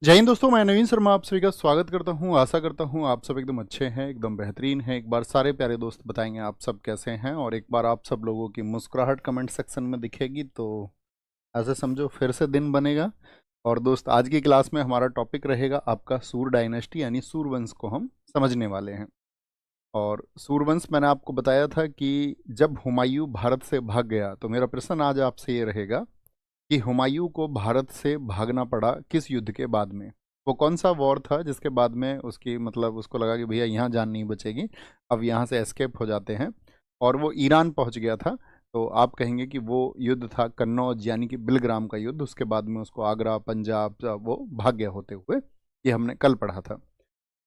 जय हिंद दोस्तों, मैं नवीन शर्मा आप सभी का स्वागत करता हूं। आशा करता हूं आप सब एकदम अच्छे हैं, एकदम बेहतरीन हैं। एक बार सारे प्यारे दोस्त बताएंगे आप सब कैसे हैं, और एक बार आप सब लोगों की मुस्कुराहट कमेंट सेक्शन में दिखेगी तो ऐसे समझो फिर से दिन बनेगा। और दोस्त, आज की क्लास में हमारा टॉपिक रहेगा आपका सूर डायनेस्टी, यानी सूरवंश को हम समझने वाले हैं। और सूरवंश मैंने आपको बताया था कि जब हुमायूं भारत से भाग गया, तो मेरा प्रश्न आज आपसे ये रहेगा कि हुमायूं को भारत से भागना पड़ा किस युद्ध के बाद में। वो कौन सा वॉर था जिसके बाद में उसकी मतलब उसको लगा कि भैया यहाँ जान नहीं बचेगी, अब यहाँ से एस्केप हो जाते हैं, और वो ईरान पहुंच गया था। तो आप कहेंगे कि वो युद्ध था कन्नौज यानी कि बिलग्राम का युद्ध। उसके बाद में उसको आगरा पंजाब वो भाग गया होते हुए, ये हमने कल पढ़ा था।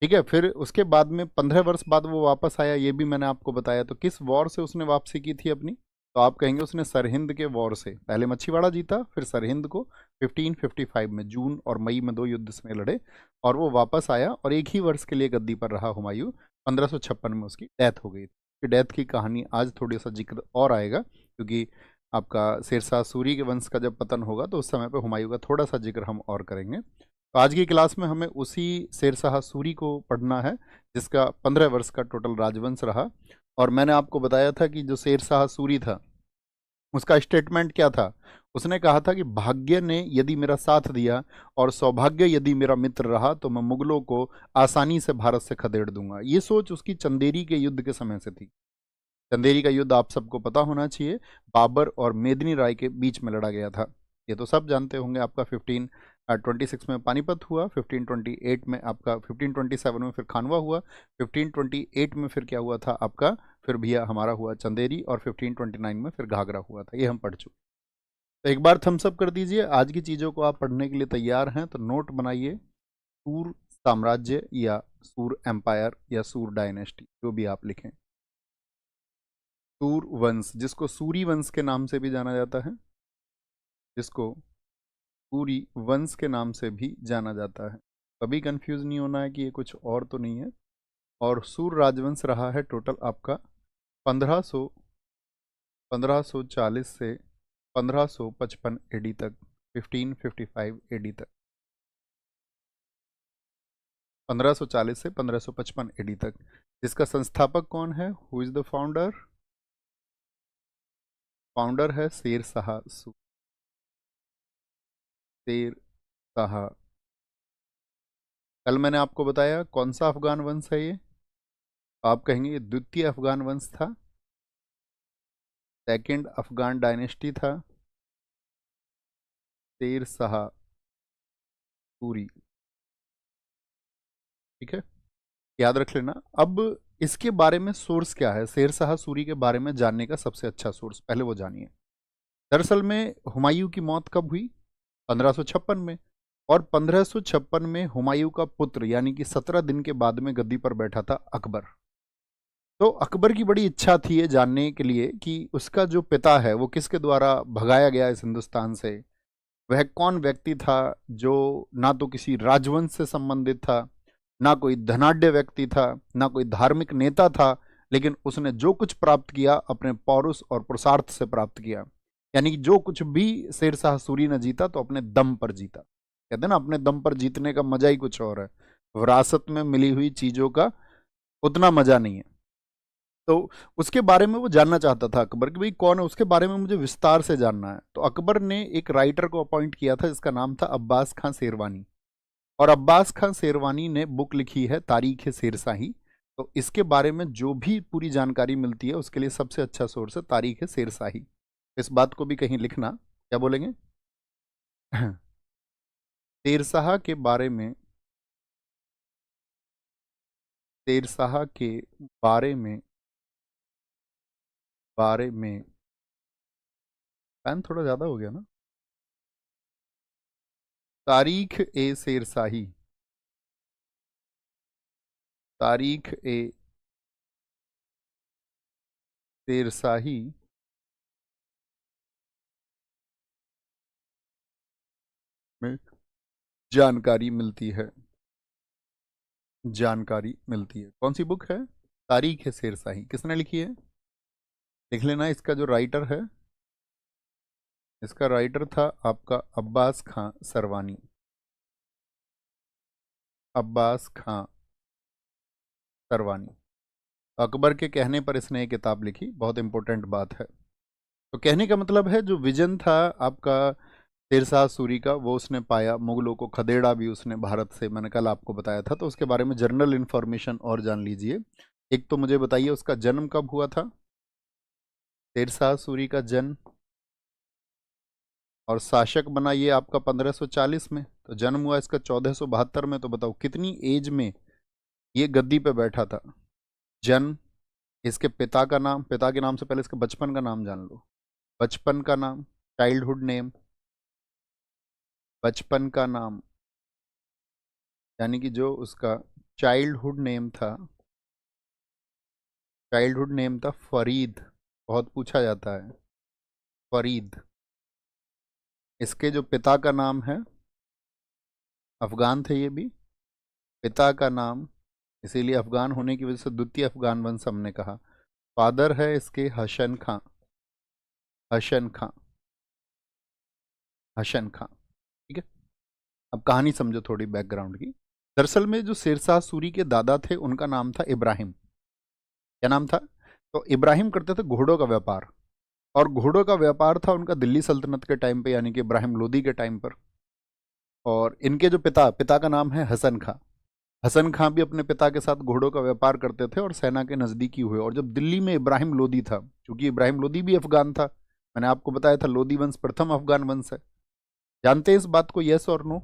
ठीक है, फिर उसके बाद में 15 वर्ष बाद वो वापस आया, ये भी मैंने आपको बताया। तो किस वॉर से उसने वापसी की थी अपनी, तो आप कहेंगे उसने सरहिंद के वॉर से। पहले मच्छीवाड़ा जीता, फिर सरहिंद को 1555 में जून और मई में 2 युद्ध इसने लड़े, और वो वापस आया और एक ही वर्ष के लिए गद्दी पर रहा हुमायूं। 1556 में उसकी डेथ हो गई थी। डेथ की कहानी आज थोड़ी सा जिक्र और आएगा, क्योंकि आपका शेरशाह सूरी के वंश का जब पतन होगा तो उस समय पर हुमायूं का थोड़ा सा जिक्र हम और करेंगे। तो आज की क्लास में हमें उसी शेरशाह सूरी को पढ़ना है, जिसका 15 वर्ष का टोटल राजवंश रहा। और मैंने आपको बताया था कि जो शेरशाह सूरी था, उसका स्टेटमेंट क्या था। उसने कहा था कि भाग्य ने यदि मेरा साथ दिया और सौभाग्य यदि मेरा मित्र रहा तो मैं मुगलों को आसानी से भारत से खदेड़ दूंगा। ये सोच उसकी चंदेरी के युद्ध के समय से थी। चंदेरी का युद्ध आप सबको पता होना चाहिए, बाबर और मेदिनी राय के बीच में लड़ा गया था। ये तो सब जानते होंगे। आपका 1526 में पानीपत हुआ, 1528 में आपका 1527 में फिर खानवा हुआ, 1528 में फिर क्या हुआ था आपका, फिर भैया हमारा हुआ चंदेरी, और 1529 में फिर घाघरा हुआ था। ये हम पढ़ चुके। तो एक बार थम्स अप कर दीजिए। आज की चीज़ों को आप पढ़ने के लिए तैयार हैं तो नोट बनाइए। सूर साम्राज्य या सूर एम्पायर या सूर डायनेस्टी, जो भी आप लिखें। सूर वंश, जिसको सूरी वंश के नाम से भी जाना जाता है, जिसको सूरी वंश के नाम से भी जाना जाता है। कभी कंफ्यूज नहीं होना है कि ये कुछ और तो नहीं है। और सूर राजवंश रहा है टोटल आपका 1500 1540 से 1555 एडी तक, 1555 एडी तक, 1540 से 1555 एडी तक। जिसका संस्थापक कौन है, who is the founder. Founder है शेर शाह। कल मैंने आपको बताया कौन सा अफगान वंश है ये। आप कहेंगे ये द्वितीय अफगान वंश था, सेकंड अफगान डायनेस्टी था, शेर शाह सूरी। ठीक है, याद रख लेना। अब इसके बारे में सोर्स क्या है, शेर शाह सूरी के बारे में जानने का सबसे अच्छा सोर्स पहले वो जानिए। दरअसल में हुमायूं की मौत कब हुई, 1556 में। और 1556 में हुमायूं का पुत्र यानी कि 17 दिन के बाद में गद्दी पर बैठा था अकबर। तो अकबर की बड़ी इच्छा थी ये जानने के लिए कि उसका जो पिता है वो किसके द्वारा भगाया गया इस हिंदुस्तान से। वह कौन व्यक्ति था जो ना तो किसी राजवंश से संबंधित था, ना कोई धनाढ्य व्यक्ति था, ना कोई धार्मिक नेता था, लेकिन उसने जो कुछ प्राप्त किया अपने पौरुष और पुरुषार्थ से प्राप्त किया। यानी कि जो कुछ भी शेरशाह सूरी ने जीता तो अपने दम पर जीता। कहते हैं ना, अपने दम पर जीतने का मजा ही कुछ और है। विरासत में मिली हुई चीजों का उतना मजा नहीं है। तो उसके बारे में वो जानना चाहता था अकबर कि भाई कौन है, उसके बारे में मुझे विस्तार से जानना है। तो अकबर ने एक राइटर को अपॉइंट किया था जिसका नाम था अब्बास खां शेरवानी। और अब्बास खां शेरवानी ने बुक लिखी है तारीख शेरशाही। तो इसके बारे में जो भी पूरी जानकारी मिलती है उसके लिए सबसे अच्छा सोर्स है तारीख शेरशाही। इस बात को भी कहीं लिखना, क्या बोलेंगे शेरशाह के बारे में, शेरशाह के बारे में, बारे में। पैन थोड़ा ज्यादा हो गया ना। तारीख ए शेरशाही, तारीख ए शेरशाही में जानकारी मिलती है। जानकारी मिलती है, कौन सी बुक है, तारीख है शेरशाही। किसने लिखी है, लिख लेना। इसका जो राइटर है, इसका राइटर था आपका अब्बास खां सरवानी। अब्बास खां सरवानी। अकबर के कहने पर इसने ये किताब लिखी, बहुत इंपॉर्टेंट बात है। तो कहने का मतलब है जो विजन था आपका शेरशाह सूरी का, वो उसने पाया, मुगलों को खदेड़ा भी उसने भारत से, मैंने कल आपको बताया था। तो उसके बारे में जनरल इन्फॉर्मेशन और जान लीजिए। एक तो मुझे बताइए उसका जन्म कब हुआ था, शेरशाह सूरी का जन्म, और शासक बना ये आपका 1540 में, तो जन्म हुआ इसका 1472 में। तो बताओ कितनी एज में ये गद्दी पे बैठा था। जन्म, इसके पिता का नाम, पिता के नाम से पहले इसके बचपन का नाम जान लो। बचपन का नाम, चाइल्डहुड नेम, बचपन का नाम, यानी कि जो उसका चाइल्डहुड नेम था, चाइल्डहुड नेम था फरीद। बहुत पूछा जाता है फरीद। इसके जो पिता का नाम है, अफगान थे ये भी, पिता का नाम, इसीलिए अफगान होने की वजह से द्वितीय अफगान वंश हमने कहा। फादर है इसके हसन खां, हसन खां, हसन खां। ठीक है, अब कहानी समझो थोड़ी बैकग्राउंड की। दरअसल में जो शेरशाह सूरी के दादा थे उनका नाम था इब्राहिम। क्या नाम था? तो इब्राहिम करते थे घोड़ों का व्यापार, और घोड़ों का व्यापार था उनका दिल्ली सल्तनत के टाइम पे, यानी कि इब्राहिम लोदी के टाइम पर। और इनके जो पिता, पिता का नाम है हसन खां। हसन खां भी अपने पिता के साथ घोड़ों का व्यापार करते थे और सेना के नज़दीकी हुए। और जब दिल्ली में इब्राहिम लोदी था, क्योंकि इब्राहिम लोदी भी अफगान था, मैंने आपको बताया था लोदी वंश प्रथम अफगान वंश है। जानते हैं इस बात को, यस और नो,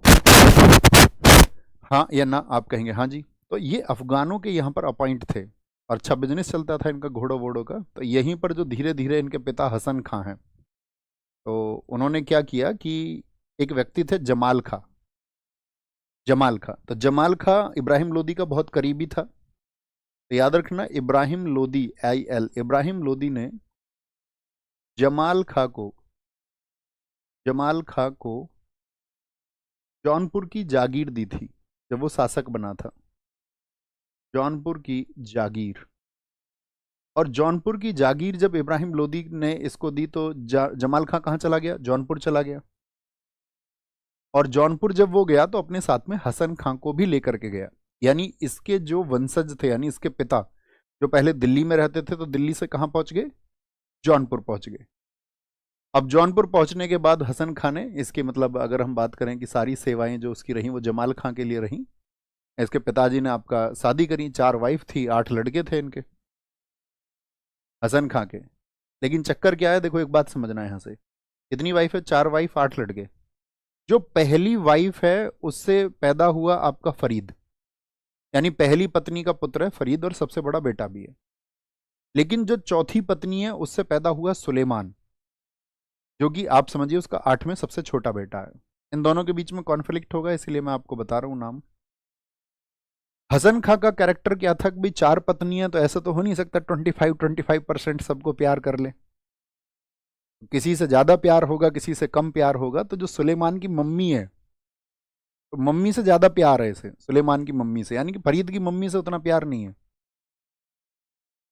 हाँ या ना? आप कहेंगे हाँ जी। तो ये अफगानों के यहाँ पर अपॉइंट थे, और अच्छा बिजनेस चलता था इनका घोड़ों वोड़ों का। तो यहीं पर जो धीरे धीरे इनके पिता हसन खां हैं, तो उन्होंने क्या किया कि एक व्यक्ति थे जमाल खां, जमाल खां। तो जमाल खां इब्राहिम लोदी का बहुत करीबी था। तो याद रखना, इब्राहिम लोदी, IL, इब्राहिम लोदी ने जमाल खां को, जमाल खां को जौनपुर की जागीर दी थी जब वो शासक बना था, जौनपुर की जागीर। और जौनपुर की जागीर जब इब्राहिम लोदी ने इसको दी, तो जमाल खां कहाँ चला गया? जौनपुर चला गया। और जौनपुर जब वो गया तो अपने साथ में हसन खां को भी लेकर के गया। यानी इसके जो वंशज थे, यानी इसके पिता जो पहले दिल्ली में रहते थे, तो दिल्ली से कहाँ पहुंच गए? जौनपुर पहुंच गए। अब जौनपुर पहुंचने के बाद हसन खां ने इसकी, मतलब अगर हम बात करें कि सारी सेवाएं जो उसकी रही वो जमाल खां के लिए रही। इसके पिताजी ने आपका शादी करी, 4 वाइफ थी, 8 लड़के थे इनके, हसन खां के। लेकिन चक्कर क्या है, देखो एक बात समझना है यहाँ से, कितनी वाइफ है? 4 वाइफ 8 लड़के। जो पहली वाइफ है उससे पैदा हुआ आपका फरीद, यानी पहली पत्नी का पुत्र है फरीद, और सबसे बड़ा बेटा भी है। लेकिन जो चौथी पत्नी है उससे पैदा हुआ सुलेमान, जो कि आप समझिए उसका 8वें सबसे छोटा बेटा है। इन दोनों के बीच में कॉन्फ्लिक्ट होगा, इसीलिए मैं आपको बता रहा हूं नाम। हसन खां का कैरेक्टर क्या था कि भाई 4 पत्नी है, तो ऐसा तो हो नहीं सकता 25% सबको प्यार कर ले। किसी से ज्यादा प्यार होगा, किसी से कम प्यार होगा। तो जो सुलेमान की मम्मी है, तो मम्मी से ज्यादा प्यार है इसे, सुलेमान की मम्मी से, यानी कि फरीद की मम्मी से उतना प्यार नहीं है।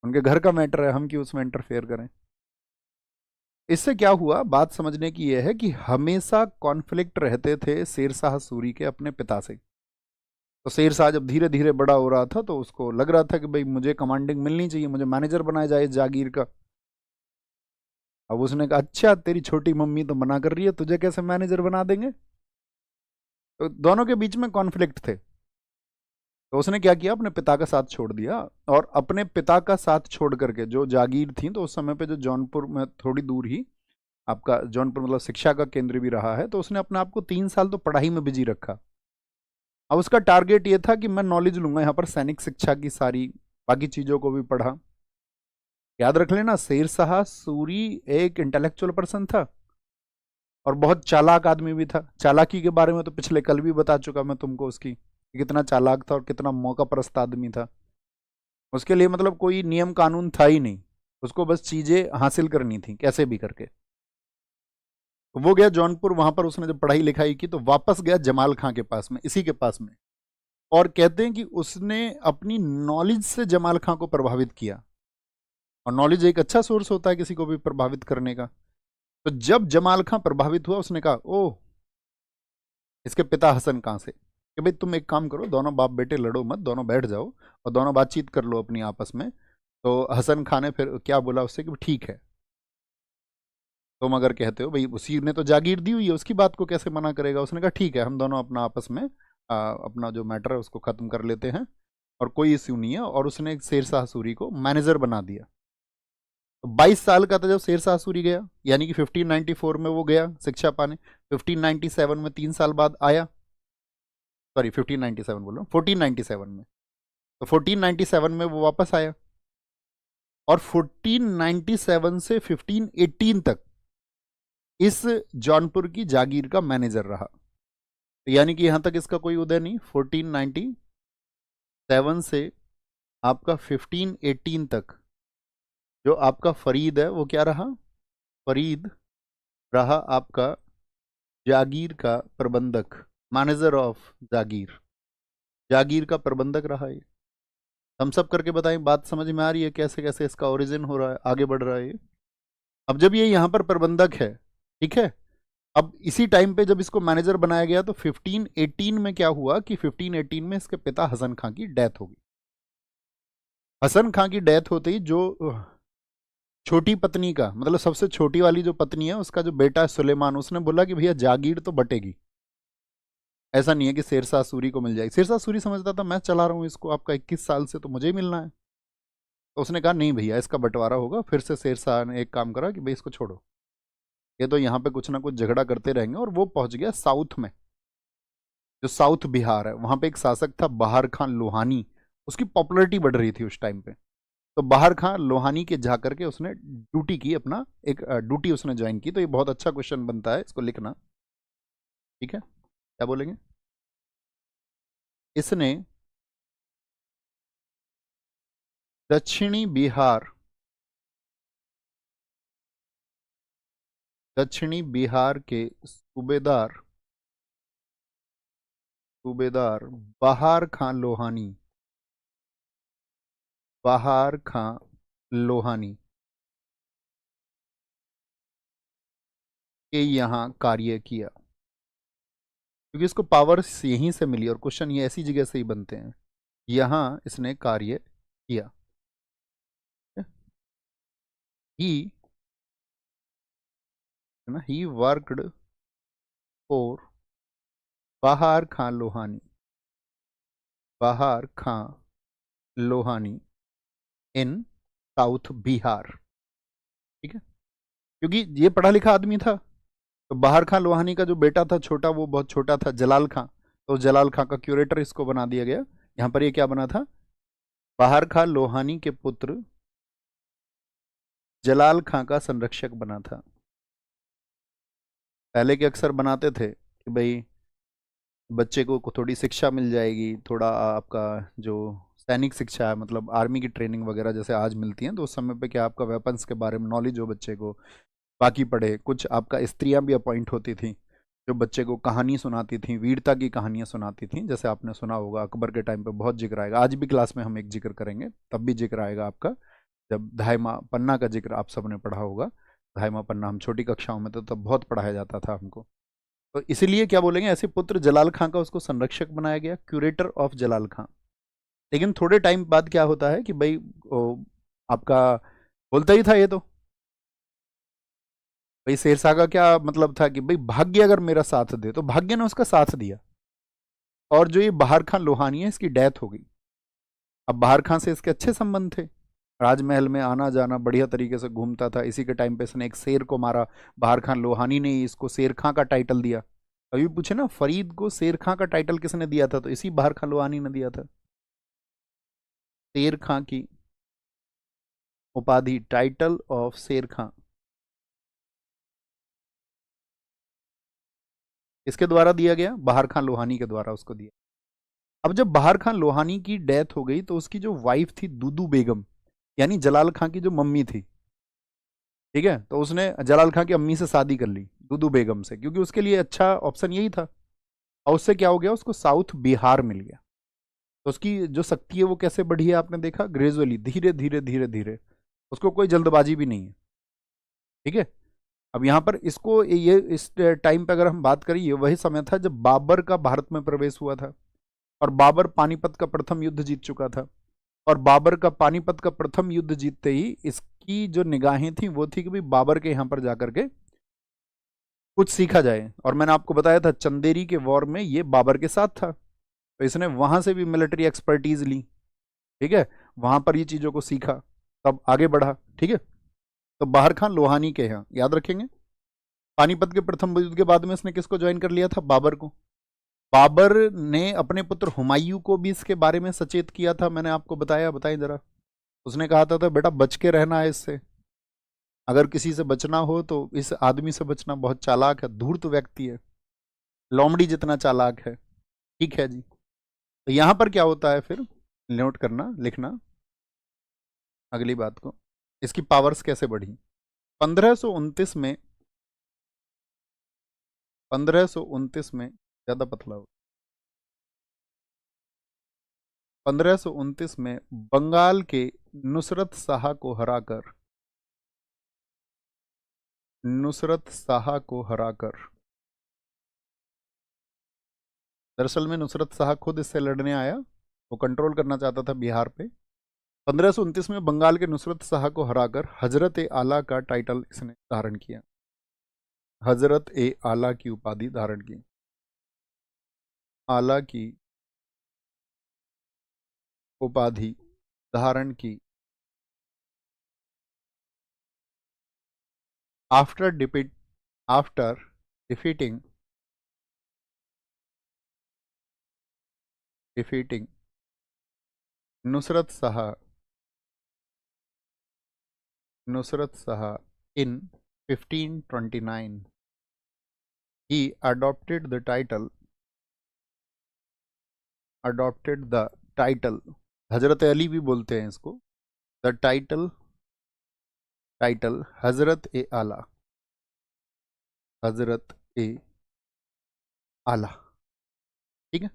उनके घर का मैटर है, हम क्यों उसमें इंटरफेयर करें। इससे क्या हुआ, बात समझने की यह है कि हमेशा कॉन्फ्लिक्ट रहते थे शेरशाह सूरी के अपने पिता से। तो शेरशाह जब धीरे धीरे बड़ा हो रहा था, तो उसको लग रहा था कि भाई मुझे कमांडिंग मिलनी चाहिए, मुझे मैनेजर बनाया जाए इस जागीर का। अब उसने कहा अच्छा तेरी छोटी मम्मी तो मना कर रही है, तुझे कैसे मैनेजर बना देंगे। तो दोनों के बीच में कॉन्फ्लिक्ट थे। तो उसने क्या किया, अपने पिता का साथ छोड़ दिया। और अपने पिता का साथ छोड़ करके जो जागीर थी, तो उस समय पे जो जौनपुर में थोड़ी दूर ही आपका जौनपुर मतलब शिक्षा का केंद्र भी रहा है, तो उसने अपने आप को 3 साल तो पढ़ाई में बिजी रखा। अब उसका टारगेट ये था कि मैं नॉलेज लूंगा यहाँ पर, सैनिक शिक्षा की सारी, बाकी चीज़ों को भी पढ़ा। याद रख लेना, शेरशाह सूरी एक इंटेलेक्चुअल पर्सन था और बहुत चालाक आदमी भी था। चालाकी के बारे में तो पिछले कल भी बता चुका मैं तुमको, उसकी कितना चालाक था और कितना मौका परस्त आदमी था। उसके लिए मतलब कोई नियम कानून था ही नहीं, उसको बस चीजें हासिल करनी थी कैसे भी करके। तो वो गया जौनपुर, वहां पर उसने जब पढ़ाई लिखाई की तो वापस गया जमाल खां के पास में, इसी के पास में। और कहते हैं कि उसने अपनी नॉलेज से जमाल खां को प्रभावित किया, और नॉलेज एक अच्छा सोर्स होता है किसी को भी प्रभावित करने का। तो जब जमाल खां प्रभावित हुआ, उसने कहा ओह, इसके पिता हसन खां से, कि भाई तुम एक काम करो, दोनों बाप बेटे लड़ो मत, दोनों बैठ जाओ और दोनों बातचीत कर लो अपनी आपस में। तो हसन खान ने फिर क्या बोला उससे कि ठीक है, तुम अगर कहते हो, भाई उसी ने तो जागीर दी हुई है, उसकी बात को कैसे मना करेगा। उसने कहा ठीक है, हम दोनों अपना आपस में अपना जो मैटर है उसको खत्म कर लेते हैं और कोई इश्यू नहीं है। और उसने एक शेरशाह सूरी को मैनेजर बना दिया। तो 22 साल का था जब शेरशाह सूरी गया, यानी कि 1594 में वो गया शिक्षा पाने, 1597 में 3 साल बाद आया, सॉरी 1597 बोल रहा हूँ, 1497 में। तो 1497 में वो वापस आया और 1497 से 1518 तक इस जौनपुर की जागीर का मैनेजर रहा। तो यानी कि यहां तक इसका कोई उदय नहीं। 1497 से आपका 1518 तक जो आपका फरीद है वो क्या रहा, फरीद रहा आपका जागीर का प्रबंधक, मैनेजर ऑफ जागीर, जागीर का प्रबंधक रहा ये। हम सब करके बताएं, बात समझ में आ रही है कैसे कैसे इसका ओरिजिन हो रहा है, आगे बढ़ रहा है ये। अब जब ये यहाँ पर प्रबंधक है, ठीक है, अब इसी टाइम पे जब इसको मैनेजर बनाया गया तो 1518 में क्या हुआ कि 1518 में इसके पिता हसन खां की डेथ हो गई। हसन खां की डेथ होते ही जो छोटी पत्नी का, मतलब सबसे छोटी वाली जो पत्नी है उसका जो बेटा है सुलेमान, उसने बोला कि भैया जागीर तो बटेगी, ऐसा नहीं है कि शेरशाह सूरी को मिल जाएगी। शेरशाह सूरी समझता था मैं चला रहा हूँ इसको, आपका 21 साल से तो मुझे ही मिलना है। तो उसने कहा नहीं भैया, इसका बंटवारा होगा। फिर से शेरशाह ने एक काम करा कि भाई इसको छोड़ो, ये तो यहाँ पे कुछ ना कुछ झगड़ा करते रहेंगे। और वो पहुंच गया साउथ में, जो साउथ बिहार है, वहां पे एक शासक था बहार खान लोहानी, उसकी पॉपुलैरिटी बढ़ रही थी उस टाइम पे। तो बहार खान लोहानी के जा करके उसने ड्यूटी की, अपना एक ड्यूटी उसने ज्वाइन की। तो ये बहुत अच्छा क्वेश्चन बनता है, इसको लिखना, ठीक है। क्या बोलेंगे, इसने दक्षिणी बिहार, दक्षिणी बिहार के सूबेदार, सूबेदार बहार खान लोहानी, बहार खां लोहानी के यहाँ कार्य किया, क्योंकि इसको पावर यहीं से मिली और क्वेश्चन ये ऐसी जगह से ही बनते हैं। यहाँ इसने कार्य किया। ही है ना, ही वर्कड फॉर बहार खां लोहानी, बहार खां लोहानी इन साउथ बिहार, ठीक है। क्योंकि ये पढ़ा लिखा आदमी था। तो बहार खां लोहानी का जो बेटा था छोटा, वो बहुत छोटा था, जलाल खां, तो जलाल खां का क्यूरेटर इसको बना दिया गया। यहाँ पर ये क्या बना था, बहार खां लोहानी के पुत्र जलाल खां का संरक्षक बना था। पहले के अक्सर बनाते थे कि भाई बच्चे को थोड़ी शिक्षा मिल जाएगी, थोड़ा आपका जो सैनिक शिक्षा है, मतलब आर्मी की ट्रेनिंग वगैरह जैसे आज मिलती हैं, तो उस समय पे क्या आपका वेपन्स के बारे में नॉलेज हो बच्चे को। बाकी पढ़े, कुछ आपका स्त्रियां भी अपॉइंट होती थी जो बच्चे को कहानी सुनाती थी, वीरता की कहानियां सुनाती थी। जैसे आपने सुना होगा अकबर के टाइम पे बहुत जिक्र आएगा, आज भी क्लास में हम एक जिक्र करेंगे, तब भी जिक्र आएगा आपका, जब धायमा पन्ना का जिक्र आप सबने पढ़ा होगा। धायमा पन्ना हम छोटी कक्षाओं में तो तब बहुत पढ़ाया जाता था हमको। तो इसीलिए क्या बोलेंगे, ऐसे पुत्र जलाल खां का उसको संरक्षक बनाया गया, क्यूरेटर ऑफ जलाल खां। लेकिन थोड़े टाइम बाद क्या होता है कि भाई आपका बोलता ही था ये तो, भाई शेरशाह का क्या मतलब था कि भाई भाग्य अगर मेरा साथ दे, तो भाग्य ने उसका साथ दिया। और जो ये बहार खान लोहानी है, इसकी डेथ हो गई। अब बहार खान से इसके अच्छे संबंध थे, राजमहल में आना जाना बढ़िया तरीके से घूमता था। इसी के टाइम पे इसने एक शेर को मारा, बहार खान लोहानी ने इसको शेर खां का टाइटल दिया। अभी पूछे ना फरीद को शेर खां का टाइटल किसने दिया था, तो इसी बहार खान लोहानी ने दिया था। शेर खां की उपाधि, टाइटल ऑफ शेर खां, इसके द्वारा दिया गया, बहार खान लोहानी के द्वारा उसको दिया। अब जब बहार खान लोहानी की डेथ हो गई तो उसकी जो वाइफ थी दूदू बेगम, यानी जलाल खां की जो मम्मी थी, ठीक है, तो उसने जलाल खां की अम्मी से शादी कर ली, दूदू बेगम से, क्योंकि उसके लिए अच्छा ऑप्शन यही था। और उससे क्या हो गया, उसको साउथ बिहार मिल गया। तो उसकी जो शक्ति है वो कैसे बढ़ी है, आपने देखा, ग्रेजुअली, धीरे धीरे धीरे धीरे, उसको कोई जल्दबाजी भी नहीं है, ठीक है। अब यहाँ पर इसको ये इस टाइम पे अगर हम बात करें, ये वही समय था जब बाबर का भारत में प्रवेश हुआ था। और बाबर पानीपत का प्रथम युद्ध जीत चुका था। और बाबर का पानीपत का प्रथम युद्ध जीतते ही इसकी जो निगाहें थी वो थी कि भाई बाबर के यहाँ पर जाकर के कुछ सीखा जाए। और मैंने आपको बताया था चंदेरी के वॉर में ये बाबर के साथ था, तो इसने वहां से भी मिलिट्री एक्सपर्टीज ली, ठीक है, वहां पर ये चीजों को सीखा, तब आगे बढ़ा, ठीक है। तो बाहर खान लोहानी के यहाँ याद रखेंगे। पानीपत के प्रथम युद्ध के बाद में इसने किसको ज्वाइन कर लिया था? बाबर को। बाबर ने अपने पुत्र हुमायूं को भी इसके बारे में सचेत किया था, मैंने आपको बताया, बताएं जरा। उसने कहा था बेटा बच के रहना है इससे, अगर किसी से बचना हो तो इस आदमी से बचना, बहुत चालाक है, धूर्त व्यक्ति है, लोमड़ी जितना चालाक है, ठीक है जी। तो यहां पर क्या होता है फिर, नोट करना, लिखना अगली बात को, इसकी पावर्स कैसे बढ़ी। 1529 में 1529 में ज्यादा पतला हो, 1529 में बंगाल के नुसरत शाह को हराकर, नुसरत शाह को हराकर, दरअसल में नुसरत शाह खुद इससे लड़ने आया, वो कंट्रोल करना चाहता था बिहार पे। 1529 में बंगाल के नुसरत शाह को हराकर हजरत ए आला का टाइटल इसने धारण किया, हजरत ए आला की उपाधि धारण की, आला की उपाधि धारण की। After defeat after defeating defeating Nusrat Shah, Nusrat Shah in 1529 he adopted the title, हजरत अली भी बोलते हैं इसको, द टाइटल हजरत ए आला, हजरत ए आला, ठीक है।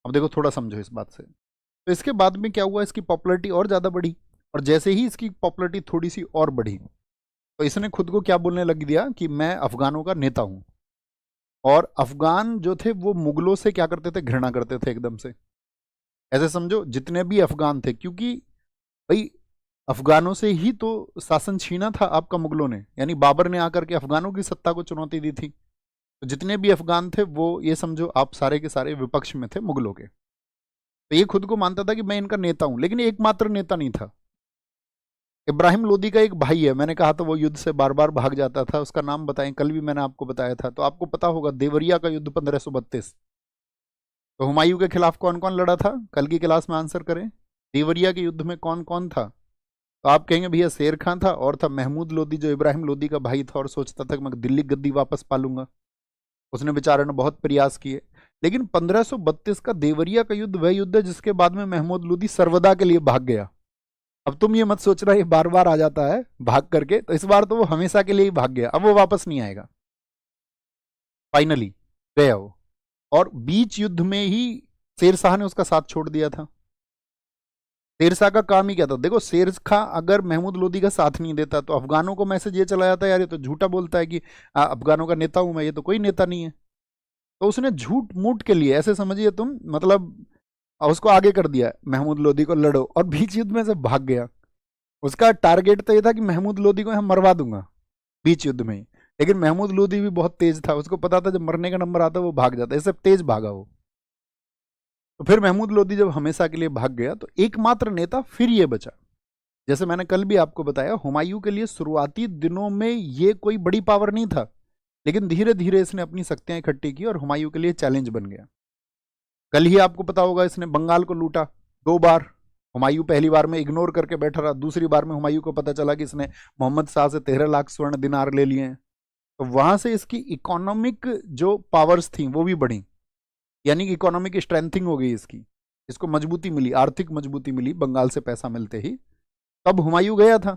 अब देखो थोड़ा समझो इस बात से। तो इसके बाद में क्या हुआ, इसकी पॉपुलैरिटी और ज़्यादा बढ़ी, और जैसे ही इसकी पॉपुलैरिटी थोड़ी सी और बढ़ी तो इसने खुद को क्या बोलने लग दिया कि मैं अफगानों का नेता हूं। और अफगान जो थे वो मुगलों से क्या करते थे, घृणा करते थे एकदम से। ऐसे समझो जितने भी अफगान थे, क्योंकि भाई अफगानों से ही तो शासन छीना था आपका मुगलों ने, यानी बाबर ने आकर के अफगानों की सत्ता को चुनौती दी थी। तो जितने भी अफगान थे वो ये समझो आप सारे के सारे विपक्ष में थे मुगलों के। तो ये खुद को मानता था कि मैं इनका नेता हूं, लेकिन एकमात्र नेता नहीं था। इब्राहिम लोदी का एक भाई है, मैंने कहा था वो युद्ध से बार बार भाग जाता था, उसका नाम बताएं, कल भी मैंने आपको बताया था, तो आपको पता होगा देवरिया का युद्ध 1532। तो हुमायूं के खिलाफ कौन कौन लड़ा था, कल की क्लास में आंसर करें। देवरिया के युद्ध में कौन कौन था? तो आप कहेंगे भैया शेर खां था, और था महमूद लोदी जो इब्राहिम लोदी का भाई था और सोचता था कि मैं दिल्ली गद्दी वापस पालूंगा। उसने बेचारे ने बहुत प्रयास किए, लेकिन 1532 का देवरिया का युद्ध वह युद्ध है जिसके बाद में महमूद लोदी सर्वदा के लिए भाग गया। अब तुम ये मत सोच रहा ये बार बार आ जाता है भाग करके, तो इस बार तो वो हमेशा के लिए ही भाग गया, अब वो वापस नहीं आएगा, फाइनली गया वो। और बीच युद्ध में ही शेरशाह ने उसका साथ छोड़ दिया था। शेरशाह का काम ही क्या था, देखो शेरशाह अगर महमूद लोदी का साथ नहीं देता तो अफगानों को मैसेज ये चला जाता है यार ये तो झूठा बोलता है कि अफगानों का नेता हूं मैं, ये तो कोई नेता नहीं है। तो उसने झूठ मूठ के लिए, ऐसे समझिए तुम, मतलब उसको आगे कर दिया महमूद लोदी को लड़ो, और बीच युद्ध में से भाग गया। उसका टारगेट तो ये था कि महमूद लोदी को मैं मरवा दूंगा बीच युद्ध में ही, लेकिन महमूद लोदी भी बहुत तेज था, उसको पता था जब मरने का नंबर आता वो भाग जाता, इससे तेज भागा वो। तो फिर महमूद लोदी जब हमेशा के लिए भाग गया तो एकमात्र नेता फिर ये बचा। जैसे मैंने कल भी आपको बताया, हुमायूं के लिए शुरुआती दिनों में ये कोई बड़ी पावर नहीं था, लेकिन धीरे धीरे इसने अपनी शक्तियां इकट्ठी की और हुमायूं के लिए चैलेंज बन गया। कल ही आपको पता होगा इसने बंगाल को लूटा 2 बार। हुमायूं पहली बार में इग्नोर करके बैठा रहा, दूसरी बार में हुमायूं को पता चला कि इसने मोहम्मद शाह से 13 लाख स्वर्ण दिनार ले लिए हैं, तो वहां से इसकी इकोनॉमिक जो पावर्स थी वो भी बढ़ी, यानी कि इकोनॉमिक स्ट्रेंथिंग हो गई इसकी, इसको मजबूती मिली, आर्थिक मजबूती मिली बंगाल से पैसा मिलते ही। तब हुमायूं गया था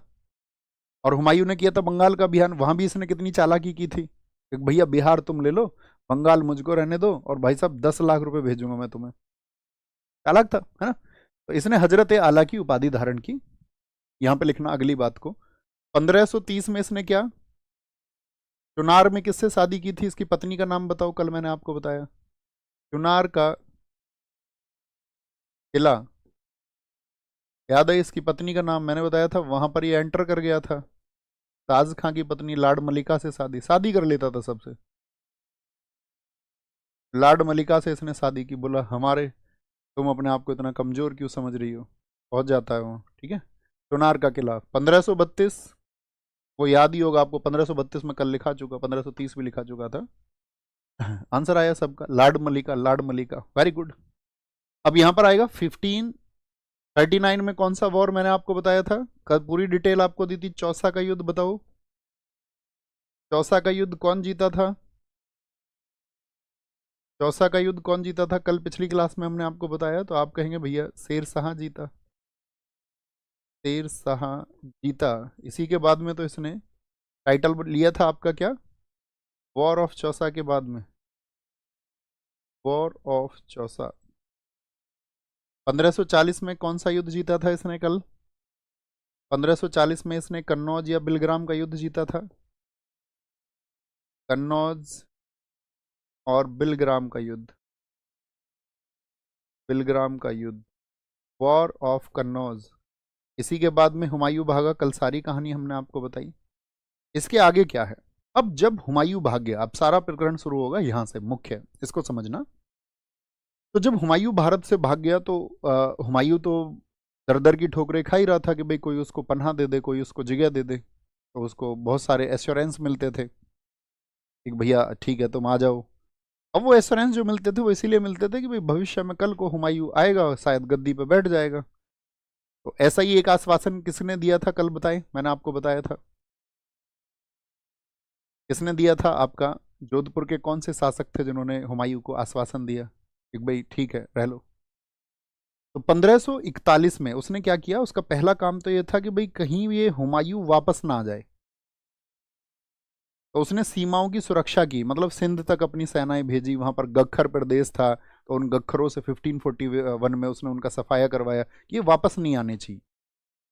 और हुमायूं ने किया था बंगाल का अभियान, वहां भी इसने कितनी चालाकी की थी कि भैया बिहार तुम ले लो, बंगाल मुझको रहने दो, और भाई साहब 10 लाख रुपए भेजूंगा मैं तुम्हें। चालाक था, है ना। तो इसने हजरत आला की उपाधि धारण की। यहां पे लिखना अगली बात को, 1530 में इसने क्या, चुनार में किससे शादी की थी, इसकी पत्नी का नाम बताओ, कल मैंने आपको बताया। चुनार का किला, याद है इसकी पत्नी का नाम मैंने बताया था, वहां पर ये एंटर कर गया था। ताज खां की पत्नी लाड मलिका से शादी शादी कर लेता था सबसे। लाड मलिका से इसने शादी की, बोला हमारे, तुम अपने आप को इतना कमजोर क्यों समझ रही हो, पहुंच जाता है वो, ठीक है। चुनार का किला 1532, वो याद ही होगा आपको, 1532 में कल लिखा चुका, 1530 भी लिखा चुका था। आंसर आया सबका, लाड मलिका, लाड मलिका, वेरी गुड। अब यहां पर आएगा 1539 में कौन सा वॉर मैंने आपको बताया था, कल पूरी डिटेल आपको दी थी, चौसा का युद्ध, बताओ चौसा का युद्ध कौन जीता था, चौसा का युद्ध कौन जीता था, कल पिछली क्लास में हमने आपको बताया, तो आप कहेंगे भैया शेर शाह जीता, शेर शाह जीता। इसी के बाद में तो इसने टाइटल लिया था आपका क्या, वॉर ऑफ चौसा के बाद में, वॉर ऑफ चौसा। 1540 में कौन सा युद्ध जीता था इसने कल, 1540 में इसने कन्नौज या बिलग्राम का युद्ध जीता था, कन्नौज और बिलग्राम का युद्ध, बिलग्राम का युद्ध, वॉर ऑफ कन्नौज। इसी के बाद में हुमायूं भागा, कल सारी कहानी हमने आपको बताई। इसके आगे क्या है, अब जब हुमायूं भाग गया, अब सारा प्रकरण शुरू होगा यहां से, मुख्य इसको समझना। तो जब हुमायूं भारत से भाग गया तो हुमायूं तो दर दर की ठोकरें खा ही रहा था कि भाई कोई उसको पनाह दे दे, कोई उसको जगह दे दे, तो उसको बहुत सारे एश्योरेंस मिलते थे कि भैया ठीक है तुम आ जाओ। अब वो एश्योरेंस जो मिलते थे वो इसीलिए मिलते थे कि भाई भविष्य में कल को हुमायूं आएगा, शायद गद्दी पे बैठ जाएगा। तो ऐसा ही एक आश्वासन किसने दिया था कल, बताएं, मैंने आपको बताया था, किसने दिया था आपका, जोधपुर के कौन से शासक थे जिन्होंने हुमायूं को आश्वासन दिया कि भाई ठीक है रह लो। तो 1541 में उसने क्या किया, उसका पहला काम तो ये था कि भाई कहीं ये हुमायूं वापस ना आ जाए, तो उसने सीमाओं की सुरक्षा की, मतलब सिंध तक अपनी सेनाएं भेजी, वहां पर गख्खर प्रदेश था, तो उन गख्खरों से 1541 में उसने उनका सफाया करवाया कि ये वापस नहीं आने चाहिए,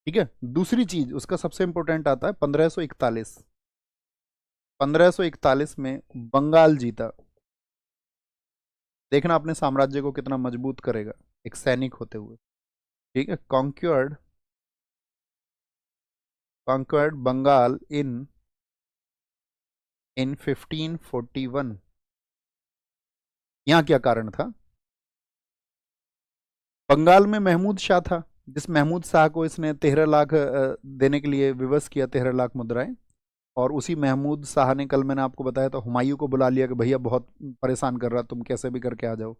ठीक है। दूसरी चीज उसका सबसे इंपॉर्टेंट आता है 1541, 1541 में बंगाल जीता। देखना अपने साम्राज्य को कितना मजबूत करेगा एक सैनिक होते हुए, ठीक है। कॉन्क्वर्ड, कॉन्क्वर्ड बंगाल इन 1541। यहाँ क्या कारण था, बंगाल में महमूद शाह था, जिस महमूद शाह को इसने 13 लाख देने के लिए विवश किया, 13 लाख मुद्राएं। और उसी महमूद शाह ने, कल मैंने आपको बताया था, हुमायूं को बुला लिया कि भैया बहुत परेशान कर रहा, तुम कैसे भी करके आ जाओ।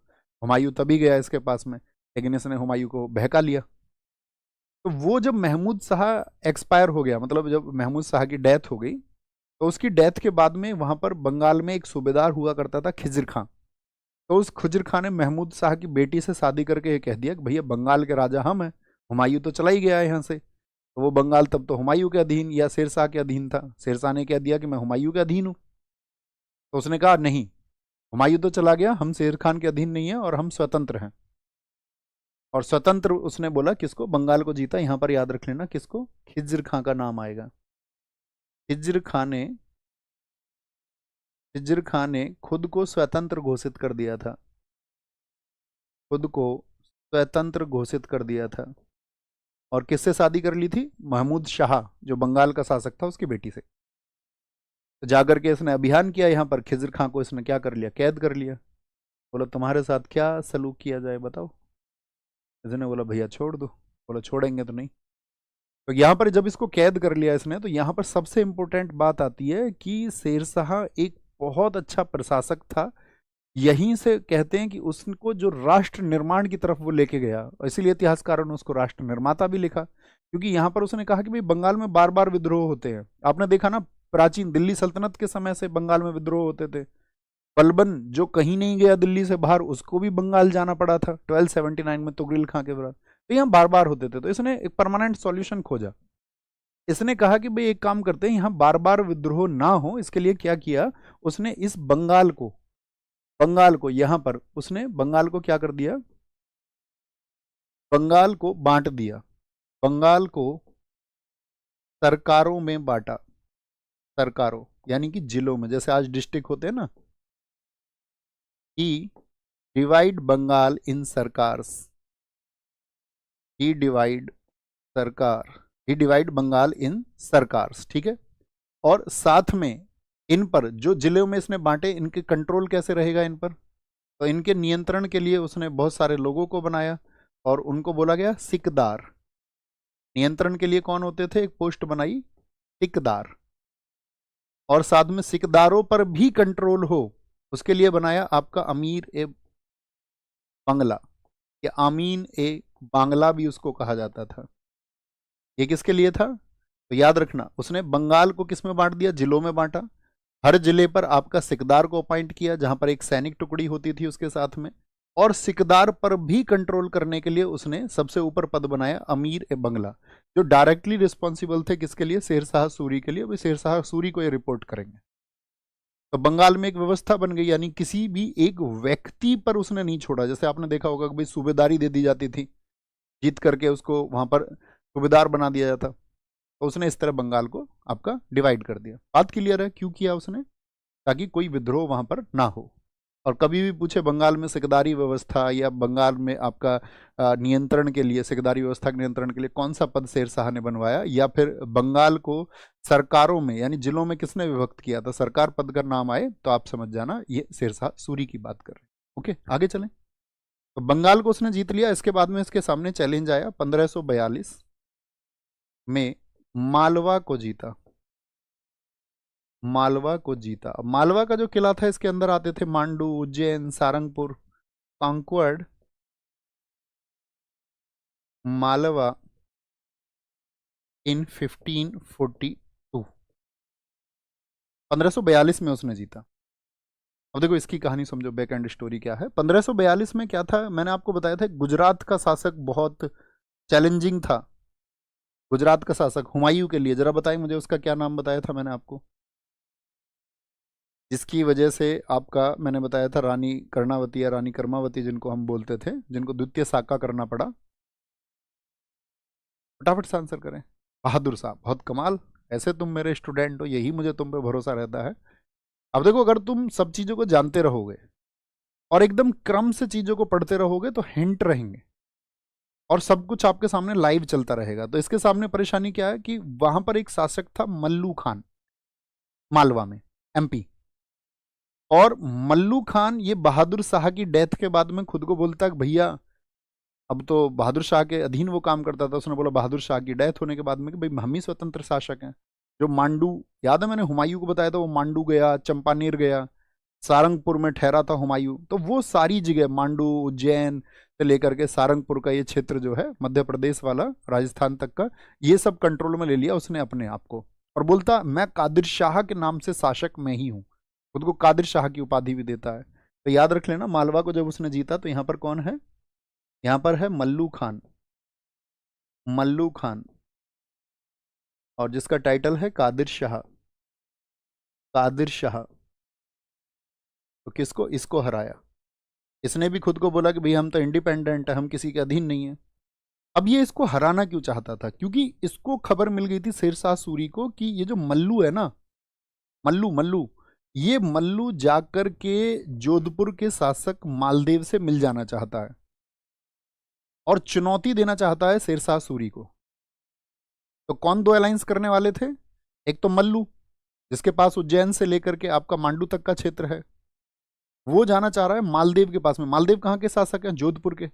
हुमायूं तभी गया इसके पास में, लेकिन इसने हुमायूं को बहका लिया। तो वो जब महमूद शाह एक्सपायर हो गया, मतलब जब महमूद शाह की डेथ हो गई, तो उसकी डेथ के बाद में वहां पर बंगाल में एक सूबेदार हुआ करता था खिजर खां। तो उस खिजर खां ने महमूद शाह की बेटी से शादी करके ये कह दिया कि भैया बंगाल के राजा हम हैं, हुमायूं तो चला ही गया है यहाँ से। तो वो बंगाल तब तो हुमायूं के अधीन या शेरशाह के अधीन था, शेरशाह ने कह दिया कि मैं हुमायूं के अधीन हूँ। तो उसने कहा नहीं, हुमायूं तो चला गया, हम शेर खान के अधीन नहीं है और हम स्वतंत्र हैं। और स्वतंत्र उसने बोला किसको, बंगाल को जीता। यहां पर याद रख लेना किसको, खिज्र खां का नाम आएगा। खिज्र खां ने, खिज्र खां ने खुद को स्वतंत्र घोषित कर दिया था, खुद को स्वतंत्र घोषित कर दिया था। और किससे शादी कर ली थी, महमूद शाह जो बंगाल का शासक था उसकी बेटी से। तो जाकर के इसने अभियान किया यहाँ पर, खिज्र खां को इसने क्या कर लिया, कैद कर लिया। बोला तुम्हारे साथ क्या सलूक किया जाए बताओ। इसने बोला भैया छोड़ दो, बोला छोड़ेंगे तो नहीं। तो यहाँ पर जब इसको कैद कर लिया इसने, तो यहाँ पर सबसे इंपॉर्टेंट बात आती है कि शेरशाह एक बहुत अच्छा प्रशासक था। यहीं से कहते हैं कि उसको जो राष्ट्र निर्माण की तरफ वो लेके गया, और इसीलिए इतिहासकारों ने उसको राष्ट्र निर्माता भी लिखा, क्योंकि यहाँ पर उसने कहा कि भाई बंगाल में बार बार विद्रोह होते हैं। आपने देखा ना, प्राचीन दिल्ली सल्तनत के समय से बंगाल में विद्रोह होते थे। बलबन जो कहीं नहीं गया दिल्ली से बाहर, उसको भी बंगाल जाना पड़ा था 1279 में तुगरिल खां के विरुद्ध। तो यहाँ बार बार होते थे, तो इसने एक परमानेंट सॉल्यूशन खोजा। इसने कहा कि भाई एक काम करते हैं, यहाँ बार बार विद्रोह ना हो, इसके लिए क्या किया उसने, इस बंगाल को, बंगाल को यहाँ पर उसने बंगाल को क्या कर दिया, बंगाल को बांट दिया, बंगाल को सरकारों में बांटा, सरकारों यानी कि जिलों में, जैसे आज डिस्ट्रिक्ट होते हैं ना, कि डिवाइड बंगाल इन सरकार्स, ही डिवाइड सरकार, ही डिवाइड बंगाल इन सरकार्स, ठीक है। और साथ में इन पर जो जिलों में इसने बांटे, इनके कंट्रोल कैसे रहेगा इन पर, तो इनके नियंत्रण के लिए उसने बहुत सारे लोगों को बनाया और उनको बोला गया सिकदार। नियंत्रण के लिए कौन होते थे, एक पोस्ट बनाई सिकदार। और साथ में सिकदारों पर भी कंट्रोल हो उसके लिए बनाया आपका अमीर ए बांग्ला, या आमीन ए बांग्ला भी उसको कहा जाता था। ये किसके लिए था, तो याद रखना उसने बंगाल को किस में बांट दिया, जिलों में बांटा। हर जिले पर आपका सिकदार को अपॉइंट किया, जहां पर एक सैनिक टुकड़ी होती थी उसके साथ में। और सिकदार पर भी कंट्रोल करने के लिए उसने सबसे ऊपर पद बनाया अमीर ए बंगला, जो डायरेक्टली रिस्पॉन्सिबल थे किसके लिए, शेरशाह सूरी के लिए। शेरशाह सूरी को ये रिपोर्ट करेंगे। तो बंगाल में एक व्यवस्था बन गई, यानी किसी भी एक व्यक्ति पर उसने नहीं छोड़ा। जैसे आपने देखा होगा कि भाई सूबेदारी दे दी जाती थी, जीत करके उसको वहां पर सूबेदार बना दिया जाता, तो उसने इस तरह बंगाल को आपका डिवाइड कर दिया। बात क्लियर है, क्यों किया उसने, ताकि कोई विद्रोह वहां पर ना हो। और कभी भी पूछे बंगाल में सिकदारी व्यवस्था या बंगाल में आपका नियंत्रण के लिए, सिकदारी व्यवस्था के नियंत्रण के लिए कौन सा पद शेरशाह ने बनवाया, या फिर बंगाल को सरकारों में यानी जिलों में किसने विभक्त किया था, सरकार पद का नाम आए तो आप समझ जाना ये शेरशाह सूरी की बात कर रहे हैं। ओके, आगे चलें। तो बंगाल को उसने जीत लिया। इसके बाद में इसके सामने चैलेंज आया 1542 में, मालवा को जीता। मालवा को जीता। अब मालवा का जो किला था, इसके अंदर आते थे मांडू, उज्जैन, सारंगपुर। कॉन्क्वर्ड मालवा इन 1542, 1542 में उसने जीता। अब देखो इसकी कहानी समझो, बैक एंड स्टोरी क्या है। 1542 में क्या था, मैंने आपको बताया था गुजरात का शासक बहुत चैलेंजिंग था। गुजरात का शासक हुमायूं के लिए, जरा बताइए मुझे उसका क्या नाम बताया था मैंने आपको, जिसकी वजह से आपका मैंने बताया था रानी कर्णावती या रानी कर्मावती जिनको हम बोलते थे, जिनको द्वितीय साका करना पड़ा। फटाफट से आंसर करें। बहादुर साहब, बहुत कमाल। ऐसे तुम मेरे स्टूडेंट हो, यही मुझे तुम पे भरोसा रहता है। अब देखो, अगर तुम सब चीजों को जानते रहोगे और एकदम क्रम से चीजों को पढ़ते रहोगे तो हिंट रहेंगे और सब कुछ आपके सामने लाइव चलता रहेगा। तो इसके सामने परेशानी क्या है कि वहां पर एक शासक था मल्लू खान, मालवा में, एमपी। और मल्लू खान ये बहादुर शाह की डेथ के बाद में खुद को बोलता है कि भैया अब तो बहादुर शाह के अधीन वो काम करता था। उसने बोला बहादुर शाह की डेथ होने के बाद में कि भाई हम ही स्वतंत्र शासक हैं। जो मांडू, याद है मैंने हुमायूं को बताया था, वो मांडू गया, चंपानेर गया, सारंगपुर में ठहरा था हुमायूं। तो वो सारी जगह मांडू, उज्जैन से लेकर के सारंगपुर का ये क्षेत्र जो है, मध्य प्रदेश वाला, राजस्थान तक का, ये सब कंट्रोल में ले लिया उसने अपने आप को। और बोलता मैं कादिर शाह के नाम से शासक मैं ही हूँ, खुद को कादिर शाह की उपाधि भी देता है। तो याद रख लेना, मालवा को जब उसने जीता तो यहाँ पर कौन है, यहाँ पर है मल्लू खान। मल्लू खान, और जिसका टाइटल है कादिर शाह। कादिर शाह। तो किसको, इसको हराया। इसने भी खुद को बोला कि भाई हम तो इंडिपेंडेंट है, हम किसी के अधीन नहीं है। अब ये इसको हराना क्यों चाहता था, क्योंकि इसको खबर मिल गई थी शेरशाह सूरी को कि ये जो मल्लू है ना, मल्लू मल्लू, ये मल्लू जाकर के जोधपुर के शासक मालदेव से मिल जाना चाहता है और चुनौती देना चाहता है शेरशाह सूरी को। तो कौन दो अलायंस करने वाले थे, एक तो मल्लू जिसके पास उज्जैन से लेकर के आपका मांडू तक का क्षेत्र है, वो जाना चाह रहा है मालदेव के पास में। मालदेव कहाँ के शासक हैं, जोधपुर के।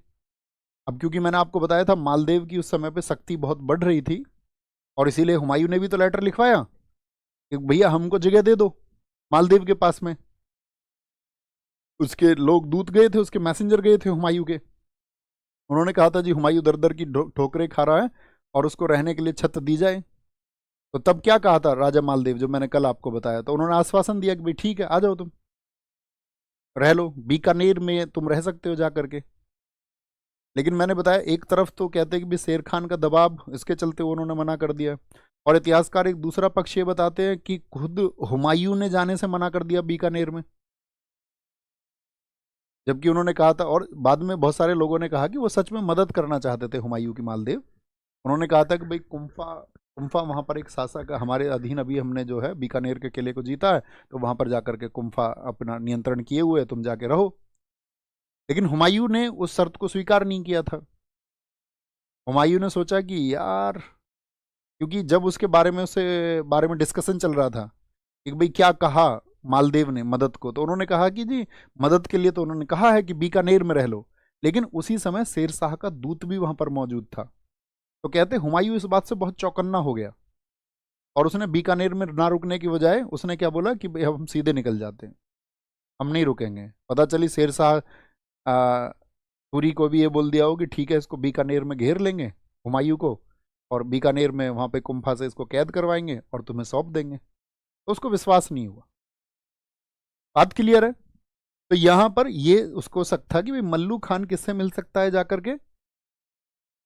अब क्योंकि मैंने आपको बताया था मालदेव की उस समय पे शक्ति बहुत बढ़ रही थी, और इसीलिए हुमायूं ने भी तो लेटर लिखवाया कि भैया हमको जगह दे दो मालदेव के पास में। उसके लोग दूत गए थे, उसके मैसेंजर गए थे हुमायूं के, उन्होंने कहा था जी हुमायूं दर दर की ठोकरें खा रहा है और उसको रहने के लिए छत दी जाए। तो तब क्या कहा था राजा मालदेव, जो मैंने कल आपको बताया, तो उन्होंने आश्वासन दिया कि भाई ठीक है आ जाओ, तुम रह लो, बीकानेर में तुम रह सकते हो जा करके। लेकिन मैंने बताया एक तरफ तो कहते हैं कि भाई शेर खान का दबाव, इसके चलते उन्होंने मना कर दिया। और इतिहासकार एक दूसरा पक्ष ये बताते हैं कि खुद हुमायूं ने जाने से मना कर दिया बीकानेर में, जबकि उन्होंने कहा था। और बाद में बहुत सारे लोगों ने कहा कि वो सच में मदद करना चाहते थे हुमायूं की, मालदेव। उन्होंने कहा था कि भाई कुम्फा, कुम्फा वहाँ पर एक शासक है हमारे अधीन, अभी हमने जो है बीकानेर के किले को जीता है, तो वहाँ पर जाकर के कुम्फा अपना नियंत्रण किए हुए, तुम जाके रहो। लेकिन हुमायूं ने उस शर्त को स्वीकार नहीं किया था। हुमायूं ने सोचा कि यार, क्योंकि जब उसके बारे में डिस्कशन चल रहा था कि भाई क्या कहा मालदेव ने मदद को, तो उन्होंने कहा कि जी मदद के लिए तो उन्होंने कहा है कि बीकानेर में रह लो, लेकिन उसी समय शेर शाह का दूत भी वहां पर मौजूद था। तो कहते हुमायूं इस बात से बहुत चौकन्ना हो गया और उसने बीकानेर में ना रुकने की बजाय उसने क्या बोला कि भाई अब हम सीधे निकल जाते हैं, हम नहीं रुकेंगे। पता चली शेर शाह सूरी को भी ये बोल दिया हो कि ठीक है इसको बीकानेर में घेर लेंगे हुमायूं को, और बीकानेर में वहां पे कुंफा से इसको कैद करवाएंगे और तुम्हें सौंप देंगे। तो उसको विश्वास नहीं हुआ। बात क्लियर है? तो यहां पर ये उसको शक था कि भाई मल्लू खान किससे मिल सकता है जाकर के,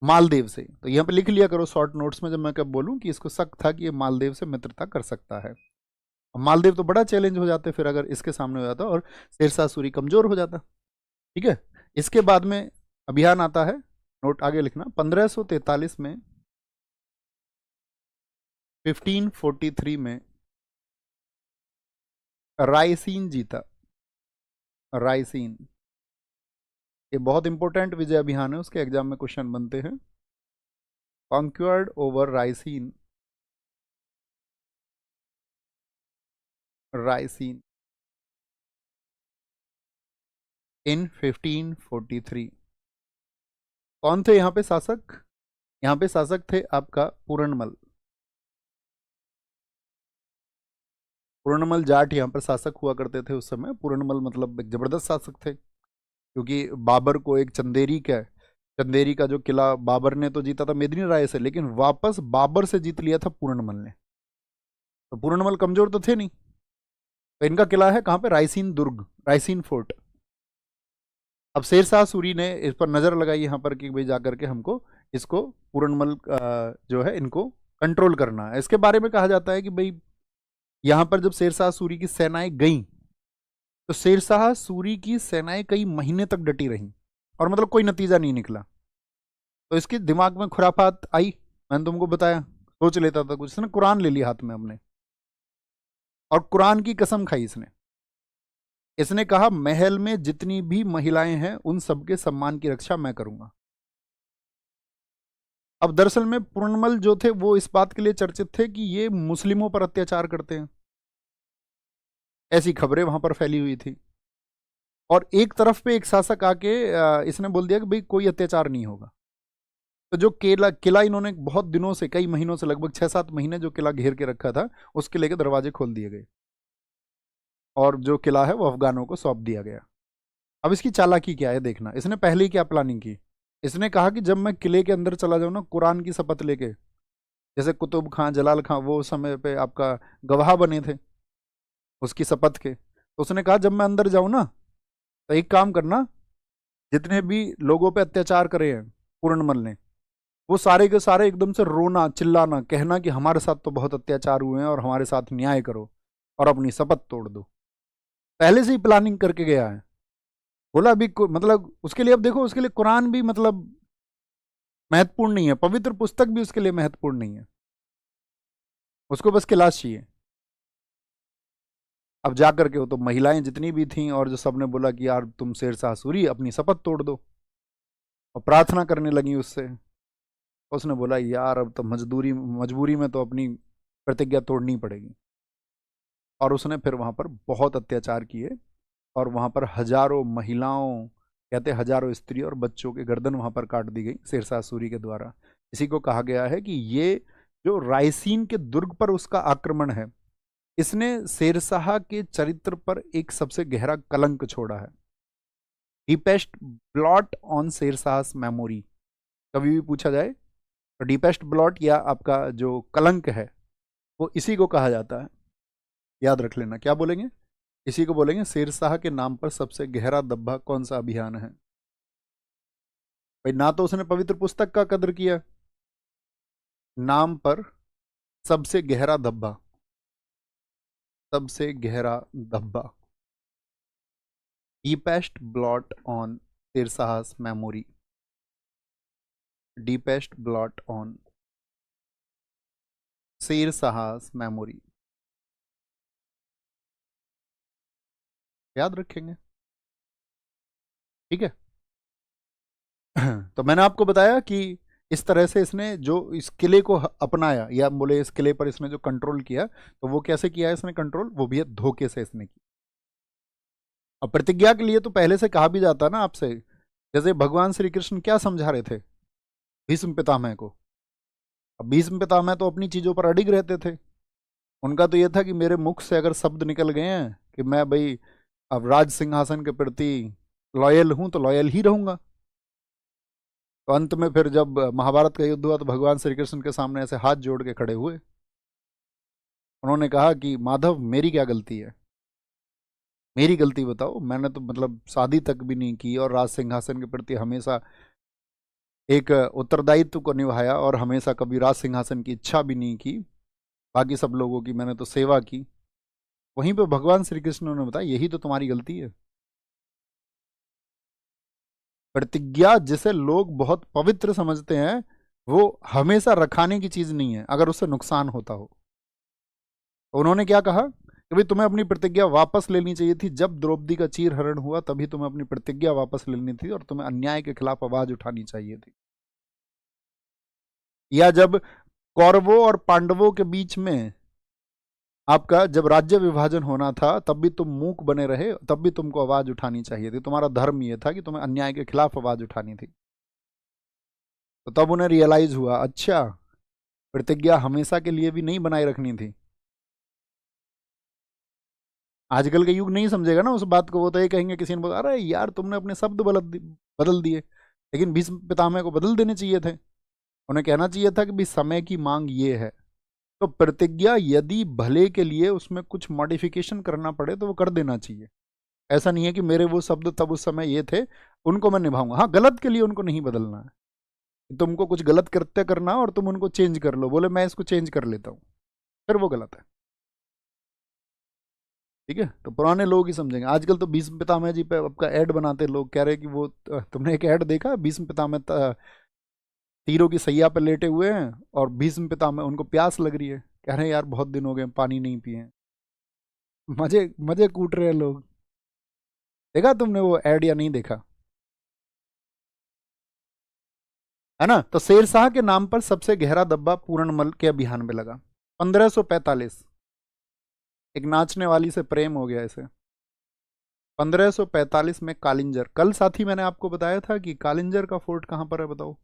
मालदेव से। तो यहां पे लिख लिया करो शॉर्ट नोट्स में, जब मैं कब बोलूं कि इसको शक था कि ये मालदेव से मित्रता कर सकता है। मालदेव तो बड़ा चैलेंज हो जाते फिर अगर इसके सामने हो जाता, और शेरशाह सूरी कमजोर हो जाता। ठीक है, इसके बाद में अभियान आता है, नोट आगे लिखना, 1543 में, 1543 में रायसीन जीता। रायसीन, ये बहुत इंपॉर्टेंट विजय अभियान है, उसके एग्जाम में क्वेश्चन बनते हैं। कॉन्क्वर्ड ओवर रायसीन, रायसीन इन 1543। कौन थे यहाँ पे शासक? यहाँ पे शासक थे आपका पूरनमल। पूरनमल जाट यहाँ पर शासक हुआ करते थे उस समय। पूरनमल मतलब एक जबरदस्त शासक थे, क्योंकि बाबर को एक चंदेरी का जो किला बाबर ने तो जीता था मेदिनी राय से, लेकिन वापस बाबर से जीत लिया था पूरनमल ने। तो पूरनमल कमजोर तो थे नहीं। तो इनका किला है कहाँ पे? रायसीन दुर्ग, रायसीन फोर्ट। अब शेरशाह सूरी ने इस पर नजर लगाई यहाँ पर कि भाई जाकर के हमको इसको पूरनमल जो है इनको कंट्रोल करना है। इसके बारे में कहा जाता है कि भाई यहाँ पर जब शेरशाह सूरी की सेनाएं गईं, तो शेरशाह सूरी की सेनाएं कई महीने तक डटी रहीं और मतलब कोई नतीजा नहीं निकला। तो इसके दिमाग में खुराफात आई, मैंने तुमको बताया, सोच लेता था कुछ। इसने कुरान ले लिया हाथ में अपने और कुरान की कसम खाई इसने। इसने कहा महल में जितनी भी महिलाएं हैं उन सबके सम्मान की रक्षा मैं करूंगा। अब दरअसल में पूर्णमल जो थे वो इस बात के लिए चर्चित थे कि ये मुस्लिमों पर अत्याचार करते हैं, ऐसी खबरें वहां पर फैली हुई थी। और एक तरफ पे एक शासक आके इसने बोल दिया कि भाई कोई अत्याचार नहीं होगा। तो जो किला किला इन्होंने बहुत दिनों से, कई महीनों से, लगभग 6-7 महीने जो किला घेर के रखा था, उस किले के दरवाजे खोल दिए गए और जो किला है वो अफगानों को सौंप दिया गया। अब इसकी चालाकी क्या है देखना, इसने पहले ही क्या प्लानिंग की। इसने कहा कि जब मैं किले के अंदर चला जाऊं ना कुरान की शपथ लेके, जैसे कुतुब खां, जलाल खां वो उस समय पे आपका गवाह बने थे उसकी शपथ के, तो उसने कहा जब मैं अंदर जाऊं ना, तो एक काम करना, जितने भी लोगों पे अत्याचार करे हैं पूर्णमल ने, वो सारे के सारे एकदम से रोना चिल्लाना, कहना कि हमारे साथ तो बहुत अत्याचार हुए हैं और हमारे साथ न्याय करो और अपनी शपथ तोड़ दो। पहले से ही प्लानिंग करके गया है। बोला अभी मतलब उसके लिए, अब देखो उसके लिए कुरान भी मतलब महत्वपूर्ण नहीं है, पवित्र पुस्तक भी उसके लिए महत्वपूर्ण नहीं है, उसको बस क्लास चाहिए। अब जा करके वो तो महिलाएं जितनी भी थीं और जो सबने बोला कि यार तुम शेरशाह सूरी अपनी शपथ तोड़ दो, और प्रार्थना करने लगी उससे। उसने बोला यार अब तो मजबूरी में तो अपनी प्रतिज्ञा तोड़नी पड़ेगी। और उसने फिर वहां पर बहुत अत्याचार किए और वहां पर हजारों महिलाओं, कहते हजारों स्त्री और बच्चों के गर्दन वहां पर काट दी गई शेरशाह सूरी के द्वारा। इसी को कहा गया है कि ये जो रायसीन के दुर्ग पर उसका आक्रमण है, इसने शेरशाह के चरित्र पर एक सबसे गहरा कलंक छोड़ा है। Deepest blot on Shershah memory, कभी भी पूछा जाए तो डीपेस्ट ब्लॉट या आपका जो कलंक है वो इसी को कहा जाता है। याद रख लेना, क्या बोलेंगे? इसी को बोलेंगे शेरशाह के नाम पर सबसे गहरा दब्बा कौन सा अभियान है। भाई ना तो उसने पवित्र पुस्तक का कद्र किया, नाम पर सबसे गहरा धब्बा, सबसे गहरा धब्बा, deepest blot on Shershah memory, deepest blot on Shershah memory. याद रखेंगे, ठीक है। तो मैंने आपको बताया कि इस तरह से इसने जो इस किले को अपनाया, या बोले इस किले पर इसने जो कंट्रोल किया, तो वो कैसे किया है इसने कंट्रोल, वो भी है धोखे से इसने किया। अब प्रतिज्ञा के लिए तो पहले से कहा भी जाता ना आपसे, जैसे भगवान श्री कृष्ण क्या समझा रहे थे भीष्म पितामह को। अब भीष्म पितामह तो अपनी चीजों पर अडिग रहते थे। उनका तो ये था कि मेरे मुख से अगर शब्द निकल गए हैं कि मैं भाई अब राज सिंहासन के प्रति लॉयल हूं, तो लॉयल ही रहूंगा। तो अंत में फिर जब महाभारत का युद्ध हुआ, तो भगवान श्री कृष्ण के सामने ऐसे हाथ जोड़ के खड़े हुए। उन्होंने कहा कि माधव मेरी क्या गलती है, मेरी गलती बताओ। मैंने तो मतलब शादी तक भी नहीं की, और राज सिंहासन के प्रति हमेशा एक उत्तरदायित्व को निभाया, और हमेशा कभी राज सिंहासन की इच्छा भी नहीं की। बाकी सब लोगों की मैंने तो सेवा की। वहीं पे भगवान श्री कृष्ण ने बताया यही तो तुम्हारी गलती है। प्रतिज्ञा जिसे लोग बहुत पवित्र समझते हैं, वो हमेशा रखाने की चीज नहीं है अगर उससे नुकसान होता हो। तो उन्होंने क्या कहा कि भाई तुम्हें अपनी प्रतिज्ञा वापस लेनी चाहिए थी। जब द्रौपदी का चीरहरण हुआ तभी तुम्हें अपनी प्रतिज्ञा वापस लेनी थी, और तुम्हें अन्याय के खिलाफ आवाज उठानी चाहिए थी। या जब कौरवों और पांडवों के बीच में आपका जब राज्य विभाजन होना था, तब भी तुम मूक बने रहे, तब भी तुमको आवाज उठानी चाहिए थी। तुम्हारा धर्म यह था कि तुम्हें अन्याय के खिलाफ आवाज उठानी थी। तो तब उन्हें रियलाइज हुआ, अच्छा प्रतिज्ञा हमेशा के लिए भी नहीं बनाए रखनी थी। आजकल का युग नहीं समझेगा ना उस बात को। वो तो ये कहेंगे, किसी ने बोला अरे यार तुमने अपने शब्द बदल दिए, लेकिन भीष्म पितामह को बदल देने चाहिए थे। उन्हें कहना चाहिए था कि भाई समय की मांग ये है। तो प्रतिज्ञा यदि भले के लिए उसमें कुछ मॉडिफिकेशन करना पड़े तो वो कर देना चाहिए। ऐसा नहीं है कि मेरे वो शब्द तब उस समय ये थे, उनको मैं निभाऊंगा। हाँ, गलत के लिए उनको नहीं बदलना है। तुमको कुछ गलत कृत्य करना और तुम उनको चेंज कर लो, बोले मैं इसको चेंज कर लेता हूँ, फिर वो गलत है। ठीक है, तो पुराने लोग ही समझेंगे। आजकल तो भीष्म पितामह जी पे आपका ऐड बनाते लोग, कह रहे कि वो तुमने एक ऐड देखा भीष्म पितामह तीरों की सैया पे लेटे हुए हैं, और भीष्म पितामह उनको प्यास लग रही है, कह रहे हैं यार बहुत दिन हो गए पानी नहीं पिए। मजे मजे कूट रहे हैं लोग। देखा तुमने वो ऐड या नहीं देखा, है ना। तो शेरशाह के नाम पर सबसे गहरा दब्बा पूरनमल के अभियान में लगा 1545। एक नाचने वाली से प्रेम हो गया इसे। 1545 में कालिंजर, कल साथी मैंने आपको बताया था कि कालिंजर का फोर्ट कहां पर है बताओ।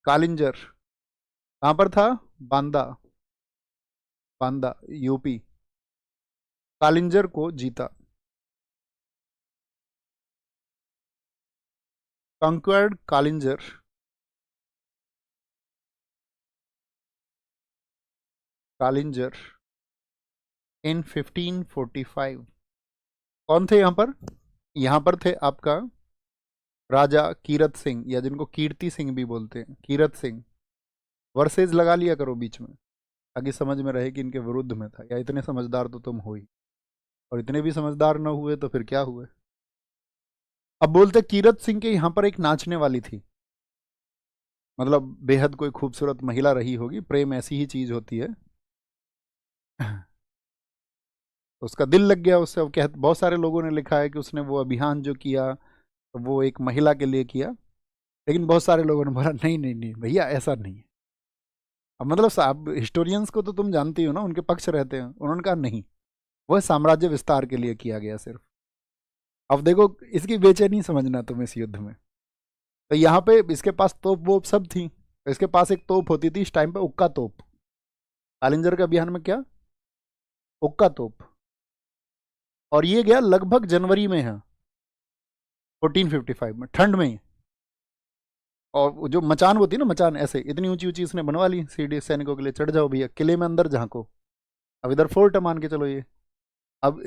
कालिंजर कहां पर था, बांदा, बांदा यूपी। कालिंजर को जीता, कंक्वर्ड कालिंजर। कालिंजर इन 1545। कौन थे यहां पर, यहां पर थे आपका राजा कीरत सिंह, या जिनको कीर्ति सिंह भी बोलते हैं, कीरत सिंह। वर्सेज लगा लिया करो बीच में, ताकि समझ में रहे कि इनके विरुद्ध में था। या इतने समझदार तो तुम हो ही, और इतने भी समझदार न हुए तो फिर क्या हुए। अब बोलते कीरत सिंह के यहाँ पर एक नाचने वाली थी, मतलब बेहद कोई खूबसूरत महिला रही होगी, प्रेम ऐसी ही चीज होती है। तो उसका दिल लग गया उससे। अब कह बहुत सारे लोगों ने लिखा है कि उसने वो अभियान जो किया तो वो एक महिला के लिए किया, लेकिन बहुत सारे लोगों ने बोला नहीं नहीं नहीं भैया ऐसा नहीं है। अब मतलब साहब हिस्टोरियंस को तो तुम जानती हो ना, उनके पक्ष रहते हैं। उन्होंने कहा नहीं, वह साम्राज्य विस्तार के लिए किया गया सिर्फ। अब देखो इसकी बेचैनी समझना तुम इस युद्ध में। तो यहाँ पे इसके पास तोप वोप सब थी। तो इसके पास एक तोप होती थी इस टाइम पे, उक्का तोप। कालिंजर के अभियान में क्या, उक्का तोप। और ये गया लगभग जनवरी में है 1455 में, ठंड में ही। और वो जो मचान होती है ना, मचान ऐसे इतनी ऊंची ऊंची इसने बनवा ली सीढ़ी, सैनिकों के लिए चढ़ जाओ भैया किले में अंदर झांको। अब इधर फोर्ट है मान के चलो ये। अब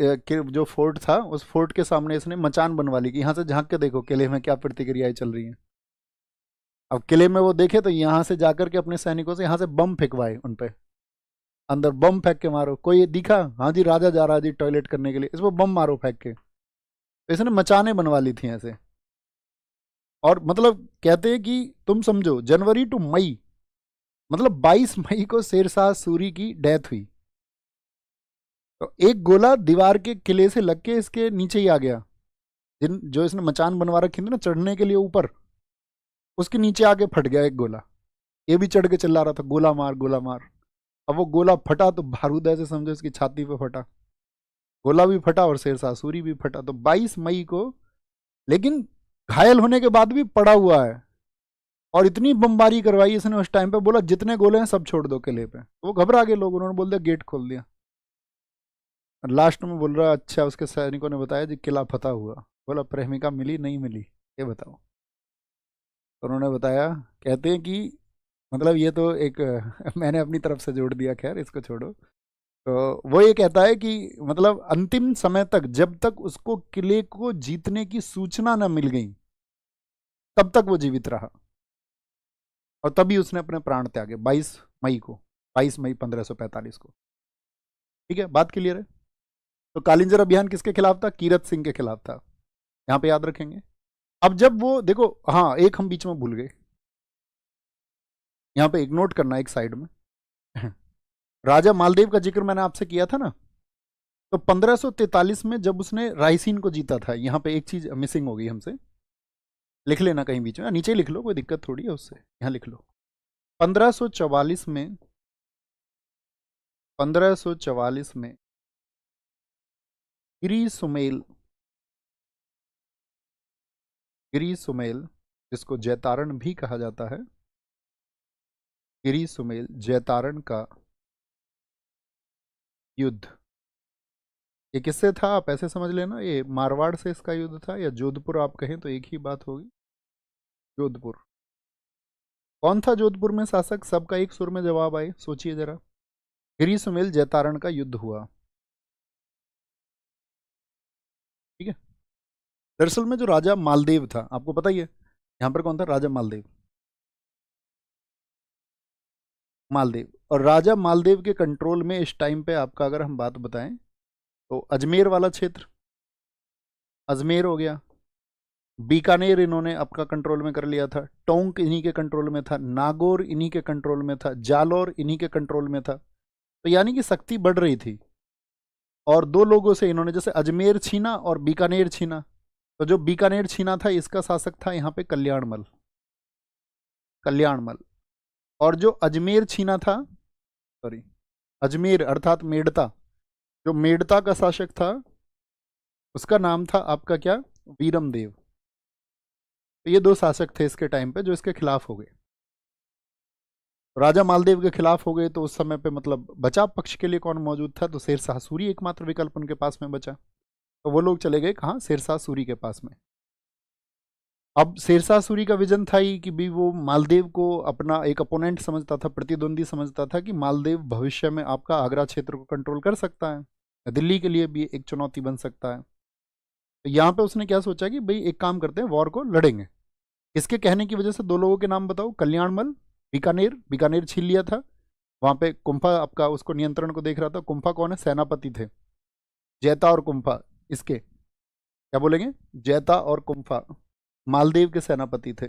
जो फोर्ट था उस फोर्ट के सामने इसने मचान बनवा ली कि यहाँ से झांक के देखो किले में क्या प्रतिक्रियाएं चल रही हैं। अब किले में वो देखे तो यहाँ से जाकर के अपने सैनिकों से यहाँ से बम फेंकवाए उन पे, अंदर बम फेंक के मारो। कोई ये दिखा, हाँ जी राजा जा रहा है जी टॉयलेट करने के लिए, इसमें बम मारो फेंक के। तो इसने मचाने बनवा ली थी ऐसे। और मतलब कहते हैं कि तुम समझो जनवरी टू मई, मतलब 22 मई को शेरशाह सूरी की डेथ हुई। तो एक गोला दीवार के किले से लग के इसके नीचे ही आ गया, जिन जो इसने मचान बनवा रखी थी ना चढ़ने के लिए ऊपर, उसके नीचे आके फट गया एक गोला। ये भी चढ़ के चिल्ला रहा था गोला मार गोला मार। अब वो गोला फटा तो बारूद ऐसे समझो इसकी छाती पे फटा, गोला भी फटा और शेरशाह सूरी भी फटा। तो 22 मई को, लेकिन घायल होने के बाद भी पड़ा हुआ है। और इतनी बमबारी करवाई इसने उस टाइम पे, बोला जितने गोले हैं सब छोड़ दो किले पे। वो घबरा गए लोग, उन्होंने बोल दिया गेट खोल दिया। लास्ट में बोल रहा अच्छा, उसके सैनिकों ने बताया जी किला फतह हुआ। बोला प्रेमिका मिली नहीं मिली ये बताओ। तो उन्होंने बताया, कहते हैं कि मतलब ये तो एक मैंने अपनी तरफ से जोड़ दिया, खैर इसको छोड़ो। तो वो ये कहता है कि मतलब अंतिम समय तक जब तक उसको किले को जीतने की सूचना न मिल गई तब तक वो जीवित रहा, और तभी उसने अपने प्राण त्यागे 22 मई को, 22 मई 1545 को। ठीक है, बात क्लियर है। तो कालिंजर अभियान किसके खिलाफ था? कीरत सिंह के खिलाफ था, यहां पे याद रखेंगे। अब जब वो देखो, हाँ एक हम बीच में भूल गए, यहां पे एक नोट करना एक साइड में राजा मालदेव का जिक्र मैंने आपसे किया था ना। तो 1543 में जब उसने रायसीन को जीता था, यहां पे एक चीज मिसिंग हो गई हमसे, लिख लेना कहीं बीच में, नीचे लिख लो कोई दिक्कत थोड़ी है उससे, यहां लिख लो 1544 में, 1544 में गिरी सुमेल, गिरी सुमेल जिसको जैतारण भी कहा जाता है, गिरी सुमेल जैतारण का युद्ध, ये किससे था आप ऐसे समझ लेना, ये मारवाड़ से इसका युद्ध था, या जोधपुर आप कहें तो एक ही बात होगी, जोधपुर। कौन था जोधपुर में शासक? सबका एक सुर में जवाब आए, सोचिए जरा। गिरी सुमेल जैतारण का युद्ध हुआ। ठीक है, दरअसल में जो राजा मालदेव था, आपको पता ही है यहां पर कौन था, राजा मालदेव, मालदेव। और राजा मालदेव के कंट्रोल में इस टाइम पे आपका अगर हम बात बताएं तो अजमेर वाला क्षेत्र, अजमेर हो गया, बीकानेर इन्होंने आपका कंट्रोल में कर लिया था, टोंक इन्हीं के कंट्रोल में था, नागौर इन्हीं के कंट्रोल में था, जालौर इन्हीं के कंट्रोल में था। तो यानी कि शक्ति बढ़ रही थी। और दो लोगों से इन्होंने जैसे अजमेर छीना और बीकानेर छीना। तो जो बीकानेर छीना था इसका शासक था यहाँ पे कल्याणमल, कल्याणमल। और जो अजमेर छीना था, सॉरी अजमेर अर्थात मेड़ता, जो मेड़ता का शासक था उसका नाम था आपका क्या, वीरम देव। तो ये दो शासक थे इसके टाइम पे जो इसके खिलाफ हो गए। राजा मालदेव के खिलाफ हो गए तो उस समय पे मतलब बचाव पक्ष के लिए कौन मौजूद था? तो शेरशाह सूरी एकमात्र विकल्प उनके पास में बचा। तो वो लोग चले गए कहाँ? शेरशाह सूरी के पास में। अब शेरशाह सूरी का विजन था ही कि भी वो मालदेव को अपना एक अपोनेंट समझता था, प्रतिद्वंदी समझता था, कि मालदेव भविष्य में आपका आगरा क्षेत्र को कंट्रोल कर सकता है, दिल्ली के लिए भी एक चुनौती बन सकता है। तो यहाँ पे उसने क्या सोचा कि भाई एक काम करते हैं, वॉर को लड़ेंगे। इसके कहने की वजह से दो लोगों के नाम बताओ, कल्याणमल, बीकानेर, बीकानेर छीन लिया था, वहां पे कुंफा आपका उसको नियंत्रण को देख रहा था। कुंफा कौन है? सेनापति थे, जैता और कुंफा। इसके क्या बोलेंगे? जैता और कुंफा मालदेव के सेनापति थे,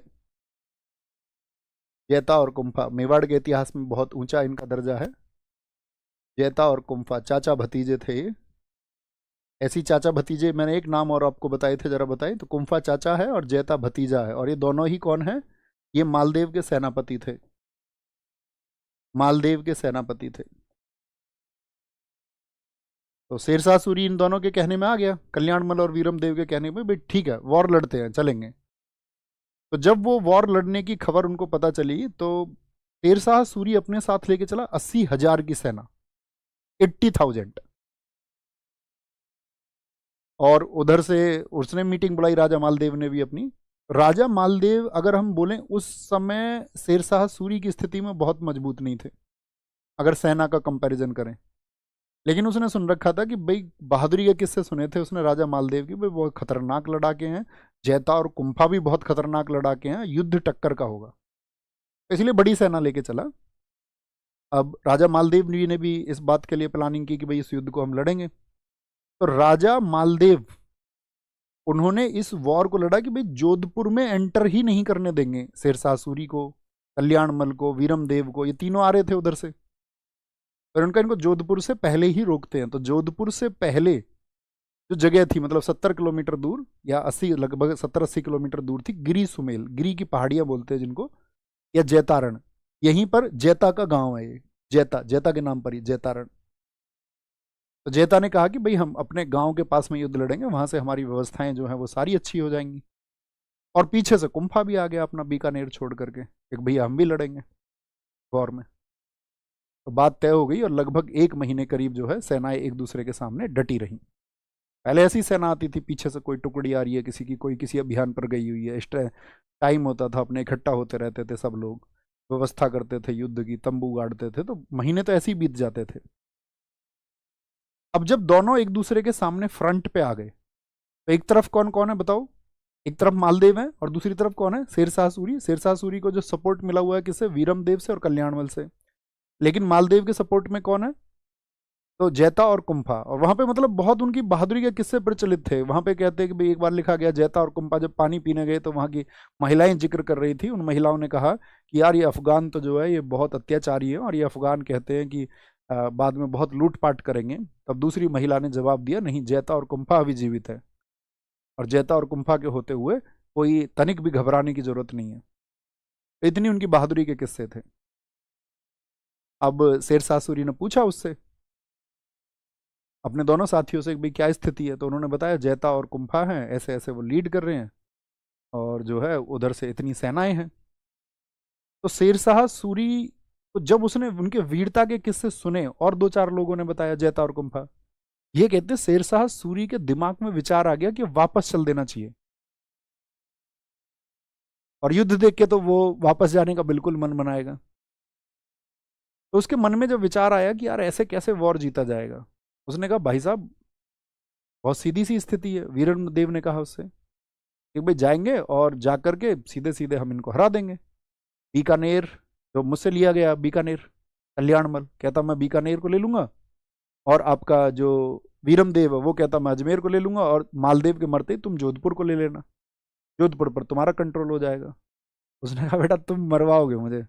जैता और कुंफा। मेवाड़ के इतिहास में बहुत ऊंचा इनका दर्जा है। जैता और कुंफा चाचा भतीजे थे ये। ऐसी चाचा भतीजे मैंने एक नाम और आपको बताए थे, जरा बताएं। तो कुंफा चाचा है और जैता भतीजा है, और ये दोनों ही कौन है? ये मालदेव के सेनापति थे, मालदेव के सेनापति थे। तो शेरशाह सूरी इन दोनों के कहने में आ गया, कल्याणमल और वीरम देव के कहने में, भाई ठीक है वॉर लड़ते हैं, चलेंगे। तो जब वो वॉर लड़ने की खबर उनको पता चली तो शेरशाह सूरी अपने साथ लेके चला 80,000 की सेना, 80,000। और उधर से उसने मीटिंग बुलाई, राजा मालदेव ने भी अपनी। राजा मालदेव अगर हम बोलें उस समय शेरशाह सूरी की स्थिति में बहुत मजबूत नहीं थे अगर सेना का कंपैरिजन करें। लेकिन उसने सुन रखा था कि भाई बहादुरी के किस्से सुने थे उसने राजा मालदेव की, भाई बहुत खतरनाक लड़ाके हैं, जैता और कुंफा भी बहुत खतरनाक लड़ाके हैं, युद्ध टक्कर का होगा। इसलिए बड़ी सेना लेके चला। अब राजा मालदेव जी ने भी इस बात के लिए प्लानिंग की कि भाई इस युद्ध को हम लड़ेंगे। तो राजा मालदेव उन्होंने इस वॉर को लड़ा कि भाई जोधपुर में एंटर ही नहीं करने देंगे शेरशाह सूरी को, कल्याणमल को, वीरम देव को। ये तीनों आ रहे थे उधर से, और उनका इनको जोधपुर से पहले ही रोकते हैं। तो जोधपुर से पहले जो जगह थी, मतलब 70 किलोमीटर दूर या 80, लगभग 70-80 किलोमीटर दूर थी, गिरी सुमेल, गिरी की पहाड़ियां बोलते हैं जिनको, या जैतारण। यहीं पर जैता का गांव है ये, जैता, जैता के नाम पर ही जैतारण। तो जैता ने कहा कि भाई हम अपने गांव के पास में युद्ध लड़ेंगे, वहां से हमारी व्यवस्थाएं जो है वो सारी अच्छी हो जाएंगी। और पीछे से कुंफा भी आ गया अपना बीकानेर छोड़ करके, एक भैया हम भी लड़ेंगे वॉर में। तो बात तय हो गई और लगभग 1 महीने करीब जो है सेनाएं एक दूसरे के सामने डटी रहीं। पहले ऐसी सेना आती थी, पीछे से कोई टुकड़ी आ रही है किसी की, कोई किसी अभियान पर गई हुई है, इस टाइम होता था, अपने इकट्ठा होते रहते थे सब लोग, व्यवस्था करते थे युद्ध की, तंबू गाड़ते थे, तो महीने तो ऐसे ही बीत जाते थे। अब जब दोनों एक दूसरे के सामने फ्रंट पे आ गए, तो एक तरफ कौन कौन है बताओ? एक तरफ मालदेव है और दूसरी तरफ कौन है? शेरशाह सूरी। शेरशाह सूरी को जो सपोर्ट मिला हुआ है किससे? वीरमदेव से और कल्याणमल से। लेकिन मालदेव के सपोर्ट में कौन है? तो जैता और कुंफा। और वहां पे मतलब बहुत उनकी बहादुरी के किस्से प्रचलित थे। वहां पे कहते हैं कि भाई एक बार लिखा गया, जैता और कुंफा जब पानी पीने गए तो वहां की महिलाएं जिक्र कर रही थी, उन महिलाओं ने कहा कि यार ये अफगान तो जो है ये बहुत अत्याचारी है, और ये अफगान कहते हैं कि बाद में बहुत लूटपाट करेंगे। तब दूसरी महिला ने जवाब दिया, नहीं, जैता और कुंफा अभी जीवित है, और जैता और कुंफा के होते हुए कोई तनिक भी घबराने की जरूरत नहीं है। तो इतनी उनकी बहादुरी के किस्से थे। अब शेरशाह सूरी ने पूछा उससे, अपने दोनों साथियों से, कि भाई क्या स्थिति है? तो उन्होंने बताया जैता और कुंफा हैं, ऐसे ऐसे वो लीड कर रहे हैं, और जो है उधर से इतनी सेनाएं हैं। तो शेरशाह सूरी तो जब उसने उनके वीरता के किस्से सुने, और दो चार लोगों ने बताया, जैता और कुंफा, ये कहते शेरशाह सूरी के दिमाग में विचार आ गया कि वापस चल देना चाहिए। और युद्ध देख के तो वो वापस जाने का बिल्कुल मन बनाएगा। तो उसके मन में जब विचार आया कि यार ऐसे कैसे वॉर जीता जाएगा, उसने कहा भाई साहब बहुत सीधी सी स्थिति है। वीरेंद्र देव ने कहा उससे कि भाई जाएंगे और जाकर के सीधे सीधे हम इनको हरा देंगे। बीकानेर जो मुझसे लिया गया, बीकानेर, कल्याणमल कहता मैं बीकानेर को ले लूंगा, और आपका जो वीरम देव है वो कहता मैं अजमेर को ले लूंगा, और मालदेव के मरते ही तुम जोधपुर को ले लेना, जोधपुर पर तुम्हारा कंट्रोल हो जाएगा। उसने कहा बेटा तुम मरवाओगे मुझे,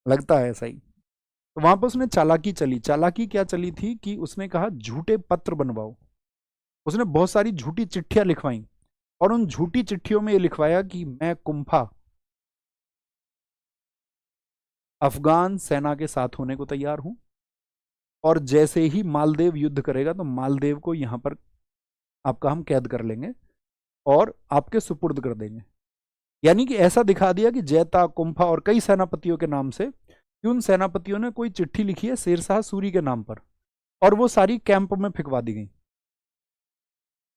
लगता है ऐसा ही। तो वहां पर उसने चालाकी चली। चालाकी क्या चली थी कि उसने कहा झूठे पत्र बनवाओ। उसने बहुत सारी झूठी चिट्ठियां लिखवाई, और उन झूठी चिट्ठियों में ये लिखवाया कि मैं कुंफा अफगान सेना के साथ होने को तैयार हूं, और जैसे ही मालदेव युद्ध करेगा तो मालदेव को यहां पर आपका हम कैद कर लेंगे और आपके सुपुर्द कर देंगे। यानी कि ऐसा दिखा दिया कि जैता, कुंफा और कई सेनापतियों के नाम से, कि उन सेनापतियों ने कोई चिट्ठी लिखी है शेरशाह सूरी के नाम पर, और वो सारी कैंप में फिकवा दी गई।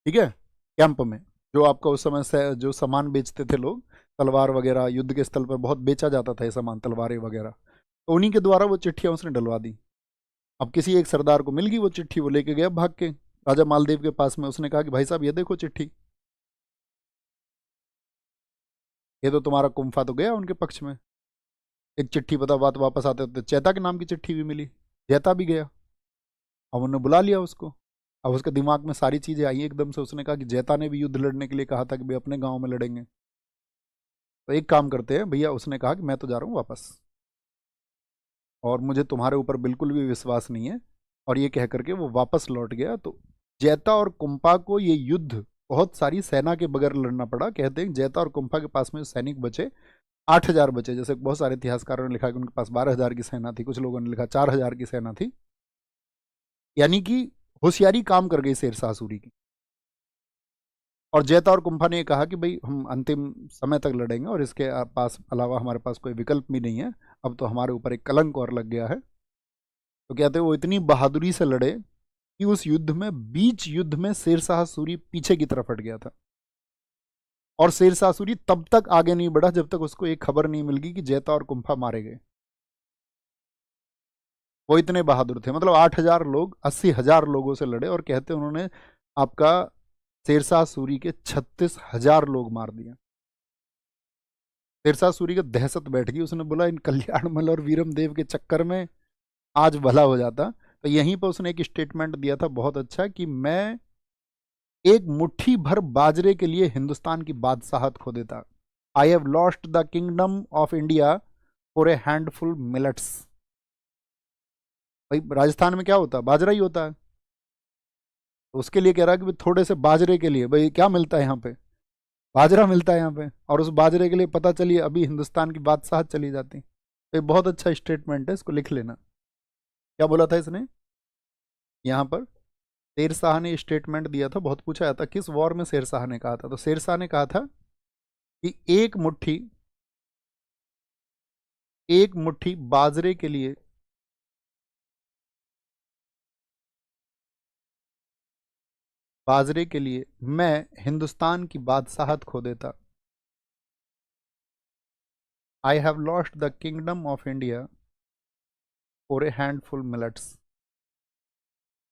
ठीक है, कैंप में जो आपका उस समय से जो सामान बेचते थे लोग, तलवार वगैरह, युद्ध के स्थल पर बहुत बेचा जाता था ये सामान, तलवारें वगैरह, तो उन्हीं के द्वारा वो चिट्ठियां उसने डलवा दी। अब किसी एक सरदार को मिल गई वो चिट्ठी, वो लेके गया भाग के राजा मालदेव के पास में। उसने कहा कि भाई साहब ये देखो चिट्ठी, ये तो तुम्हारा कुंफा तो गया उनके पक्ष में। एक चिट्ठी बता, बात वापस आते होते चैता के नाम की चिट्ठी भी मिली, जैता भी गया। अब उन्होंने बुला लिया उसको। अब उसके दिमाग में सारी चीजें आई एकदम से। उसने कहा कि जैता ने भी युद्ध लड़ने के लिए कहा था कि भाई अपने गांव में लड़ेंगे, तो एक काम करते हैं भैया। उसने कहा कि मैं तो जा रहा हूँ वापस, और मुझे तुम्हारे ऊपर बिल्कुल भी विश्वास नहीं है। और ये कह करके वो वापस लौट गया। तो जैता और कुंपा को ये युद्ध बहुत सारी सेना के बगैर लड़ना पड़ा। कहते हैं जैता और कुंपा के पास में सैनिक बचे 8,000 बचे। जैसे बहुत सारे इतिहासकारों ने लिखा कि उनके पास 12,000 की सेना थी, कुछ लोगों ने लिखा 4,000 की सेना थी। यानी कि होशियारी काम कर गई शेरशाह सूरी की। और जैता और कुंभा ने कहा कि भाई हम अंतिम समय तक लड़ेंगे, और इसके पास अलावा हमारे पास कोई विकल्प भी नहीं है, अब तो हमारे ऊपर एक कलंक और लग गया है। तो कहते हैं वो इतनी बहादुरी से लड़े कि उस युद्ध में, बीच युद्ध में शेरशाह सूरी पीछे की तरफ हट गया था। और शेरशाह सूरी तब तक आगे नहीं बढ़ा जब तक उसको एक खबर नहीं मिल गई कि जैता और कुंभा मारे गए। वो इतने बहादुर थे, मतलब 8,000 लोग 80,000 लोगों से लड़े, और कहते हैं उन्होंने आपका शेरशाह सूरी के 36,000 लोग मार दिए। शेरशाह सूरी को दहशत बैठ गई। उसने बोला इन कल्याणमल और वीरम देव के चक्कर में आज भला हो जाता। तो यहीं पर उसने एक स्टेटमेंट दिया था बहुत अच्छा, कि मैं एक मुट्ठी भर बाजरे के लिए हिंदुस्तान की बादशाहत खो देता। I have lost the kingdom of India for a handful millets. भाई राजस्थान में क्या होता है? बाजरा ही होता है। तो उसके लिए कह रहा है कि भाई थोड़े से बाजरे के लिए भाई क्या मिलता है यहाँ पे, बाजरा मिलता है यहाँ पे, और उस बाजरे के लिए पता चलिए अभी हिंदुस्तान की बादशाहत चली जाती। तो ये बहुत अच्छा स्टेटमेंट है, इसको लिख लेना। क्या बोला था इसने यहाँ पर? शेरशाह ने स्टेटमेंट दिया था, बहुत पूछा जाता किस वॉर में शेरशाह ने कहा था, तो शेरशाह ने कहा था कि एक मुट्ठी बाजरे के लिए मैं हिंदुस्तान की बादशाहत खो देता। I have lost the kingdom of India for a handful millets.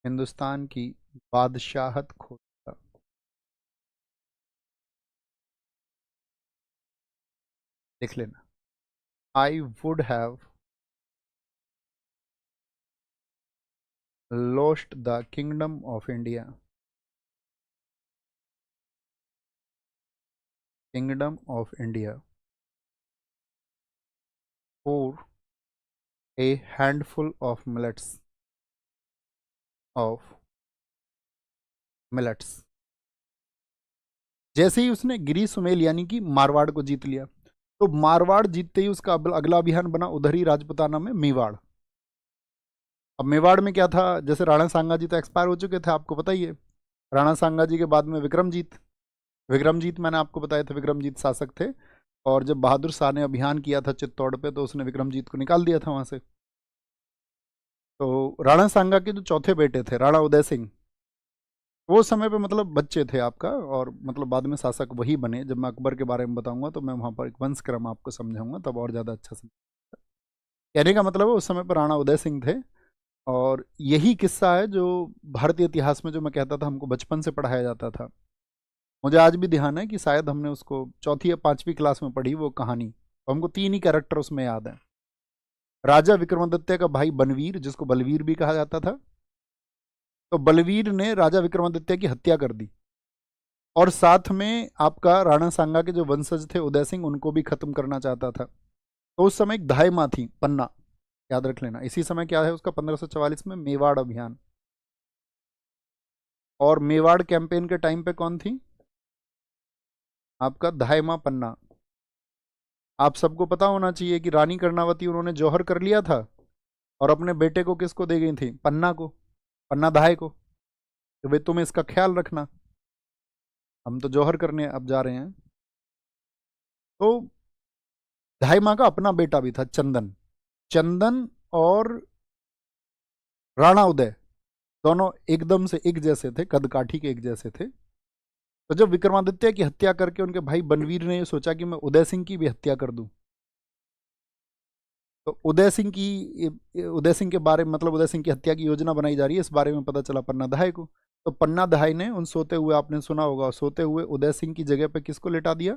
Hindustan की बादशाहत खो देता। लिख लेना, I would have lost the kingdom of India, for a handful of millets. जैसे ही उसने गिरी सुमेल यानी कि मारवाड़ को जीत लिया, तो मारवाड़ जीतते ही उसका अगला अभियान बना उधर ही राजपुताना में मेवाड़। अब मेवाड़ में क्या था, जैसे राणा सांगा जी तो एक्सपायर हो चुके थे, आपको पता ही है। राणा सांगा जी के बाद में विक्रमजीत मैंने आपको बताया था, विक्रमजीत शासक थे। और जब बहादुर शाह ने अभियान किया था चित्तौड़ पे, तो उसने विक्रमजीत को निकाल दिया था वहां से। तो राणा सांगा के जो चौथे बेटे थे राणा उदय सिंह, वो समय पे मतलब बच्चे थे आपका, और मतलब बाद में शासक वही बने। जब मैं अकबर के बारे में बताऊंगा तो मैं वहां पर एक वंश क्रम आपको समझाऊंगा, तब और ज़्यादा अच्छा समझ। कहने का मतलब है उस समय पर राणा उदय सिंह थे। और यही किस्सा है जो भारतीय इतिहास में, जो मैं कहता था हमको बचपन से पढ़ाया जाता था, मुझे आज भी ध्यान है कि शायद हमने उसको चौथी या पांचवी क्लास में पढ़ी वो कहानी। तो हमको तीन ही कैरेक्टर उसमें याद है। राजा विक्रमादित्य का भाई बनवीर, जिसको बलवीर भी कहा जाता था, तो बलवीर ने राजा विक्रमादित्य की हत्या कर दी, और साथ में आपका राणा सांगा के जो वंशज थे उदय सिंह, उनको भी खत्म करना चाहता था। तो उस समय एक धाय माँ थी पन्ना, याद रख लेना। इसी समय क्या है उसका, 1544 में मेवाड़ अभियान। और मेवाड़ कैंपेन के टाइम पे कौन थी आपका, धाय माँ पन्ना। आप सबको पता होना चाहिए कि रानी कर्णावती उन्होंने जौहर कर लिया था, और अपने बेटे को किसको दे गई थी, पन्ना को, पन्ना धाय को, कि भाई तुम इसका ख्याल रखना, हम तो जौहर करने अब जा रहे हैं। तो धाई माँ का अपना बेटा भी था चंदन। चंदन और राणा उदय दोनों एकदम से एक जैसे थे, कद काठी के एक जैसे थे। तो जब विक्रमादित्य की हत्या करके उनके भाई बनवीर ने ये सोचा कि मैं उदय सिंह की भी हत्या कर दूं, तो उदय सिंह के बारे में, मतलब उदय सिंह की हत्या की योजना बनाई जा रही है, इस बारे में पता चला पन्ना दहाई को। तो पन्ना दहाई ने उन सोते हुए, आपने सुना होगा, सोते हुए उदय सिंह की जगह पे किसको लेटा दिया,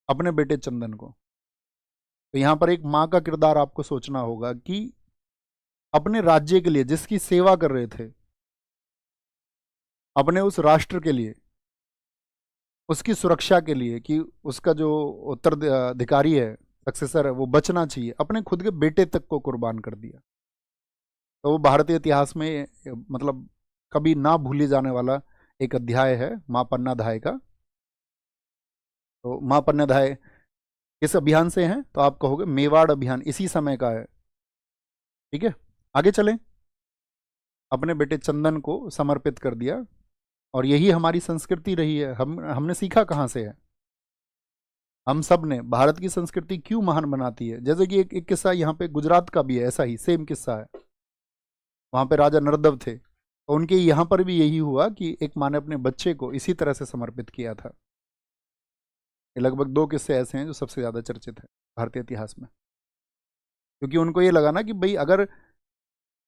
अपने बेटे चंदन को। तो यहां पर एक माँ का किरदार आपको सोचना होगा कि अपने राज्य के लिए जिसकी सेवा कर रहे थे, अपने उस राष्ट्र के लिए, उसकी सुरक्षा के लिए, कि उसका जो उत्तराधिकारी है, सक्सेसर है, वो बचना चाहिए, अपने खुद के बेटे तक को कुर्बान कर दिया। तो वो भारतीय इतिहास में मतलब कभी ना भूले जाने वाला एक अध्याय है माँ पन्ना धाय का। तो माँ पन्ना धाय किस अभियान से हैं, तो आप कहोगे मेवाड़ अभियान इसी समय का है। ठीक है, आगे चलें। अपने बेटे चंदन को समर्पित कर दिया, और यही हमारी संस्कृति रही है। हमने सीखा कहाँ से है, हम सब ने। भारत की संस्कृति क्यों महान बनाती है, जैसे कि एक किस्सा यहाँ पे गुजरात का भी है, ऐसा ही सेम किस्सा है। वहाँ पे राजा नरदव थे, तो उनके यहाँ पर भी यही हुआ कि एक माँ ने अपने बच्चे को इसी तरह से समर्पित किया था। ये लगभग दो किस्से ऐसे हैं जो सबसे ज़्यादा चर्चित है भारतीय इतिहास में, क्योंकि उनको ये लगा ना कि भाई अगर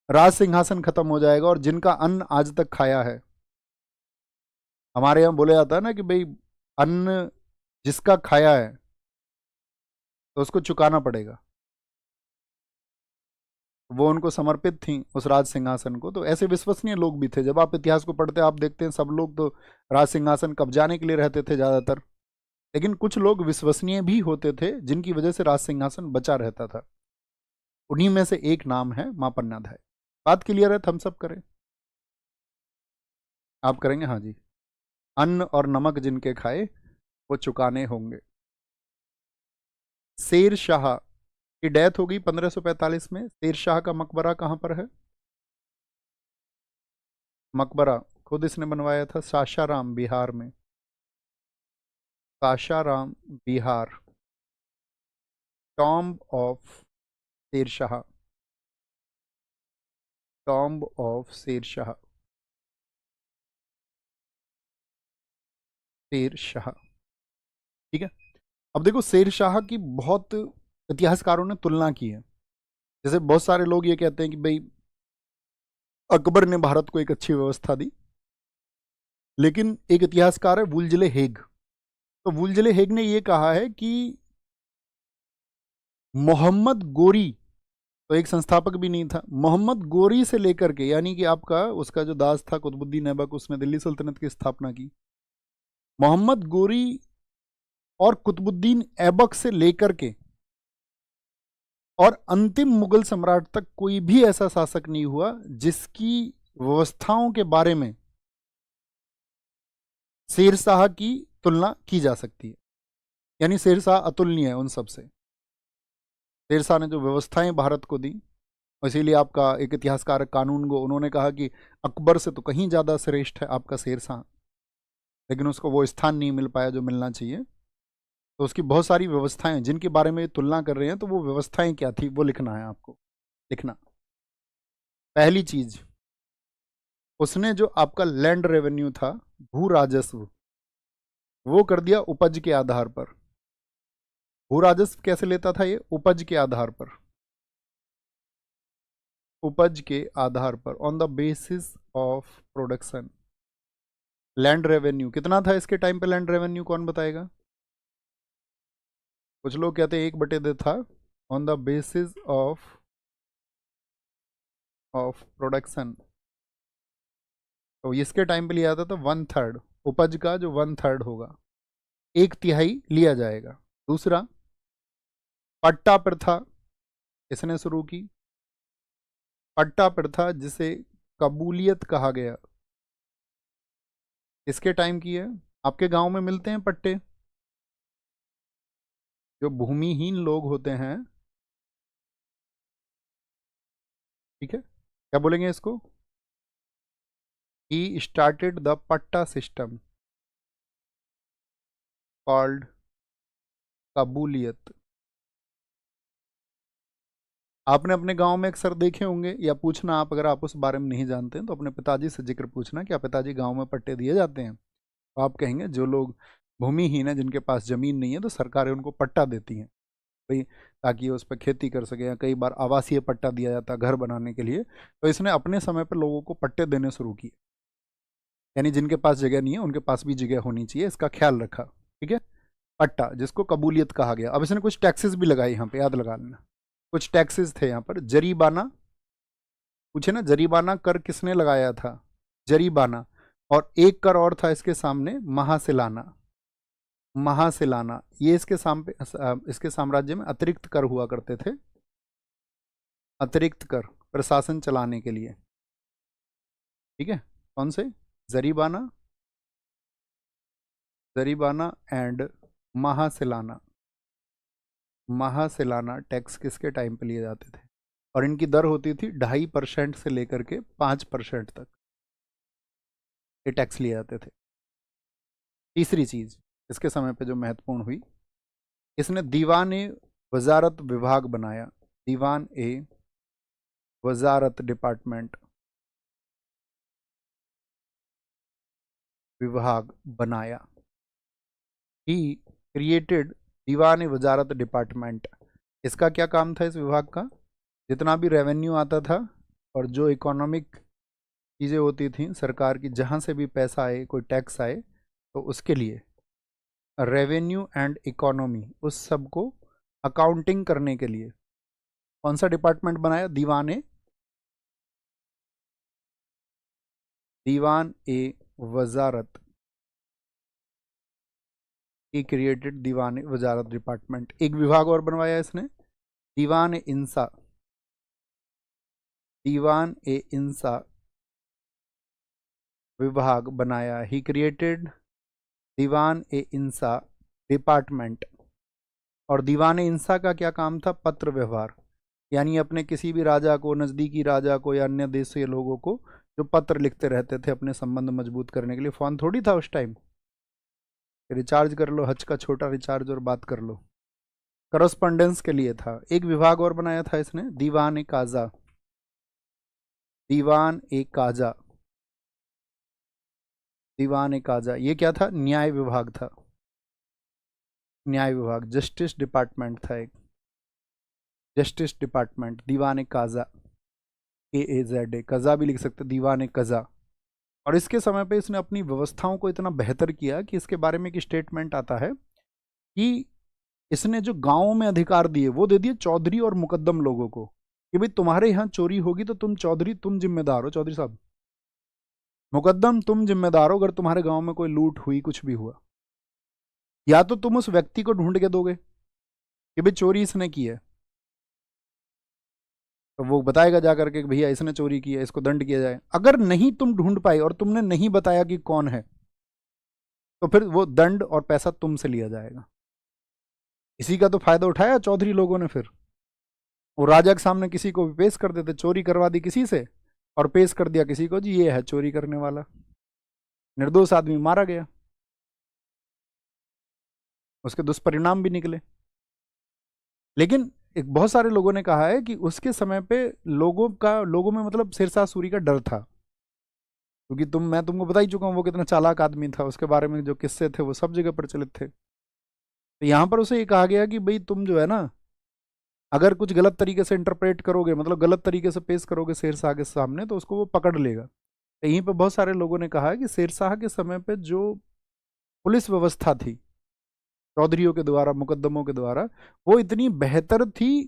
राज सिंहासन खत्म हो जाएगा, और जिनका अन्न आज तक खाया है, हमारे यहाँ बोला जाता है ना कि भाई अन्न जिसका खाया है तो उसको चुकाना पड़ेगा। वो उनको समर्पित थी उस राज सिंहासन को। तो ऐसे विश्वसनीय लोग भी थे, जब आप इतिहास को पढ़ते हैं आप देखते हैं सब लोग तो राज सिंहासन कब्जाने के लिए रहते थे ज़्यादातर, लेकिन कुछ लोग विश्वसनीय भी होते थे जिनकी वजह से राज सिंहासन बचा रहता था। उन्हीं में से एक नाम है माँ पन्ना धाय। बात क्लियर है, थम्स अप करें। आप करेंगे, हाँ जी। अन्न और नमक जिनके खाए वो चुकाने होंगे। शेर शाह की डेथ हो गई 1545 में। शेर शाह का मकबरा कहाँ पर है? मकबरा खुद इसने बनवाया था सासाराम बिहार में। Sasaram Bihar. Tomb of Sher Shah. Tomb of Sher Shah. Sher Shah, ठीक है। अब देखो, शेर शाह की बहुत इतिहासकारों ने तुलना की है। जैसे बहुत सारे लोग ये कहते हैं कि भाई अकबर ने भारत को एक अच्छी व्यवस्था दी, लेकिन एक इतिहासकार है वुलजले हेग। तो वुलजले हेग ने ये कहा है कि मोहम्मद गोरी तो एक संस्थापक भी नहीं था। मोहम्मद गोरी से लेकर के, यानी कि आपका उसका जो दास था कुतुबुद्दीन ऐबक, उसने दिल्ली सल्तनत की स्थापना की। मोहम्मद गोरी और कुतुबुद्दीन ऐबक से लेकर के और अंतिम मुगल सम्राट तक कोई भी ऐसा शासक नहीं हुआ जिसकी व्यवस्थाओं के बारे में शेर शाह की तुलना की जा सकती है। यानी शेर शाह अतुलनीय है उन सब से। शेर शाह ने जो व्यवस्थाएं भारत को दी, इसीलिए आपका एक इतिहासकार कानून गो, उन्होंने कहा कि अकबर से तो कहीं ज़्यादा श्रेष्ठ है आपका शेर शाह, लेकिन उसको वो स्थान नहीं मिल पाया जो मिलना चाहिए। तो उसकी बहुत सारी व्यवस्थाएं जिनके बारे में तुलना कर रहे हैं, तो वो व्यवस्थाएं क्या थी वो लिखना है आपको। लिखना, पहली चीज, उसने जो आपका लैंड रेवेन्यू था, भू राजस्व, वो कर दिया उपज के आधार पर। भू राजस्व कैसे लेता था ये? उपज के आधार पर। उपज के आधार पर, on the basis of production. Land revenue कितना था इसके टाइम पे? लैंड रेवेन्यू कौन बताएगा? कुछ लोग कहते हैं 1/2 था। On the basis of production, तो इसके टाइम पे लिया जाता था 1/3। उपज का जो 1/3 होगा, 1/3 लिया जाएगा। दूसरा, पट्टा प्रथा इसने शुरू की। पट्टा प्रथा जिसे कबूलियत कहा गया, इसके टाइम की है। आपके गांव में मिलते हैं पट्टे? जो भूमिहीन लोग होते हैं, ठीक है, क्या बोलेंगे इसको? ही स्टार्टेड द पट्टा सिस्टम कॉल्ड कबूलियत। आपने अपने गांव में अक्सर देखे होंगे, या पूछना आप, अगर आप उस बारे में नहीं जानते हैं तो अपने पिताजी से जिक्र पूछना, क्या पिताजी गांव में पट्टे दिए जाते हैं? तो आप कहेंगे जो लोग भूमिहीन है, जिनके पास जमीन नहीं है, तो सरकारें उनको पट्टा देती हैं भाई, ताकि वो उस पर खेती कर सके। या कई बार आवासीय पट्टा दिया जाता है घर बनाने के लिए। तो इसने अपने समय पर लोगों को पट्टे देने शुरू किए, यानी जिनके पास जगह नहीं है उनके पास भी जगह होनी चाहिए, इसका ख्याल रखा, ठीक है। पट्टा जिसको कबूलियत कहा गया। अब इसने कुछ टैक्सेस भी लगाए यहाँ पे, याद लगा लेना। कुछ टैक्सेस थे यहाँ पर। जरीबाना, पूछे ना, जरीबाना कर किसने लगाया था? जरीबाना। और एक कर और था इसके सामने, महासिलाना। महासिलाना, ये इसके सामने, इसके साम्राज्य में अतिरिक्त कर हुआ करते थे। अतिरिक्त कर प्रशासन चलाने के लिए, ठीक है। कौन से? जरीबाना, जरीबाना एंड महासिलाना। महासिलाना टैक्स किसके टाइम पे लिए जाते थे? और इनकी दर होती थी 2.5% से लेकर के 5% तक, ये टैक्स लिए जाते थे। तीसरी चीज इसके समय पे जो महत्वपूर्ण हुई, इसने दीवान ए वजारत विभाग बनाया। दीवान ए वजारत डिपार्टमेंट, विभाग बनाया। ही क्रिएटेड दीवान ए वजारत डिपार्टमेंट। इसका क्या काम था इस विभाग का? जितना भी रेवेन्यू आता था और जो इकोनॉमिक चीज़ें होती थी सरकार की, जहाँ से भी पैसा आए, कोई टैक्स आए, तो उसके लिए रेवेन्यू एंड इकोनॉमी, उस सब को अकाउंटिंग करने के लिए कौन सा डिपार्टमेंट बनाया? दीवान ए वजारत। ही क्रिएटेड दीवान ए वजारत डिपार्टमेंट। एक विभाग और बनवाया इसने, दीवान ए इंसा। दीवान ए इंसा विभाग बनाया। ही क्रिएटेड दीवान ए इंसा डिपार्टमेंट। और दीवान ए इंसा का क्या काम था? पत्र व्यवहार, यानी अपने किसी भी राजा को, नज़दीकी राजा को या अन्य देश से लोगों को जो पत्र लिखते रहते थे अपने संबंध मजबूत करने के लिए। फ़ोन थोड़ी था उस टाइम, रिचार्ज कर लो, हज का छोटा रिचार्ज और बात कर लो। करस्पॉन्डेंस के लिए था। एक विभाग और बनाया था इसने, दीवान ए काजा। दीवान ए काजा, दीवान ए काजा, ये क्या था? न्याय विभाग था। न्याय विभाग, जस्टिस डिपार्टमेंट था एक, जस्टिस डिपार्टमेंट, दीवान ए काजा, KAZA, कजा भी लिख सकते, दीवान ए कजा। और इसके समय पे इसने अपनी व्यवस्थाओं को इतना बेहतर किया कि इसके बारे में एक स्टेटमेंट आता है कि इसने जो गांवों में अधिकार दिए वो दे दिए चौधरी और मुकद्दम लोगों को, कि भाई तुम्हारे यहाँ चोरी होगी तो तुम चौधरी, तुम जिम्मेदार हो, चौधरी साहब। मुकद्दम, तुम जिम्मेदार हो अगर तुम्हारे गांव में कोई लूट हुई, कुछ भी हुआ। या तो तुम उस व्यक्ति को ढूंढ के दोगे कि भाई चोरी इसने की है, तो वो बताएगा जाकर के भैया इसने चोरी की है, इसको दंड किया जाए। अगर नहीं तुम ढूंढ पाए और तुमने नहीं बताया कि कौन है, तो फिर वो दंड और पैसा तुमसे लिया जाएगा। इसी का तो फायदा उठाया चौधरी लोगों ने। फिर वो राजा के सामने किसी को भी पेश कर देते, चोरी करवा दी किसी से और पेश कर दिया किसी को, जी ये है चोरी करने वाला, निर्दोष आदमी मारा गया, उसके दुष्परिणाम भी निकले। लेकिन एक बहुत सारे लोगों ने कहा है कि उसके समय पे लोगों में मतलब शेरशाह सूरी का डर था, क्योंकि मैं तुमको बता ही चुका हूँ वो कितना चालाक आदमी था, उसके बारे में जो किस्से थे वो सब जगह प्रचलित थे। तो यहाँ पर उसे ये कहा गया कि भाई तुम जो है ना, अगर कुछ गलत तरीके से इंटरप्रेट करोगे, मतलब गलत तरीके से पेश करोगे शेरशाह के सामने, तो उसको वो पकड़ लेगा। तो यहीं पे बहुत सारे लोगों ने कहा है कि शेरशाह के समय पे जो पुलिस व्यवस्था थी चौधरियों के द्वारा, मुकद्दमों के द्वारा, वो इतनी बेहतर थी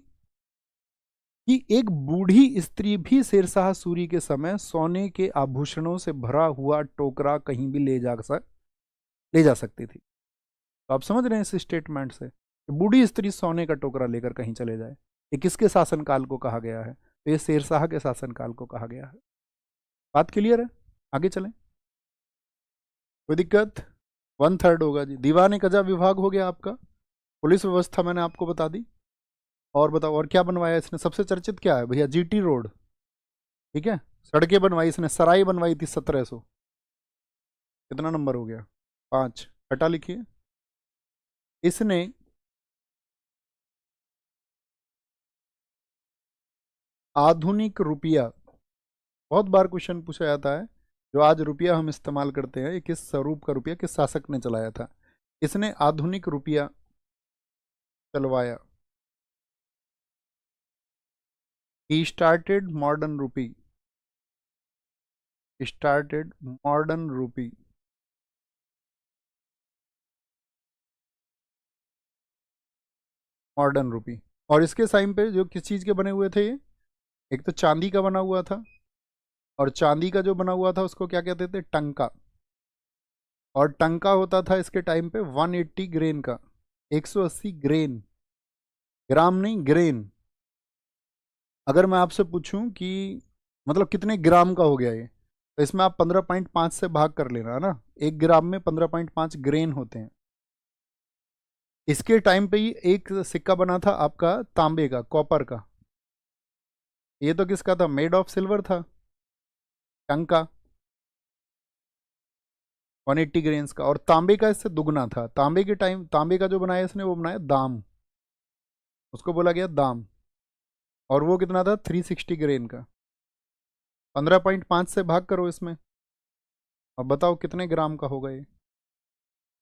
कि एक बूढ़ी स्त्री भी शेरशाह सूरी के समय सोने के आभूषणों से भरा हुआ टोकरा कहीं भी ले जा सकती थी। तो आप समझ रहे हैं इस स्टेटमेंट से कि बूढ़ी स्त्री सोने का टोकरा लेकर कहीं चले जाए। ये किसके शासनकाल को कहा गया है? तो ये शेरशाह के शासनकाल को कहा गया है। बात क्लियर है? आगे चलें, कोई दिक्कत? 1/3 होगा जी। दीवान कजा विभाग हो गया आपका, पुलिस व्यवस्था मैंने आपको बता दी। और बताओ और क्या बनवाया इसने? सबसे चर्चित क्या है भैया? GT रोड, ठीक है। सड़कें बनवाई इसने, सराय बनवाई थी 1700। कितना नंबर हो गया? 5। हटा लिखिए। इसने आधुनिक रुपया, बहुत बार क्वेश्चन पूछा जाता है, जो आज रुपया हम इस्तेमाल करते हैं, ये किस स्वरूप का रुपया, किस शासक ने चलाया था? इसने आधुनिक रुपया चलवाया। ही स्टार्टेड मॉडर्न रूपी, स्टार्टेड मॉडर्न रूपी। मॉडर्न रूपी। और इसके टाइम पे जो किस चीज़ के बने हुए थे ये? एक तो चांदी का बना हुआ था, और चांदी का जो बना हुआ था उसको क्या कहते थे? टंका। और टंका होता था इसके टाइम पे 180 ग्रेन का, 180 ग्रेन, ग्राम नहीं ग्रेन। अगर मैं आपसे पूछूं कि मतलब कितने ग्राम का हो गया ये, तो इसमें आप 15.5 से भाग कर लेना है ना। 1 ग्राम में 15.5 ग्रेन होते हैं। इसके टाइम पे ही एक सिक्का बना था आपका तांबे का, कॉपर का। ये तो किसका था? मेड ऑफ सिल्वर था, टंका, 180 ग्रेन्स का। और तांबे का इससे दुगना था। तांबे का जो बनाया इसने वो बनाया दाम, उसको बोला गया दाम। और वो कितना था? 360 ग्रेन का। 15.5 से भाग करो इसमें, अब बताओ कितने ग्राम का होगा ये।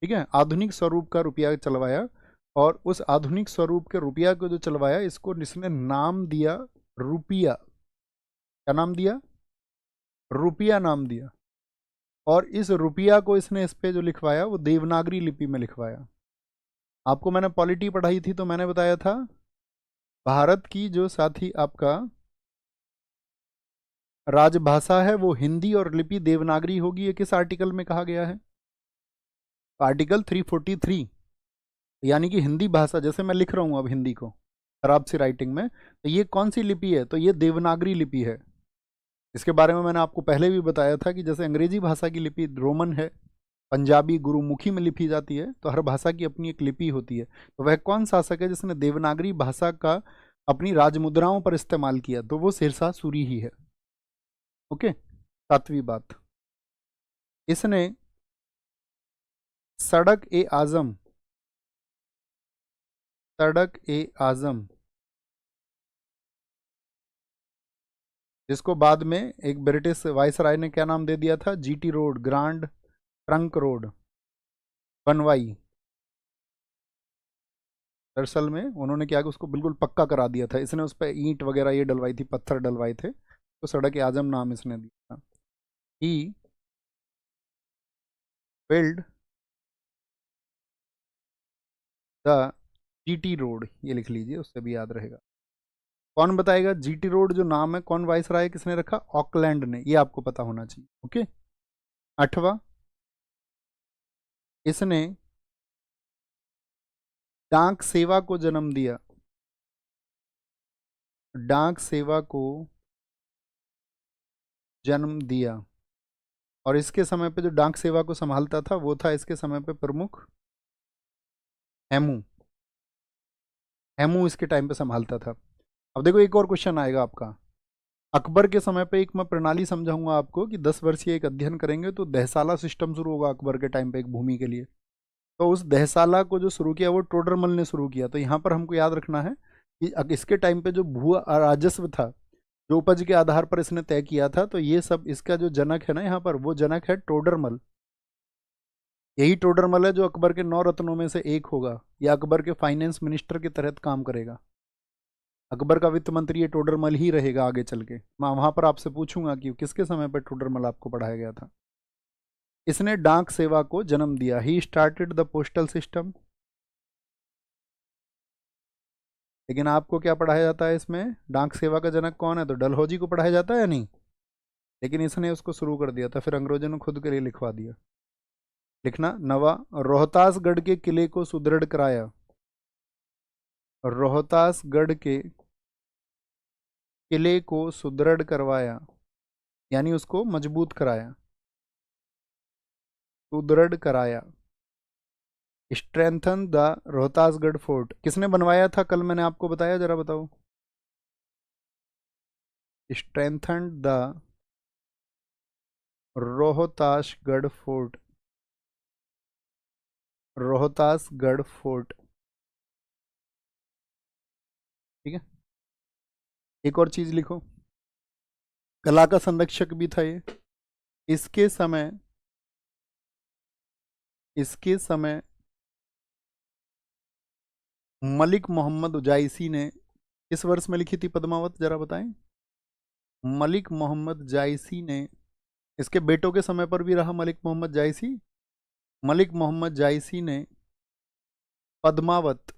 ठीक है, आधुनिक स्वरूप का रुपया चलवाया। और उस आधुनिक स्वरूप के रुपया को जो चलवाया, इसको इसने नाम दिया रुपया। क्या नाम दिया? रुपया नाम दिया। और इस रुपया को इसने इस पे जो लिखवाया वो देवनागरी लिपि में लिखवाया। आपको मैंने पॉलिटी पढ़ाई थी तो मैंने बताया था भारत की जो साथी आपका राजभाषा है वो हिंदी और लिपि देवनागरी होगी। ये किस आर्टिकल में कहा गया है? आर्टिकल 343। यानी कि हिंदी भाषा, जैसे मैं लिख रहा हूँ अब हिंदी को खराब सी राइटिंग में, तो ये कौन सी लिपि है? तो ये देवनागरी लिपि है। इसके बारे में मैंने आपको पहले भी बताया था कि जैसे अंग्रेजी भाषा की लिपि रोमन है, पंजाबी गुरुमुखी में लिखी जाती है, तो हर भाषा की अपनी एक लिपि होती है। तो वह कौन शासक है जिसने देवनागरी भाषा का अपनी राजमुद्राओं पर इस्तेमाल किया? तो वो शेरशाह सूरी ही है। ओके, सातवीं बात, इसने सड़क ए आजम, सड़क ए आजम, जिसको बाद में एक ब्रिटिश वायसराय ने क्या नाम दे दिया था, GT road, grand trunk road, बनवाई। दरअसल में उन्होंने क्या कि उसको बिल्कुल पक्का करा दिया था, इसने उस पर ईंट वगैरह ये डलवाई थी, पत्थर डलवाए थे, तो सड़क ए आजम नाम इसने दिया था। ही बिल्ड द जीटी रोड, ये लिख लीजिए, उससे भी याद रहेगा। कौन बताएगा जीटी रोड जो नाम है कौन वायसराय किसने रखा? ऑकलैंड ने, ये आपको पता होना चाहिए। ओके, आठवां, इसने डाक सेवा को जन्म दिया, डाक सेवा को जन्म दिया, और इसके समय पे जो डाक सेवा को संभालता था वो था इसके समय पे प्रमुख हेमू, हेमू इसके टाइम पे संभालता था। अब देखो एक और क्वेश्चन आएगा आपका, अकबर के समय पे एक मैं प्रणाली समझाऊंगा आपको कि 10 वर्षीय एक अध्ययन करेंगे तो दहसाला सिस्टम शुरू होगा अकबर के टाइम पे एक भूमि के लिए। तो उस दहसाला को जो शुरू किया वो टोडरमल ने शुरू किया। तो यहाँ पर हमको याद रखना है कि इसके टाइम पे जो भू राजस्व था, जो उपज के आधार पर इसने तय किया था, तो ये सब इसका जो जनक है ना यहाँ पर, वो जनक है टोडरमल। यही टोडरमल है जो अकबर के 9 रत्नों में से एक होगा, या अकबर के फाइनेंस मिनिस्टर के तहत काम करेगा। अकबर का वित्त मंत्री ये टोडरमल ही रहेगा आगे चल के। मैं वहां पर आपसे पूछूंगा कि किसके समय पर टोडरमल आपको पढ़ाया गया था। इसने डाक सेवा को जन्म दिया, he started the postal system. लेकिन आपको क्या पढ़ाया जाता है इसमें, डाक सेवा का जनक कौन है? तो डलहौजी को पढ़ाया जाता है या नहीं? लेकिन इसने उसको शुरू कर दिया था, फिर अंग्रेजों ने खुद के लिए लिखवा दिया। लिखना, नवा, रोहतासगढ़ के किले को सुदृढ़ कराया, रोहतासगढ़ के किले को सुदृढ़ करवाया, यानी उसको मजबूत कराया, सुदृढ़ कराया। स्ट्रेंथन द रोहतासगढ़ फोर्ट, किसने बनवाया था? कल मैंने आपको बताया, जरा बताओ। Strengthen the Rohtasgarh fort, Rohtasgarh fort. ठीक है, एक और चीज लिखो, कला का संरक्षक भी था ये। इसके समय, इसके समय मलिक मोहम्मद उजाइसी ने किस वर्ष में लिखी थी पद्मावत, जरा बताएं। मलिक मोहम्मद जायसी ने, इसके बेटों के समय पर भी रहा मलिक मोहम्मद जायसी। मलिक मोहम्मद जायसी ने पद्मावत,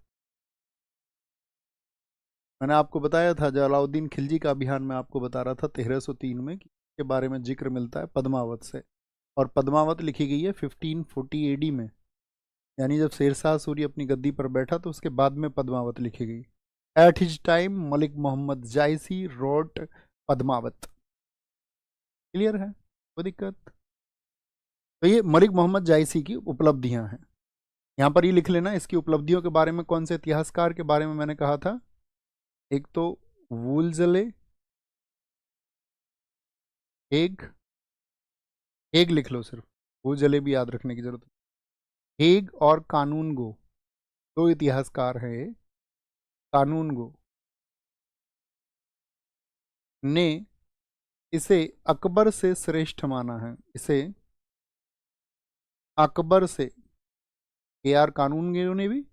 मैंने आपको बताया था जलालुद्दीन खिलजी का अभियान में आपको बता रहा था 1303 में के बारे में जिक्र मिलता है पद्मावत से, और पद्मावत लिखी गई है 1540 एडी में, यानी जब शेरशाह सूरी अपनी गद्दी पर बैठा तो उसके बाद में पद्मावत लिखी गई। At his time Malik Muhammad Jayasi wrote Padmavat. Clear है, कोई दिक्कत? तो ये मलिक मोहम्मद जायसी की उपलब्धियां हैं, यहाँ पर ये लिख लेना। इसकी उपलब्धियों के बारे में कौन से इतिहासकार के बारे में मैंने कहा था? एक तो वुलजले हेग, हेग लिख लो सिर्फ, वुलजले भी याद रखने की जरूरत। हेग और कानूनगो, दो इतिहासकार हैं ये। कानूनगो ने इसे अकबर से श्रेष्ठ माना है, इसे अकबर से, ए आर कानूनगो ने भी,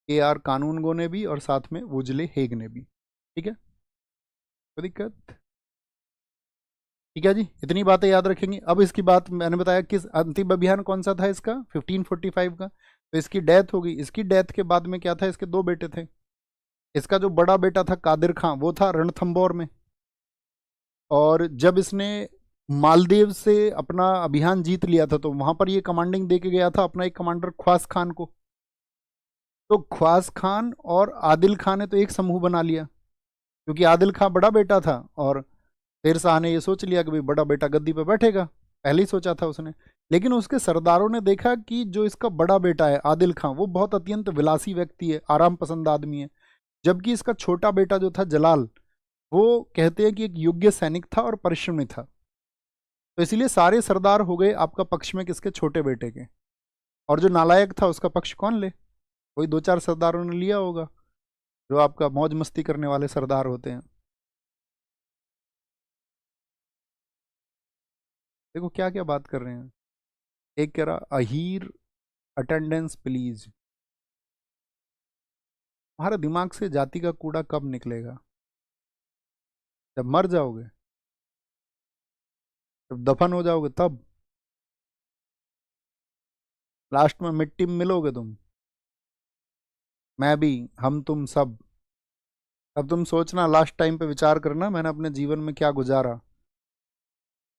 ए आर कानूनगो ने भी, और साथ में वुजले हेग ने भी। ठीक है, कोई दिक्कत? ठीक है जी, इतनी बातें याद रखेंगे। अब इसकी बात मैंने बताया किस अंतिम अभियान कौन सा था इसका, 1545 का। तो इसकी डेथ हो गई। इसकी डेथ के बाद में क्या था, इसके दो बेटे थे। इसका जो बड़ा बेटा था कादिर खां, वो था रणथंबोर में, और जब इसने मालदीव से अपना अभियान जीत लिया था तो वहां पर ये कमांडिंग दे के गया था अपना एक कमांडर ख्वास खान को। तो ख्वास खान और आदिल खान ने तो एक समूह बना लिया, क्योंकि आदिल खां बड़ा बेटा था और शेर शाह ने ये सोच लिया कि भाई बड़ा बेटा गद्दी पे बैठेगा, पहले ही सोचा था उसने। लेकिन उसके सरदारों ने देखा कि जो इसका बड़ा बेटा है आदिल खां, वो बहुत अत्यंत विलासी व्यक्ति है, आराम पसंद आदमी है, जबकि इसका छोटा बेटा जो था जलाल, वो कहते हैं कि एक योग्य सैनिक था और परिश्रमी था। तो इसलिए सारे सरदार हो गए आपका पक्ष में किसके, छोटे बेटे के। और जो नालायक था उसका पक्ष कौन ले, वही दो चार सरदारों ने लिया होगा, जो आपका मौज मस्ती करने वाले सरदार होते हैं। देखो क्या क्या बात कर रहे हैं। एक कह रहा अहीर अटेंडेंस प्लीज। तुम्हारे दिमाग से जाति का कूड़ा कब निकलेगा, जब मर जाओगे, जब दफन हो जाओगे, तब लास्ट में मिट्टी में मिलोगे तुम, मैं भी, हम तुम सब। अब तुम सोचना, लास्ट टाइम पे विचार करना मैंने अपने जीवन में क्या गुजारा,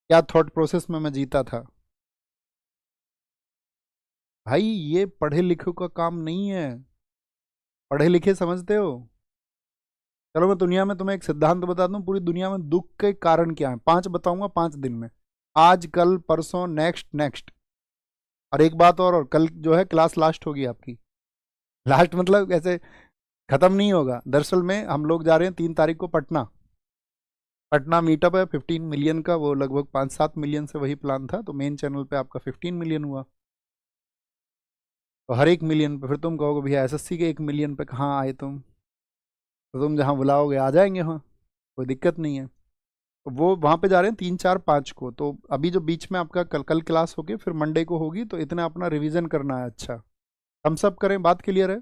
क्या थॉट प्रोसेस में मैं जीता था। भाई ये पढ़े लिखे का काम नहीं है, पढ़े लिखे समझते हो। चलो मैं दुनिया में तुम्हें एक सिद्धांत बता दूं, पूरी दुनिया में दुख के कारण क्या है, 5 बताऊंगा 5 दिन में, आज कल परसों नेक्स्ट नेक्स्ट। और एक बात और कल जो है क्लास लास्ट होगी आपकी। लास्ट मतलब ऐसे खत्म नहीं होगा। दरअसल में हम लोग जा रहे हैं 3 तारीख को पटना। पटना मीटअप है 15 मिलियन का, वो लगभग 5-7 मिलियन से वही प्लान था, तो मेन चैनल पे आपका 15 मिलियन हुआ। तो हर 1 मिलियन पे फिर तुम कहोगे भैया एसएससी के 1 मिलियन पे कहाँ आए तुम, तो तुम जहाँ बुलाओगे आ जाएंगे, हाँ कोई दिक्कत नहीं है। तो वो वहाँ पे जा रहे हैं 3, 4, 5 को। तो अभी जो बीच में आपका कल कल क्लास होगी, फिर मंडे को होगी, तो इतना अपना रिवीजन करना है। अच्छा हम सब करें, बात क्लियर है।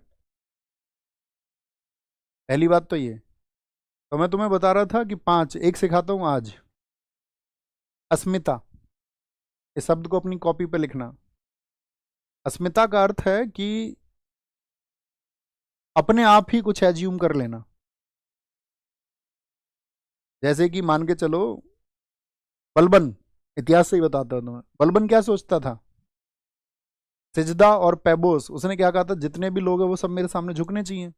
पहली बात तो ये, तो मैं तुम्हें बता रहा था कि 5 एक सिखाता हूँ आज। अस्मिता, इस शब्द को अपनी कॉपी पे लिखना। अस्मिता का अर्थ है कि अपने आप ही कुछ एज्यूम कर लेना। जैसे कि मान के चलो, बलबन, इतिहास से ही बताता हूं तुम्हें, बलबन क्या सोचता था, सिजदा और पैबोस, उसने क्या कहा था, जितने भी लोग हैं वो सब मेरे सामने झुकने चाहिए।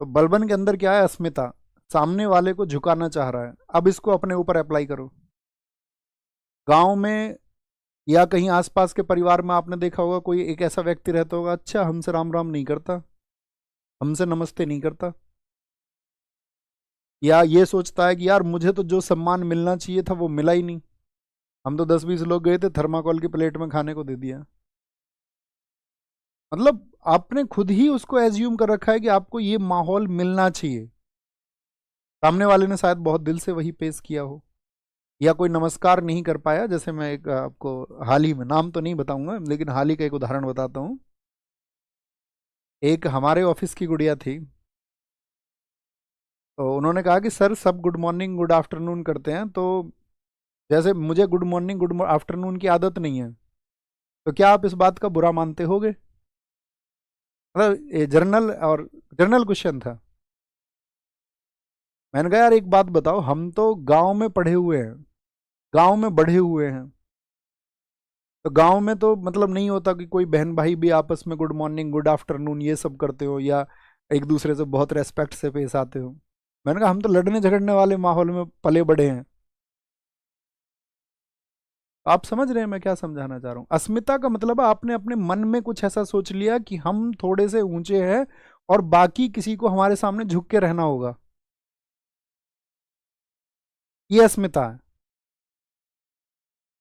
तो बलबन के अंदर क्या है, अस्मिता, सामने वाले को झुकाना चाह रहा है। अब इसको अपने ऊपर अप्लाई करो। गांव में या कहीं आसपास के परिवार में आपने देखा होगा कोई एक ऐसा व्यक्ति रहता होगा, अच्छा हमसे राम राम नहीं करता, हमसे नमस्ते नहीं करता, या ये सोचता है कि यार मुझे तो जो सम्मान मिलना चाहिए था वो मिला ही नहीं, हम तो 10-20 लोग गए थे, थर्माकोल की प्लेट में खाने को दे दिया। मतलब आपने खुद ही उसको एज्यूम कर रखा है कि आपको ये माहौल मिलना चाहिए। सामने वाले ने शायद बहुत दिल से वही पेश किया हो, या कोई नमस्कार नहीं कर पाया। जैसे मैं एक आपको हाल ही में, नाम तो नहीं बताऊंगा, लेकिन हाल ही का एक उदाहरण बताता हूँ। एक हमारे ऑफिस की गुड़िया थी, तो उन्होंने कहा कि सर सब गुड मॉर्निंग गुड आफ्टरनून करते हैं, तो जैसे मुझे गुड मॉर्निंग गुड आफ्टरनून की आदत नहीं है, तो क्या आप इस बात का बुरा मानते होगे। मतलब ये जर्नल और जर्नल क्वेश्चन था। मैंने कहा यार एक बात बताओ, हम तो गांव में पढ़े हुए हैं, गांव में बढ़े हुए हैं, तो गांव में तो मतलब नहीं होता कि कोई बहन भाई भी आपस में गुड मॉर्निंग गुड आफ्टरनून ये सब करते हो, या एक दूसरे से बहुत रेस्पेक्ट से पेश आते हो। मैंने कहा हम तो लड़ने झगड़ने वाले माहौल में पले बढ़े हैं। आप समझ रहे हैं मैं क्या समझाना चाह रहा हूँ। अस्मिता का मतलब है आपने अपने मन में कुछ ऐसा सोच लिया कि हम थोड़े से ऊंचे हैं और बाकी किसी को हमारे सामने झुक के रहना होगा, ये अस्मिता है।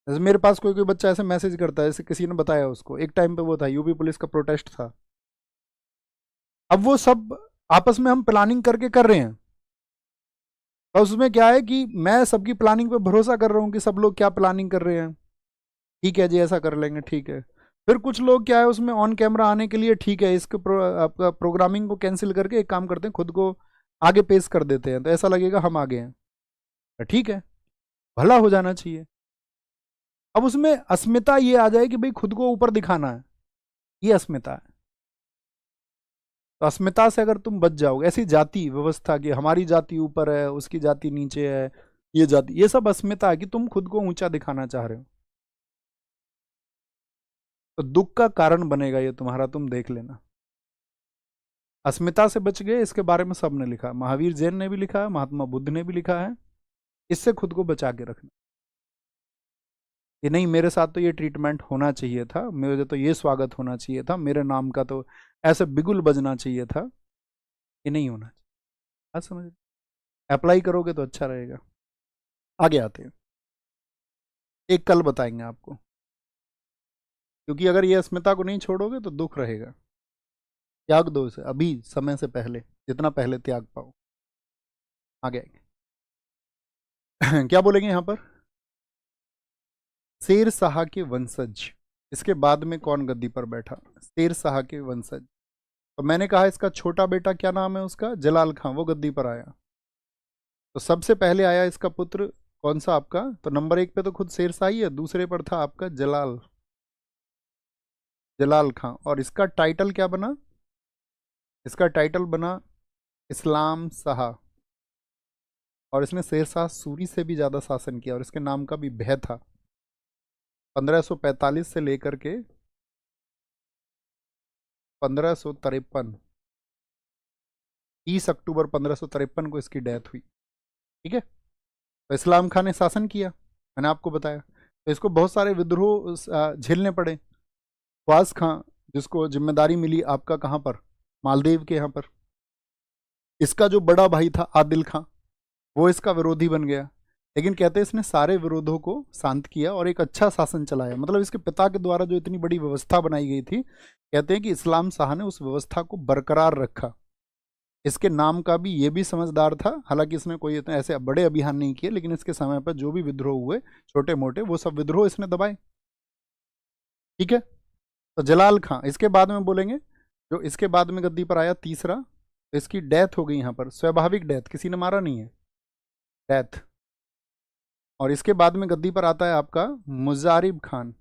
जैसे मेरे पास कोई कोई बच्चा ऐसे मैसेज करता है, जैसे किसी ने बताया उसको, एक टाइम पे वो था यूपी पुलिस का प्रोटेस्ट था, अब वो सब आपस में हम प्लानिंग करके कर रहे हैं, और उसमें क्या है कि मैं सबकी प्लानिंग पे भरोसा कर रहा हूँ कि सब लोग क्या प्लानिंग कर रहे हैं, ठीक है जी ऐसा कर लेंगे, ठीक है। फिर कुछ लोग क्या है उसमें ऑन कैमरा आने के लिए, ठीक है इसके आपका प्रोग्रामिंग को कैंसिल करके एक काम करते हैं, खुद को आगे पेश कर देते हैं, तो ऐसा लगेगा हम आगे हैं, तो ठीक है, भला हो जाना चाहिए। अब उसमें अस्मिता ये आ जाए कि भाई खुद को ऊपर दिखाना है, ये अस्मिता है। तो अस्मिता से अगर तुम बच जाओगे, ऐसी जाति व्यवस्था की हमारी जाति ऊपर है उसकी जाति नीचे है, ये जाति, ये सब अस्मिता है कि तुम खुद को ऊंचा दिखाना चाह रहे हो, तो दुख का कारण बनेगा ये तुम्हारा, तुम देख लेना। अस्मिता से बच गए, इसके बारे में सबने लिखा, महावीर जैन ने भी लिखा है, महात्मा बुद्ध ने भी लिखा है। इससे खुद को बचा के रखना कि नहीं, मेरे साथ तो ये ट्रीटमेंट होना चाहिए था, मेरे तो ये स्वागत होना चाहिए था, मेरे नाम का तो ऐसे बिगुल बजना चाहिए था, ये नहीं होना चाहिए। बात समझ, अप्लाई करोगे तो अच्छा रहेगा। आगे आते हैं, एक कल बताएंगे आपको, क्योंकि अगर ये अस्मिता को नहीं छोड़ोगे तो दुख रहेगा। त्याग दो इसे अभी, समय से पहले, जितना पहले त्याग पाओ। आगे आएंगे। क्या बोलेंगे यहाँ पर, शेर शाह के वंशज, इसके बाद में कौन गद्दी पर बैठा, शेर शाह के वंशज। तो मैंने कहा इसका छोटा बेटा क्या नाम है उसका, जलाल खां, वो गद्दी पर आया। तो सबसे पहले आया इसका पुत्र कौन सा आपका, तो नंबर 1 पे तो खुद शेर शाह ही है, दूसरे पर था आपका जलाल, जलाल खां। और इसका टाइटल क्या बना, इसका टाइटल बना इस्लाम शाह। और इसने शेर शाह सूरी से भी ज्यादा शासन किया, और इसके नाम का भी भय था। 1545 से लेकर के 1553, 30 अक्टूबर 1553 को इसकी डेथ हुई। ठीक है, तो इस्लाम खान ने शासन किया, मैंने आपको बताया। तो इसको बहुत सारे विद्रोह झेलने पड़े। ख्वास खां, जिसको जिम्मेदारी मिली आपका कहाँ पर, मालदीव के यहाँ पर, इसका जो बड़ा भाई था आदिल खां, वो इसका विरोधी बन गया। लेकिन कहते हैं इसने सारे विरोधों को शांत किया और एक अच्छा शासन चलाया। मतलब इसके पिता के द्वारा जो इतनी बड़ी व्यवस्था बनाई गई थी, कहते हैं कि इस्लाम शाह ने उस व्यवस्था को बरकरार रखा। इसके नाम का भी ये भी समझदार था, हालांकि इसने कोई इतने ऐसे बड़े अभियान नहीं किए, लेकिन इसके समय पर जो भी विद्रोह हुए छोटे मोटे, वो सब विद्रोह इसने दबाए। ठीक है, तो जलाल खां, इसके बाद में बोलेंगे जो इसके बाद में गद्दी पर आया तीसरा, तो इसकी डेथ हो गई यहाँ पर, स्वाभाविक डेथ, किसी ने मारा नहीं है, डेथ। और इसके बाद में गद्दी पर आता है आपका मुजारिब खान,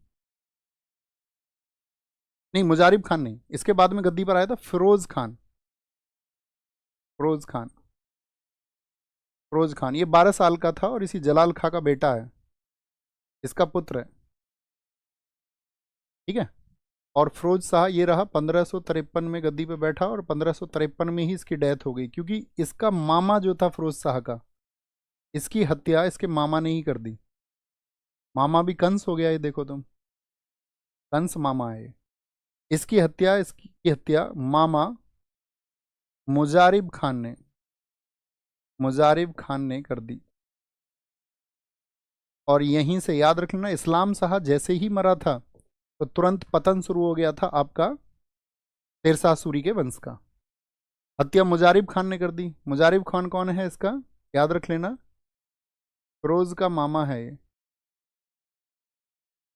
नहीं मुजारिब खान नहीं, इसके बाद में गद्दी पर आया था फिरोज खान, फिरोज खान, फिरोज खान ये 12 साल का था और इसी जलाल खां का बेटा है, इसका पुत्र है। ठीक है, और फिरोज शाह ये रहा 1553 में गद्दी पे बैठा, और 1553 में ही इसकी डेथ हो गई, क्योंकि इसका मामा जो था फिरोज शाह का, इसकी हत्या इसके मामा ने ही कर दी। मामा भी कंस हो गया, ये देखो तुम, कंस मामा है। इसकी हत्या मामा मुजारिब खान ने, मुजारिब खान ने कर दी। और यहीं से याद रख लेना, इस्लाम शाह जैसे ही मरा था तो तुरंत पतन शुरू हो गया था आपका शेरशाह सूरी के वंश का। हत्या मुजारिब खान ने कर दी। मुजारिब खान कौन है इसका, याद रख लेना, फिरोज का मामा है ये,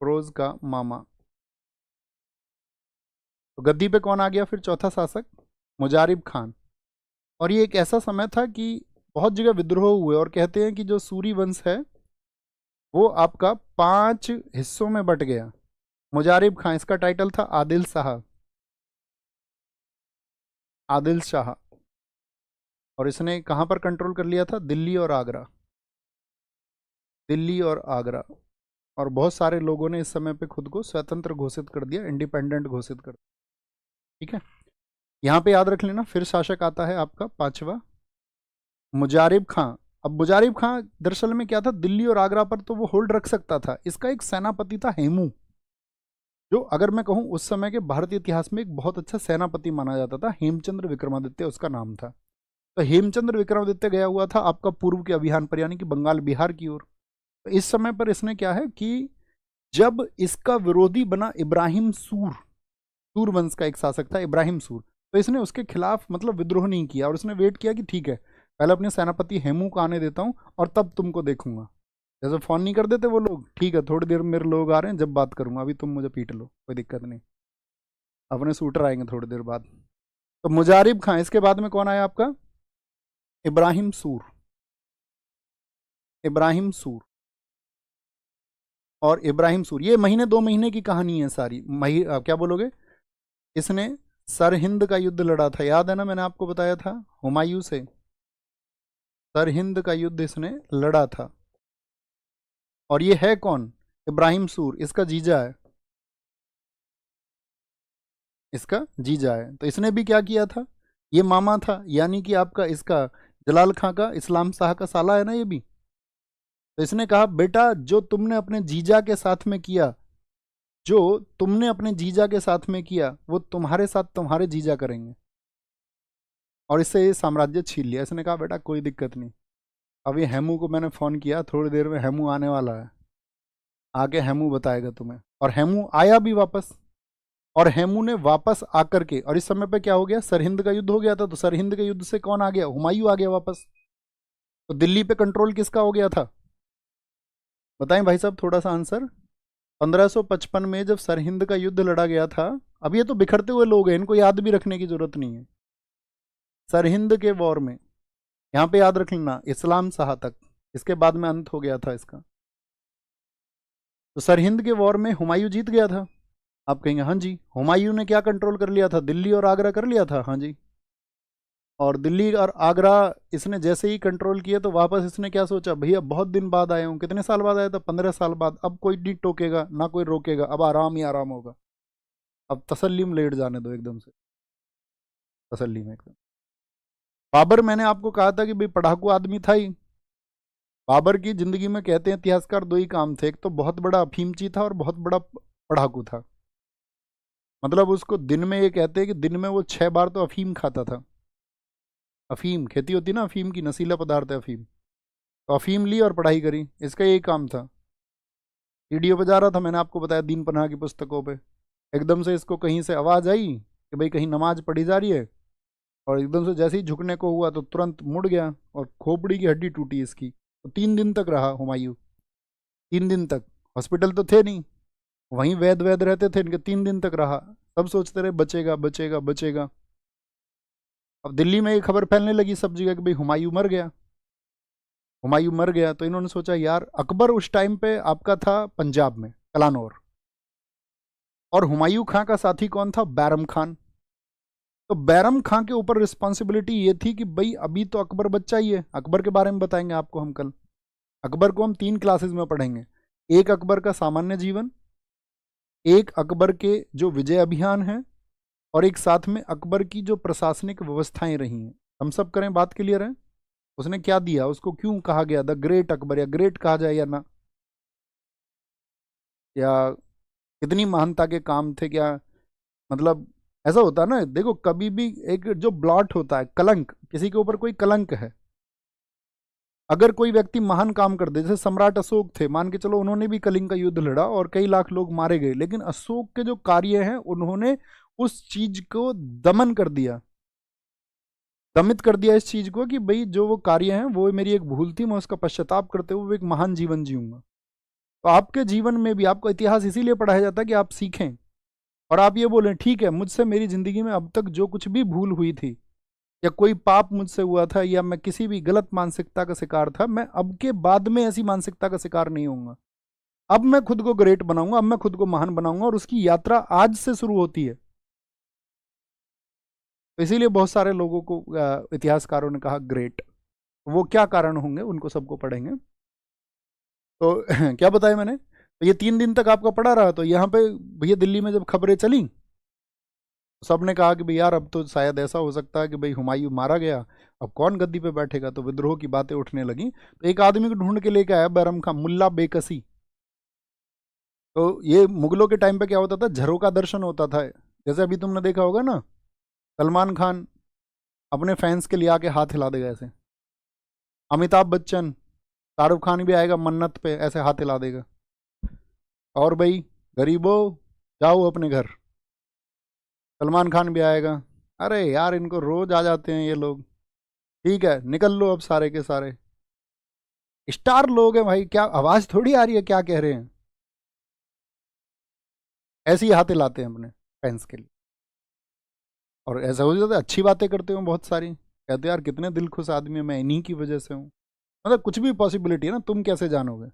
फिरोज का मामा। तो गद्दी पे कौन आ गया फिर चौथा शासक, मुजारिब खान। और ये एक ऐसा समय था कि बहुत जगह विद्रोह हुए, और कहते हैं कि जो सूरी वंश है वो आपका 5 हिस्सों में बट गया। मुजारिब खान, इसका टाइटल था आदिल शाह, आदिल शाह। और इसने कहां पर कंट्रोल कर लिया था, दिल्ली और आगरा, दिल्ली और आगरा। और बहुत सारे लोगों ने इस समय पे खुद को स्वतंत्र घोषित कर दिया, इंडिपेंडेंट घोषित कर दिया। ठीक है, यहां पे याद रख लेना, फिर शासक आता है आपका पांचवा, मुजारिब खां। अब मुजारिब खां दरअसल में क्या था, दिल्ली और आगरा पर तो वो होल्ड रख सकता था। इसका एक सेनापति था हेमू, जो अगर मैं कहूं उस समय के भारतीय इतिहास में एक बहुत अच्छा सेनापति माना जाता था, हेमचंद्र विक्रमादित्य उसका नाम था। तो हेमचंद्र विक्रमादित्य गया हुआ था आपका पूर्व के अभियान पर, यानी कि बंगाल बिहार की ओर। तो इस समय पर इसने क्या है कि जब इसका विरोधी बना इब्राहिम सूर, सूर वंश का एक शासक था इब्राहिम सूर, तो इसने उसके खिलाफ मतलब विद्रोह नहीं किया, और उसने वेट किया कि ठीक है पहले अपने सेनापति हेमू को आने देता हूं और तब तुमको देखूंगा। जैसे फोन नहीं कर देते वो लोग, ठीक है थोड़ी देर मेरे लोग आ रहे हैं जब बात करूंगा, अभी तुम मुझे पीट लो कोई दिक्कत नहीं, अपने शूटर आएंगे थोड़ी देर बाद। तो मुजारिब खां, इसके बाद में कौन आया आपका, इब्राहिम सूर, इब्राहिम सूर। और इब्राहिम सूर ये महीने 2 महीने की कहानी है सारी, क्या बोलोगे, इसने सरहिंद का युद्ध लड़ा था, याद है ना, मैंने आपको बताया था, हुमायूं से सरहिंद का युद्ध इसने लड़ा था। और ये है कौन, इब्राहिम सूर, इसका जीजा है, इसका जीजा है। तो इसने भी क्या किया था, ये मामा था, यानी कि आपका इसका जलाल खां का, इस्लाम शाह का साला है ना ये भी। तो इसने कहा बेटा जो तुमने अपने जीजा के साथ में किया, जो तुमने अपने जीजा के साथ में किया वो तुम्हारे साथ तुम्हारे जीजा करेंगे। और इससे ये साम्राज्य छीन लिया। इसने कहा बेटा कोई दिक्कत नहीं। अब ये हेमू को मैंने फ़ोन किया, थोड़ी देर में हेमू आने वाला है, आके हेमू बताएगा तुम्हें। और हेमू आया भी वापस। और हेमू ने वापस आकर के, और इस समय पे क्या हो गया, सरहिंद का युद्ध हो गया था। तो सरहिंद के युद्ध से कौन आ गया, हुमायूं आ गया वापस। तो दिल्ली पे कंट्रोल किसका हो गया था, बताएं भाई साहब थोड़ा सा आंसर। 1555 में जब सरहिंद का युद्ध लड़ा गया था, अब ये तो बिखरते हुए लोग हैं, इनको याद भी रखने की जरूरत नहीं है। सरहिंद के वॉर में, यहाँ पे याद रख लेना, इस्लाम शाह तक, इसके बाद में अंत हो गया था इसका। तो सरहिंद के वॉर में हुमायूं जीत गया था। आप कहेंगे हाँ जी, हुमायूं ने क्या कंट्रोल कर लिया था, दिल्ली और आगरा कर लिया था, हाँ जी। और दिल्ली और आगरा इसने जैसे ही कंट्रोल किया तो वापस इसने क्या सोचा, भैया बहुत दिन बाद आया हूँ, कितने साल बाद आया था, 15 साल बाद, अब कोई नहीं टोकेगा ना कोई रोकेगा, अब आराम ही आराम होगा, अब तसल्ली में लेट जाने दो एकदम से, तसल्ली में एकदम। बाबर, मैंने आपको कहा था कि भाई पढ़ाकू आदमी था ही। बाबर की जिंदगी में कहते हैं इतिहासकार दो ही काम थे, एक तो बहुत बड़ा अफीमची था और बहुत बड़ा पढ़ाकू था। मतलब उसको दिन में, ये कहते हैं कि दिन में वो 6 बार तो अफीम खाता था। अफीम खेती होती ना, अफीम की, नशीला पदार्थ है अफीम। तो अफीम ली और पढ़ाई करी, इसका यही काम था। रेडियो पे जा रहा था, मैंने आपको बताया दीन पनाह की पुस्तकों पे, एकदम से इसको कहीं से आवाज़ आई कि भाई कहीं नमाज पढ़ी जा रही है, और एकदम से जैसे ही झुकने को हुआ तो तुरंत मुड़ गया और खोपड़ी की हड्डी टूटी इसकी। तो 3 दिन तक रहा हुमायूं, 3 दिन तक। हॉस्पिटल तो थे नहीं, वहीं वैद वैद रहते थे इनके, 3 दिन तक रहा। सब सोचते रहे बचेगा बचेगा बचेगा। अब दिल्ली में ये खबर फैलने लगी सब जगह कि भाई हुमायूं मर गया, हुमायूं मर गया। तो इन्होंने सोचा यार, अकबर उस टाइम पे आपका था पंजाब में, कलानौर, और हुमायूं खां का साथी कौन था, बैरम खान। तो बैरम खां के ऊपर रिस्पॉन्सिबिलिटी ये थी कि भाई अभी तो अकबर बच्चा ही है, अकबर के बारे में बताएंगे आपको हम कल। अकबर को हम 3 क्लासेस में पढ़ेंगे, एक अकबर का सामान्य जीवन, एक अकबर के जो विजय अभियान है, और एक साथ में अकबर की जो प्रशासनिक व्यवस्थाएं रही हैं। हम सब करें, बात क्लियर है, उसने क्या दिया, उसको क्यों कहा गया द ग्रेट अकबर, या ग्रेट कहा जाए या ना, या कितनी महानता के काम थे क्या। मतलब ऐसा होता है ना, देखो कभी भी एक जो ब्लॉट होता है, कलंक, किसी के ऊपर कोई कलंक है, अगर कोई व्यक्ति महान काम कर दे, जैसे सम्राट अशोक थे, मान के चलो उन्होंने भी कलिंग का युद्ध लड़ा और कई लाख लोग मारे गए, लेकिन अशोक के जो कार्य हैं उन्होंने उस चीज को दमन कर दिया, दमित कर दिया इस चीज को, कि भाई जो वो कार्य हैं वो मेरी एक भूल थी, मैं उसका पश्चाताप करते हुए एक महान जीवन जीऊंगा। तो आपके जीवन में भी आपको इतिहास इसीलिए पढ़ाया जाता है कि आप सीखें, और आप ये बोलें ठीक है, मुझसे मेरी जिंदगी में अब तक जो कुछ भी भूल हुई थी, या कोई पाप मुझसे हुआ था, या मैं किसी भी गलत मानसिकता का शिकार था, मैं अब के बाद में ऐसी मानसिकता का शिकार नहीं होऊंगा। अब मैं खुद को ग्रेट बनाऊंगा, अब मैं खुद को महान बनाऊंगा, और उसकी यात्रा आज से शुरू होती है। तो इसीलिए बहुत सारे लोगों को इतिहासकारों ने कहा ग्रेट। वो क्या कारण होंगे उनको सबको पढ़ेंगे। तो क्या बताया मैंने, तो ये 3 दिन तक आपका पड़ा रहा। तो यहाँ पे भैया दिल्ली में जब खबरें चली, सब ने कहा कि भाई यार अब तो शायद ऐसा हो सकता है कि भाई हुमायूं मारा गया, अब कौन गद्दी पे बैठेगा। तो विद्रोह की बातें उठने लगी। तो एक आदमी को ढूंढ के लेके आया बैरम खां, मुल्ला बेकसी। तो ये मुगलों के टाइम पे क्या होता था, झरोका दर्शन होता था। जैसे अभी तुमने देखा होगा ना, सलमान खान अपने फैंस के लिए आके हाथ हिला देगा ऐसे, अमिताभ बच्चन, शाहरुख खान भी आएगा मन्नत पे ऐसे हाथ हिला देगा, और भाई गरीबों जाओ अपने घर, सलमान खान भी आएगा। अरे यार इनको रोज आ जाते हैं ये लोग, ठीक है निकल लो अब सारे के सारे। स्टार लोग हैं भाई, क्या आवाज थोड़ी आ रही है क्या कह रहे हैं, ऐसे ही हाथ हिलाते हैं अपने फैंस के लिए। और ऐसा हो जाता है, अच्छी बातें करते हो बहुत सारी, कहते हैं यार कितने दिल खुश आदमी है, मैं इन्हीं की वजह से हूँ। मतलब कुछ भी पॉसिबिलिटी है ना, तुम कैसे जानोगे।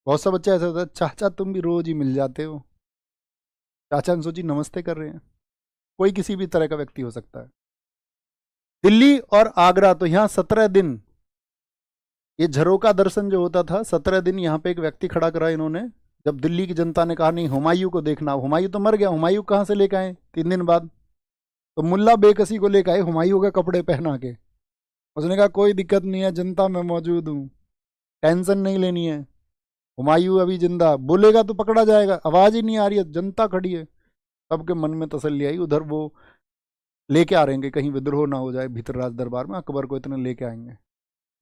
बहुत सा बच्चा ऐसा होता है, चाचा तुम भी रोज ही मिल जाते हो, चाचा ने सोची नमस्ते कर रहे हैं। कोई किसी भी तरह का व्यक्ति हो सकता है। दिल्ली और आगरा, तो यहाँ 17 दिन ये झरोका दर्शन जो होता था, 17 दिन यहाँ पे एक व्यक्ति खड़ा करा इन्होंने। जब दिल्ली की जनता ने कहा नहीं हुमायूं को देखना, हुमायूं तो मर गया, हुमायूं कहाँ से लेके आए 3 दिन बाद। तो मुल्ला बेकसी को लेकर आए हुमायूं के कपड़े पहना के। उसने कहा कोई दिक्कत नहीं है, जनता में मौजूद हूँ, टेंशन नहीं लेनी है, हुमायूं अभी जिंदा, बोलेगा तो पकड़ा जाएगा, आवाज ही नहीं आ रही है, जनता खड़ी है। सबके मन में तसल्ली आई। उधर वो लेके आ रहे हैं कि कहीं विद्रोह ना हो जाए भीतर राज दरबार में, अकबर को इतने लेके आएंगे।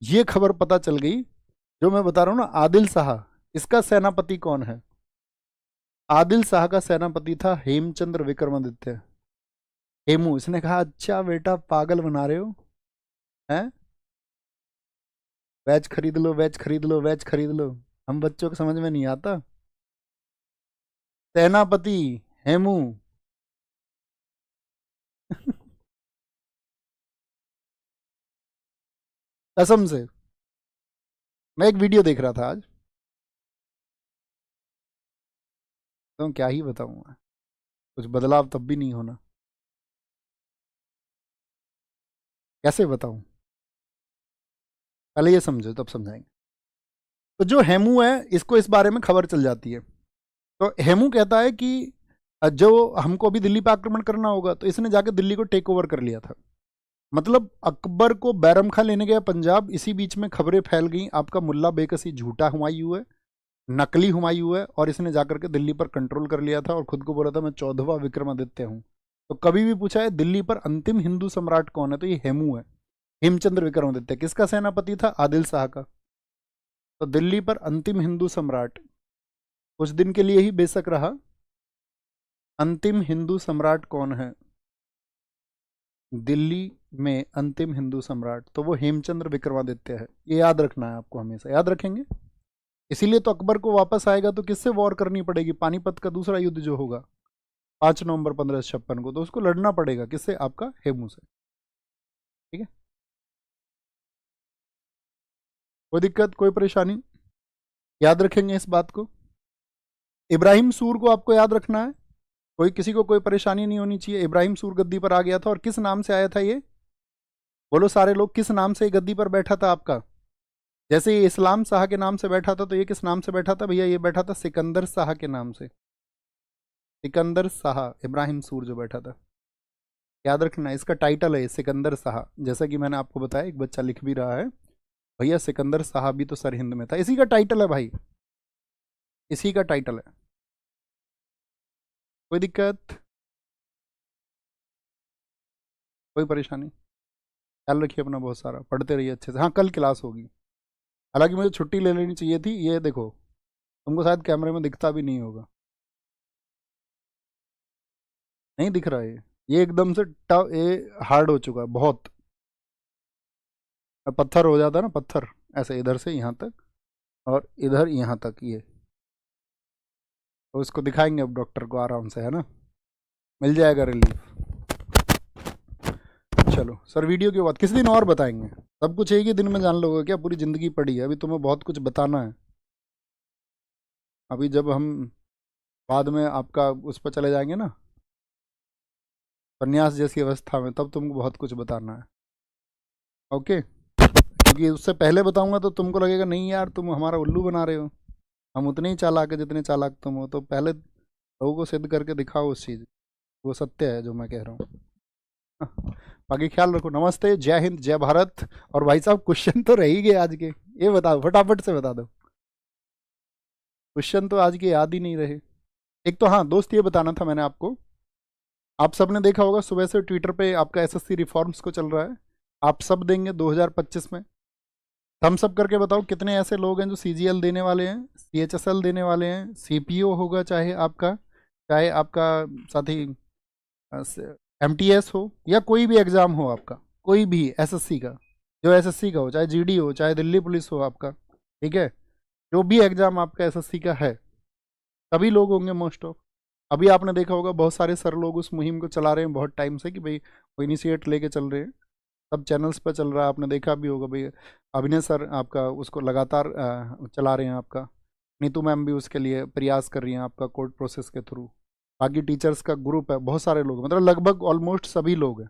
ये खबर पता चल गई। जो मैं बता रहा हूँ ना, आदिल शाह, इसका सेनापति कौन है? आदिल शाह का सेनापति था हेमचंद्र विक्रमादित्य, हेमू। इसने कहा अच्छा बेटा पागल बना रहे हो, हैं, वेज खरीद लो, वेज खरीद लो, वेज खरीद लो, हम बच्चों को समझ में नहीं आता। सेनापति हेमू। कसम से, मैं एक वीडियो देख रहा था आज, तो क्या ही बताऊंगा, कुछ बदलाव तब भी नहीं होना, कैसे बताऊं, पहले ये समझो तब समझाएंगे। तो जो हेमू है, इसको इस बारे में खबर चल जाती है। तो हेमू कहता है कि जो हमको अभी दिल्ली पर आक्रमण करना होगा, तो इसने जाकर दिल्ली को टेक ओवर कर लिया था। मतलब अकबर को बैरम खां लेने गया पंजाब, इसी बीच में खबरें फैल गई आपका मुल्ला बेकसी झूठा हुमायूं है, नकली हुमायूं है, और इसने जाकर के दिल्ली पर कंट्रोल कर लिया था और खुद को बोला था मैं 14वां विक्रमादित्य हूं। तो कभी भी पूछा है दिल्ली पर अंतिम हिंदू सम्राट कौन है, तो ये हेमू है, हेमचंद्र विक्रमादित्य। किसका सेनापति था? आदिल शाह का। तो दिल्ली पर अंतिम हिंदू सम्राट कुछ दिन के लिए ही बेशक रहा, अंतिम हिंदू सम्राट कौन है दिल्ली में? अंतिम हिंदू सम्राट तो वो हेमचंद्र विक्रमादित्य है। ये याद रखना है आपको, हमेशा याद रखेंगे। इसीलिए तो अकबर को वापस आएगा तो किससे वॉर करनी पड़ेगी? पानीपत का दूसरा युद्ध जो होगा 5 नवंबर 1556 को, तो उसको लड़ना पड़ेगा किससे? आपका हेमू से। ठीक है, कोई दिक्कत, कोई परेशानी? याद रखेंगे इस बात को। इब्राहिम सूर को आपको याद रखना है, कोई किसी को कोई परेशानी नहीं होनी चाहिए। इब्राहिम सूर गद्दी पर आ गया था, और किस नाम से आया था ये? बोलो सारे लोग, किस नाम से गद्दी पर बैठा था आपका? जैसे ये इस्लाम शाह के नाम से बैठा था, तो ये किस नाम से बैठा था भैया? ये बैठा था सिकंदर शाह के नाम से। सिकंदर शाह, इब्राहिम सूर जो बैठा था, याद रखना इसका टाइटल है सिकंदर शाह। जैसा कि मैंने आपको बताया, एक बच्चा लिख भी रहा है भैया सिकंदर शाह भी तो सरहिंद में था, इसी का टाइटल है भाई, इसी का टाइटल है। कोई दिक्कत, कोई परेशानी? ख्याल रखिए अपना, बहुत सारा पढ़ते रहिए अच्छे से। हाँ, कल क्लास होगी, हालांकि मुझे छुट्टी ले लेनी चाहिए थी। ये देखो, तुमको शायद कैमरे में दिखता भी नहीं होगा, नहीं दिख रहा है ये एकदम से ये हार्ड हो चुका है बहुत। पत्थर हो जाता है ना, पत्थर ऐसे इधर से यहाँ तक और इधर यहाँ तक, ये तो इसको दिखाएंगे अब डॉक्टर को आराम से, है ना, मिल जाएगा रिलीफ। चलो सर, वीडियो के बाद किसी दिन और बताएंगे। सब कुछ एक ही दिन में जान लोगे क्या? पूरी ज़िंदगी पड़ी है, अभी तुम्हें बहुत कुछ बताना है। अभी जब हम बाद में आपका उस पर चले जाएंगे ना, संन्यास जैसी अवस्था में, तब तुमको बहुत कुछ बताना है। ओके, क्योंकि उससे पहले बताऊंगा तो तुमको लगेगा नहीं यार तुम हमारा उल्लू बना रहे हो, हम उतने ही चालाक है जितने चालाक तुम हो। तो पहले लोगों को सिद्ध करके दिखाओ उस चीज़, वो सत्य है जो मैं कह रहा हूँ। बाकी ख्याल रखो, नमस्ते, जय हिंद, जय भारत। और भाई साहब क्वेश्चन तो रह ही गए आज के, ये बताओ फटाफट से बता दो, क्वेश्चन तो आज के याद ही नहीं रहे। एक तो हाँ दोस्त, ये बताना था मैंने आपको, आप सब ने देखा होगा सुबह से ट्विटर पे आपका एसएससी रिफॉर्म्स को चल रहा है, आप सब देंगे 2025 में। थम्स सब करके बताओ कितने ऐसे लोग हैं जो सीजीएल देने वाले हैं, सीएचएसएल देने वाले हैं, सीपीओ होगा चाहे आपका, चाहे आपका साथी एमटीएस हो, या कोई भी एग्ज़ाम हो आपका, कोई भी एसएससी का, जो एसएससी का हो, चाहे जीडी हो, चाहे दिल्ली पुलिस हो आपका, ठीक है, जो भी एग्ज़ाम आपका एसएससी का है, सभी लोग होंगे मोस्ट ऑफ। अभी आपने देखा होगा बहुत सारे सर लोग उस मुहिम को चला रहे हैं बहुत टाइम से, कि भाई वो इनिशिएट लेके चल रहे हैं, सब चैनल्स पर चल रहा है, आपने देखा भी होगा भाई, अभिनय सर आपका उसको लगातार चला रहे हैं आपका, नीतू मैम भी उसके लिए प्रयास कर रही हैं आपका कोर्ट प्रोसेस के थ्रू, बाकी टीचर्स का ग्रुप है, बहुत सारे लोग, मतलब लगभग ऑलमोस्ट सभी लोग हैं,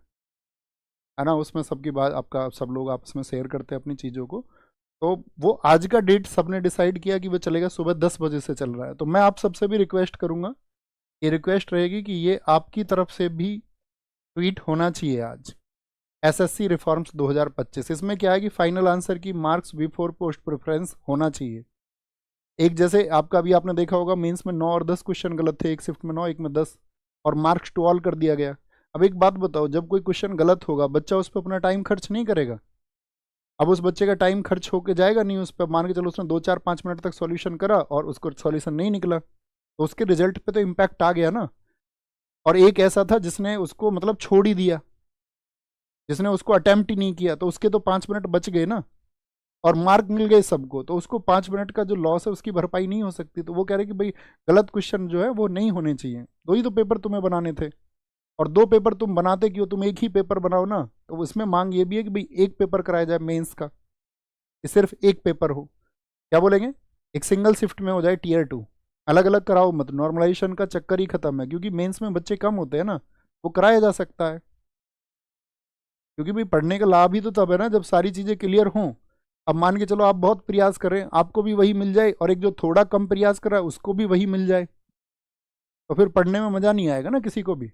है ना, उसमें सबकी बात आपका, सब लोग आपस में शेयर करते हैं अपनी चीज़ों को। तो वो आज का डेट सबने डिसाइड किया कि वो चलेगा सुबह 10 बजे से चल रहा है। तो मैं आप सबसे भी रिक्वेस्ट करूँगा, ये रिक्वेस्ट रहेगी कि ये आपकी तरफ से भी ट्वीट होना चाहिए आज। एसएससी रिफॉर्म्स 2025, इसमें क्या है कि फाइनल आंसर की मार्क्स बिफोर पोस्ट प्रेफरेंस होना चाहिए। एक जैसे आपका अभी आपने देखा होगा मेंस में 9 और 10 क्वेश्चन गलत थे, एक शिफ्ट में 9 एक में 10, और मार्क्स टू ऑल कर दिया गया। अब एक बात बताओ, जब कोई क्वेश्चन गलत होगा बच्चा उस पर अपना टाइम खर्च नहीं करेगा? अब उस बच्चे का टाइम खर्च होके जाएगा नहीं उस पर। मान के चलो उसने 2 4 5 मिनट तक सॉल्यूशन करा और उसको सॉल्यूशन नहीं निकला, तो उसके रिजल्ट पे तो इम्पैक्ट आ गया ना। और एक ऐसा था जिसने उसको मतलब छोड़ ही दिया, जिसने उसको अटेम्प्ट ही नहीं किया, तो उसके तो 5 मिनट बच गए ना, और मार्क मिल गए सबको, तो उसको 5 मिनट का जो लॉस है उसकी भरपाई नहीं हो सकती। तो वो कह रहे कि भाई गलत क्वेश्चन जो है वो नहीं होने चाहिए। दो ही तो पेपर तुम्हें बनाने थे, और दो पेपर तुम बनाते क्यों? तुम एक ही पेपर बनाओ ना। तो इसमें मांग ये भी है कि भाई एक पेपर कराया जाए मेंस का, कि सिर्फ एक पेपर हो। क्या बोलेंगे? एक सिंगल शिफ्ट में हो जाए Tier 2, अलग अलग कराओ मत। नॉर्मलाइजेशन का चक्कर ही खत्म है, क्योंकि मेंस में बच्चे कम होते हैं ना, वो कराया जा सकता है। क्योंकि भाई पढ़ने का लाभ ही तो तब है ना जब सारी चीज़ें क्लियर हों। अब मान के चलो आप बहुत प्रयास करें, आपको भी वही मिल जाए, और एक जो थोड़ा कम प्रयास कर रहा है उसको भी वही मिल जाए, तो फिर पढ़ने में मज़ा नहीं आएगा ना किसी को भी।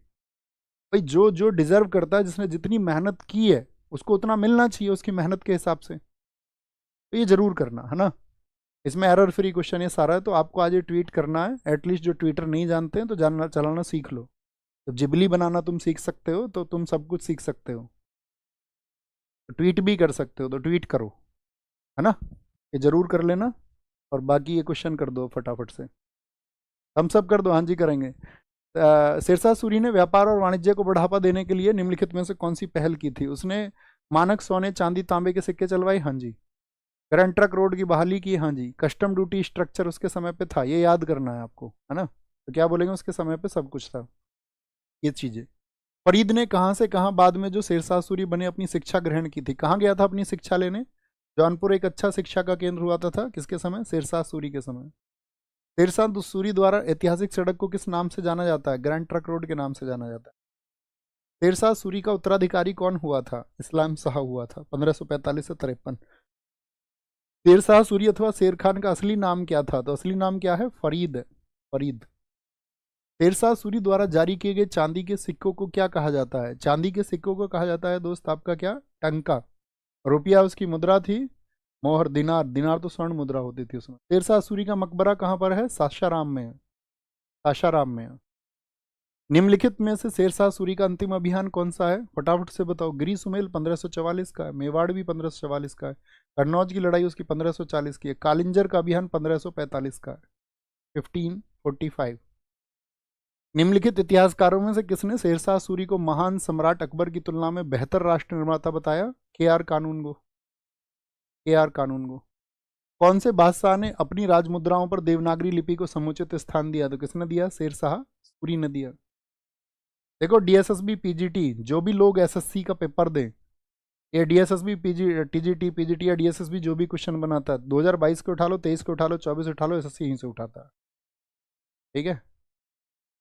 भाई जो जो डिजर्व करता है, जिसने जितनी मेहनत की है, उसको उतना मिलना चाहिए उसकी मेहनत के हिसाब से। तो ये जरूर करना है ना। इसमें एरर फ्री क्वेश्चन ये सारा है, तो आपको आज ये ट्वीट करना है। एटलीस्ट जो ट्विटर नहीं जानते हैं तो जानना चलाना सीख लो। जब जिबली बनाना तुम सीख सकते हो तो तुम सब कुछ सीख सकते हो। ट्वीट भी कर सकते हो तो ट्वीट करो, है ना। ये जरूर कर लेना, और बाकी ये क्वेश्चन कर दो फटाफट से। हम सब कर दो, हाँ जी करेंगे। सिरसा सूरी ने व्यापार और वाणिज्य को बढ़ावा देने के लिए निम्नलिखित में से कौन सी पहल की थी? उसने मानक सोने चांदी तांबे के सिक्के चलवाए, हाँ जी। ग्रैंड ट्रक रोड की बहाली की, हाँ जी। कस्टम ड्यूटी स्ट्रक्चर उसके समय पे था, ये याद करना है आपको, है ना। तो क्या बोलेंगे? उसके समय पे सब कुछ था, ये चीजें। फरीद ने कहाँ से कहाँ बाद में जो शेरशाह सूरी बने अपनी शिक्षा ग्रहण की थी? कहाँ गया था अपनी शिक्षा लेने? जौनपुर एक अच्छा शिक्षा का केंद्र हुआ था किसके समय? शेरशाह सूरी के समय। शेरशाह सूरी द्वारा ऐतिहासिक सड़क को किस नाम से जाना जाता है? ग्रैंड ट्रक रोड के नाम से जाना जाता है। शेरशाह सूरी का उत्तराधिकारी कौन हुआ था? इस्लाम शाह हुआ था 1545 से 53। शेरशाह सूरी अथवा शेर खान का असली नाम क्या था? तो असली नाम क्या है? फरीद, फरीद। शेरशाह सूरी द्वारा जारी किए गए चांदी के सिक्कों को क्या कहा जाता है? चांदी के सिक्कों को कहा जाता है दोस्त आपका क्या? टंका। रुपया उसकी मुद्रा थी, मोहर दिनार, दिनार तो स्वर्ण मुद्रा होती थी उसमें। शेरशाह सूरी का मकबरा कहाँ पर है? सासाराम में है, सासाराम में है। निम्नलिखित में से शेरशाह सूरी का अंतिम अभियान कौन सा है? फटाफट से बताओ। गिरी सुमेल 1544 का है, मेवाड़ भी 1544 का है, कन्नौज की लड़ाई उसकी 1540 की है, कालिंजर का अभियान 1545 का है, 1545। निम्नलिखित इतिहासकारों में से किसने शेरशाह सूरी को महान सम्राट अकबर की तुलना में बेहतर राष्ट्र निर्माता बताया? KR कानून गो, KR कानून गो। कौन से बादशाह ने अपनी राजमुद्राओं पर देवनागरी लिपि को समुचित स्थान दिया? तो किसने दिया? शेरशाह सूरी ने दिया। देखो DSSB PGT, जो भी लोग SSC का पेपर दें, ये DSSB TGT PGT या DSSB जो भी क्वेश्चन बनाता है, 2022 के उठा लो, 23 के उठा लो, 24 उठा लो, SSC यहीं से उठाता है। ठीक है,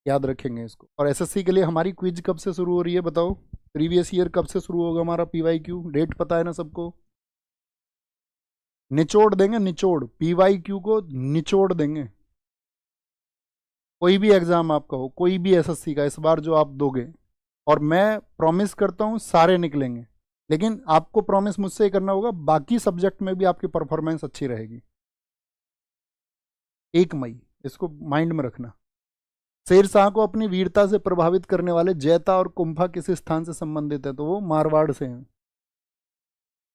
याद रखेंगे इसको। और SSC के लिए हमारी क्विज कब से शुरू हो रही है बताओ? प्रीवियस ईयर कब से शुरू होगा हमारा PYQ? डेट पता है ना सबको? निचोड़ देंगे, निचोड़, PYQ को निचोड़ देंगे। कोई भी एग्जाम आपका हो, कोई भी SSC का इस बार जो आप दोगे, और मैं प्रॉमिस करता हूँ सारे निकलेंगे, लेकिन आपको प्रॉमिस मुझसे ही करना होगा बाकी सब्जेक्ट में भी आपकी परफॉर्मेंस अच्छी रहेगी। 1 मई, इसको माइंड में रखना। शेरशाह को अपनी वीरता से प्रभावित करने वाले जैता और कुंभा किस स्थान से संबंधित है? तो वो मारवाड़ से हैं,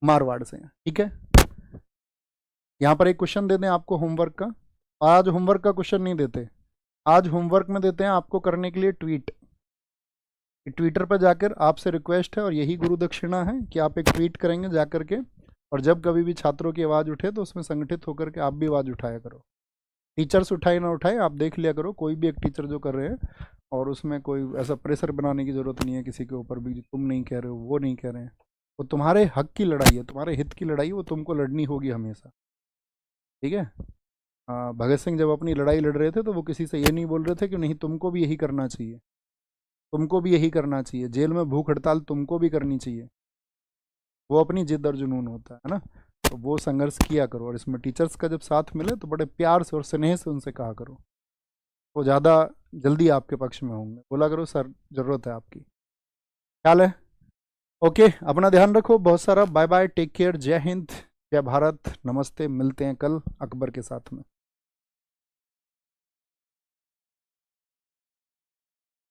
मारवाड़ से हैं। ठीक है, यहाँ पर एक क्वेश्चन दे दें आपको होमवर्क का। आज होमवर्क का क्वेश्चन नहीं देते, आज होमवर्क में देते हैं आपको करने के लिए ट्वीट। ट्विटर पर जाकर आपसे रिक्वेस्ट है, और यही गुरु दक्षिणा है कि आप एक ट्वीट करेंगे जाकर के, और जब कभी भी छात्रों की आवाज़ उठे तो उसमें संगठित होकर के आप भी आवाज़ उठाया करो। टीचर्स उठाए ना उठाए, आप देख लिया करो, कोई भी एक टीचर जो कर रहे हैं, और उसमें कोई ऐसा प्रेशर बनाने की ज़रूरत नहीं है किसी के ऊपर भी। तुम नहीं कह रहे हो, वो नहीं कह रहे हैं, वो तुम्हारे हक की लड़ाई है, तुम्हारे हित की लड़ाई, वो तुमको लड़नी होगी हमेशा। ठीक है। भगत सिंह जब अपनी लड़ाई लड़ रहे थे तो वो किसी से ये नहीं बोल रहे थे कि नहीं तुमको भी यही करना चाहिए, तुमको भी यही करना चाहिए, जेल में भूख हड़ताल तुमको भी करनी चाहिए। वो अपनी जिद और जुनून होता है ना। तो वो संघर्ष किया करो, और इसमें टीचर्स का जब साथ मिले तो बड़े प्यार से और स्नेह से उनसे कहा करो, वो ज़्यादा जल्दी आपके पक्ष में होंगे। बोला करो सर ज़रूरत है आपकी। ख्याल है? ओके, अपना ध्यान रखो बहुत सारा। बाय बाय, टेक केयर, जय हिंद, जय भारत, नमस्ते। मिलते हैं कल अकबर के साथ में।